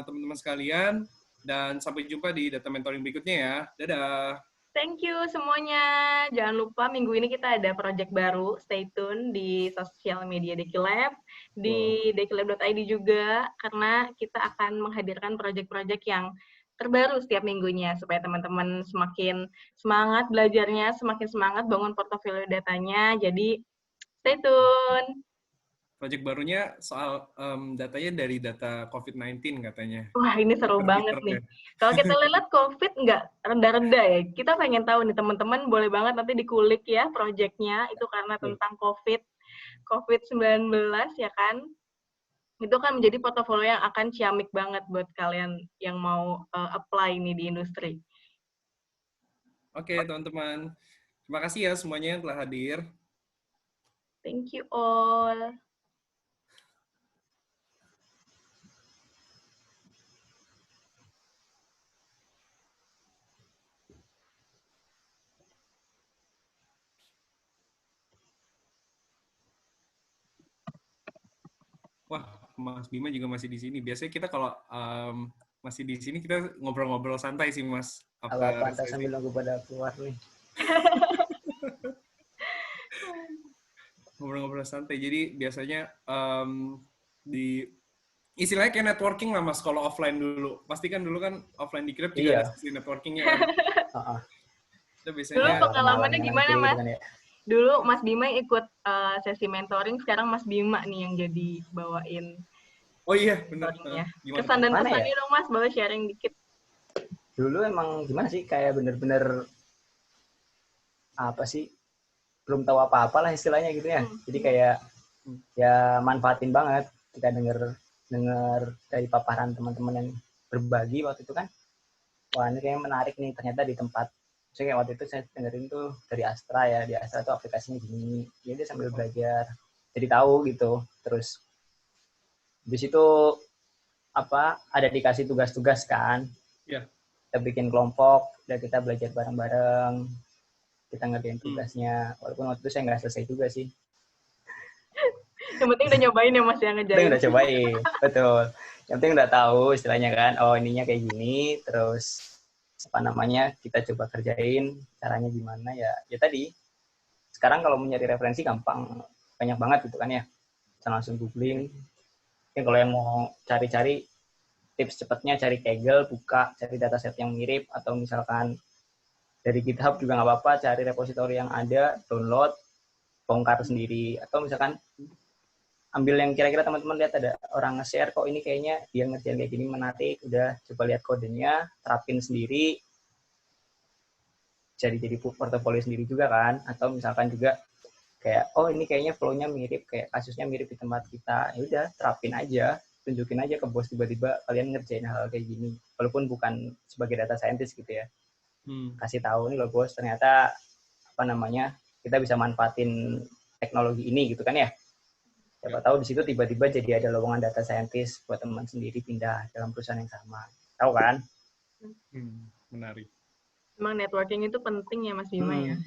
teman-teman sekalian, dan sampai jumpa di data mentoring berikutnya ya. Dadah! Thank you semuanya. Jangan lupa minggu ini kita ada project baru. Stay tune di sosial media Deki Lab, di dekilab.id juga, karena kita akan menghadirkan project-project yang terbaru setiap minggunya, supaya teman-teman semakin semangat belajarnya, semakin semangat bangun portofolio datanya. Jadi, stay tune. Project barunya soal datanya dari data COVID-19 katanya. Wah, ini seru banget nih. Kalau kita lihat COVID nggak reda-reda ya. Kita pengen tahu nih, teman-teman boleh banget nanti dikulik ya proyeknya. Itu karena tentang COVID-19 ya kan. Itu kan menjadi portofolio yang akan ciamik banget buat kalian yang mau apply nih di industri. Oke, teman-teman. Terima kasih ya semuanya yang telah hadir. Thank you all. Wah, Mas Bima juga masih di sini. Biasanya kita kalau masih di sini kita ngobrol-ngobrol santai sih, Mas. Apa sambil nunggu pada keluar nih. Ngobrol-ngobrol santai. Jadi biasanya di istilahnya kayak networking lah, Mas, kalau offline dulu. Pasti kan dulu kan offline di Grab juga ada sesi networking-nya kan. Itu biasanya Dulu pengalamannya gimana, Mas? Gitu kan, ya? Dulu Mas Bima ikut sesi mentoring, sekarang Mas Bima nih yang jadi bawain. Oh iya, benar. Kesan dan pesannya dong, Mas, boleh sharing dikit. Dulu emang gimana sih, kayak bener-bener apa sih, belum tahu apa-apa lah istilahnya gitu ya. Jadi kayak ya manfaatin banget kita denger dari paparan teman-teman yang berbagi waktu itu kan. Wah, ini kayaknya menarik nih, ternyata di tempat. Maksudnya kayak waktu itu saya dengerin tuh dari Astra ya, di Astra tuh aplikasinya gini. Jadi sambil belajar, jadi tahu gitu. Terus di situ ada dikasih tugas-tugas kan. Iya. kita bikin kelompok, dan kita belajar bareng-bareng, kita ngerjain tugasnya. Walaupun waktu itu saya nggak selesai juga sih. Yang penting udah nyobain ya Mas yang Yang penting ngejain. udah cobain, betul. Yang penting udah tahu istilahnya kan, oh ininya kayak gini, terus apa namanya, kita coba kerjain, caranya gimana ya. Ya tadi, sekarang kalau mau nyari referensi gampang, banyak banget gitu kan ya. Bisa langsung googling. Mungkin kalau yang mau cari-cari tips cepatnya, cari Kaggle, buka, cari dataset yang mirip, atau misalkan dari GitHub juga nggak apa-apa, cari repositori yang ada, download, bongkar sendiri, atau misalkan ambil yang kira-kira teman-teman lihat ada orang nge-share, kok ini kayaknya dia ngerjain kayak gini menarik, udah coba lihat kodenya, terapin sendiri, jadi portofolio sendiri juga kan, atau misalkan juga kayak, oh ini kayaknya flow-nya mirip, kayak kasusnya mirip di tempat kita, ya udah terapin aja, tunjukin aja ke bos tiba-tiba kalian ngerjain hal kayak gini, walaupun bukan sebagai data scientist gitu ya, kasih tahu nih loh bos, ternyata apa namanya, kita bisa manfaatin teknologi ini gitu kan ya. Siapa tahu di situ tiba-tiba jadi ada lowongan data scientist buat teman sendiri pindah dalam perusahaan yang sama. Tahu kan? Menarik. Emang networking itu penting ya Mas Bima ya.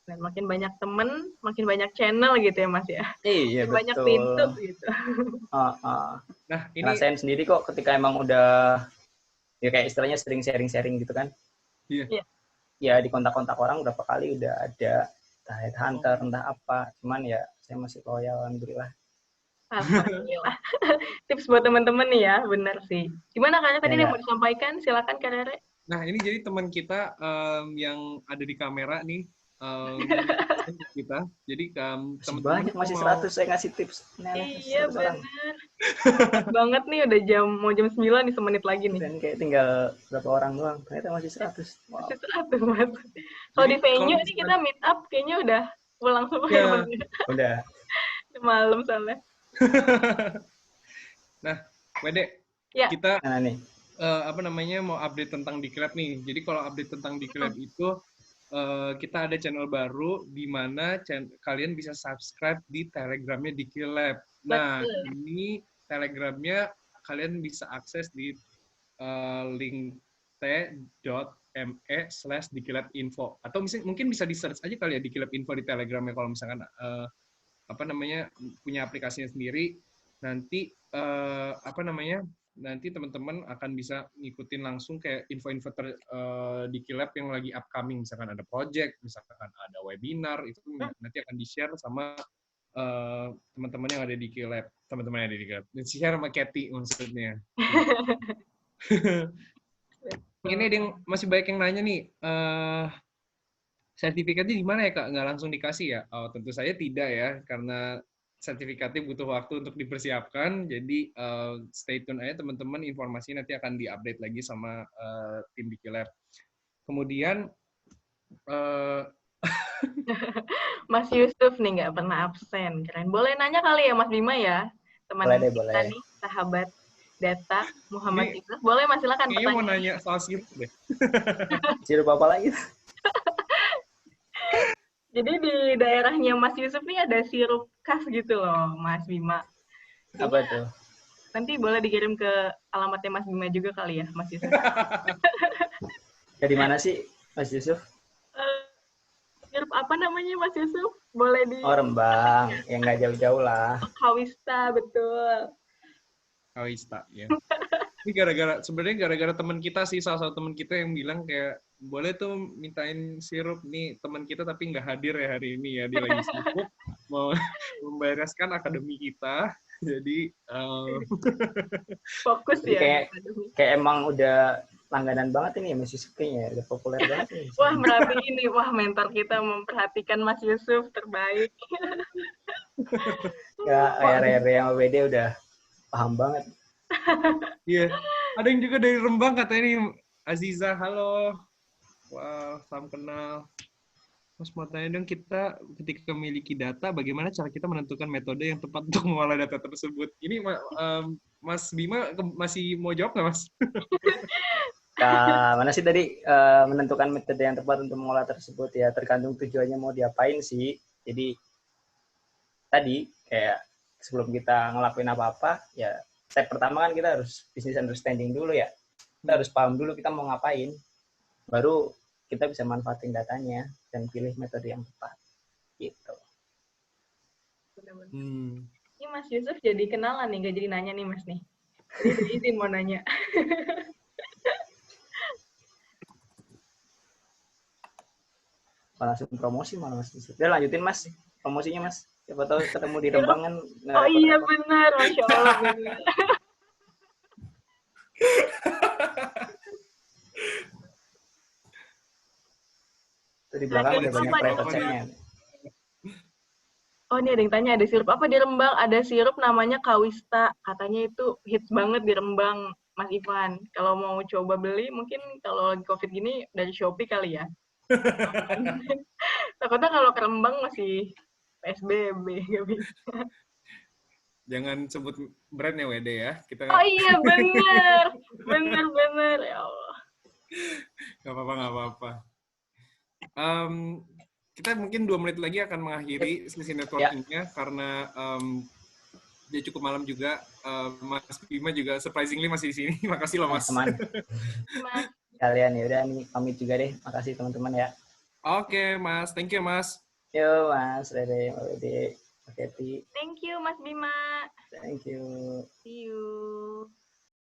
Dan makin banyak temen, makin banyak channel gitu ya Mas ya. Iya, makin banyak betul. pintu gitu. Nah, ini ngerasain sendiri kok ketika emang udah ya kayak istilahnya sering sharing-sharing gitu kan. Iya. Ya di kontak-kontak orang berapa kali udah ada entah headhunter, entah apa. Cuman ya saya masih loyal, alhamdulillah. Alhamdulillah. Tips buat teman-teman nih ya, benar sih. Gimana Kak tadi yang mau disampaikan? Silakan Kak Rere. Nah, ini jadi teman kita yang ada di kamera nih, kita. Jadi teman-teman banyak masih 100 saya ngasih tips. Iya benar. Banget nih udah mau jam 9 nih, semenit lagi nih. Dan kayak tinggal berapa orang doang. Ternyata masih 100. Wow. Masih 100 Mas. Kalau di venue nih kita meet up kayaknya udah pulang semua ya. Udah. Malam soalnya. Nah, Wede, kita mau update tentang Dikilab nih. Jadi kalau update tentang Dikilab itu kita ada channel baru di mana kalian bisa subscribe di Telegramnya Dikilab. Nah, ini Telegramnya kalian bisa akses di link t.me/dikilabinfo atau mungkin bisa di search aja kali ya Dikilab Info di Telegramnya kalau misalkan punya aplikasinya sendiri. Nanti nanti teman-teman akan bisa ngikutin langsung kayak info-info Dikilab yang lagi upcoming, misalkan ada project, misalkan ada webinar, itu nanti akan di-share sama teman-teman yang ada di Dikilab, teman-teman yang ada di Dikilab. Dan share sama Katy maksudnya. Ini ada yang masih banyak yang nanya nih, sertifikatnya di mana ya Kak? Nggak langsung dikasih ya? Oh, tentu saja tidak ya, karena sertifikatnya butuh waktu untuk dipersiapkan. Jadi stay tune aja teman-teman, informasi nanti akan diupdate lagi sama tim Dikilab. Kemudian Mas Yusuf nih nggak pernah absen, keren. Boleh nanya kali ya Mas Bima ya, teman kita nih, sahabat data Muhammad Yusuf. Boleh Mas, silakan pertanyaan. Kayaknya mau nanya soal sirup deh. Sirup apa lagi? Jadi di daerahnya Mas Yusuf nih ada sirup khas gitu loh, Mas Bima. Apa tuh? Nanti boleh dikirim ke alamatnya Mas Bima juga kali ya, Mas Yusuf. Dari mana sih, Mas Yusuf? Sirup apa namanya Mas Yusuf? Boleh di... Oh, Rembang. Yang nggak jauh-jauh lah. Kawista, betul. Kawista, ya. Ini sebenarnya gara-gara teman kita sih, salah satu teman kita yang bilang kayak, boleh tuh mintain sirup nih teman kita tapi nggak hadir ya hari ini ya, dia lagi sibuk mau membereskan akademi kita, jadi fokus ya. Kayak emang udah langganan banget ini ya Mas Yusuf, kayaknya udah populer banget nih. Wah, Merapi ini, wah mentor kita memperhatikan Mas Yusuf terbaik. Ya, Rere yang WD udah paham banget. Iya, ada yang juga dari Rembang katanya nih, Aziza, halo. Wow, salam kenal. Mas mau tanya dong, kita ketika memiliki data, bagaimana cara kita menentukan metode yang tepat untuk mengolah data tersebut? Ini Mas Bima masih mau jawab nggak, Mas? Mana sih tadi menentukan metode yang tepat untuk mengolah tersebut ya, tergantung tujuannya mau diapain sih. Jadi tadi kayak sebelum kita ngelakuin apa-apa, ya step pertama kan kita harus business understanding dulu ya. Kita harus paham dulu kita mau ngapain. Baru kita bisa manfaatin datanya dan pilih metode yang tepat. Gitu. Benar-benar. Hmm. Ini Mas Yusuf jadi kenalan nih, nggak jadi nanya nih Mas nih. Jadi udah izin mau nanya. Langsung promosi malah Mas. Udah lanjutin Mas promosinya Mas. Siapa tahu ketemu di Rembang kan nggak Oh iya repot-repot. benar, Masya Allah benar. Itu di belakang Nah, ada banyak apa private nih? chat-nya. Oh, ini ada yang tanya, ada sirup apa di Rembang? Ada sirup namanya Kawista. Katanya itu hits banget di Rembang, Mas Ivan. Kalau mau coba beli, mungkin kalau lagi COVID gini dari Shopee kali ya. Takutnya kalau ke Rembang masih PSBB. Nggak bisa. Jangan sebut brandnya WD ya. Kita Oh iya, bener. Bener. Ya Allah. nggak apa-apa, nggak apa-apa. Kita mungkin 2 menit lagi akan mengakhiri sesi networking-nya karena dia cukup malam juga. Mas Bima juga surprisingly masih di sini. Makasih loh, Mas. Teman. Mas, Kalian ya udah nih pamit juga deh. Makasih teman-teman ya. Oke, Mas. Thank you, Mas. Yo Mas Rere, Mbak Wede, Mbak Kety. thank you Mas Bima. Thank you. See you.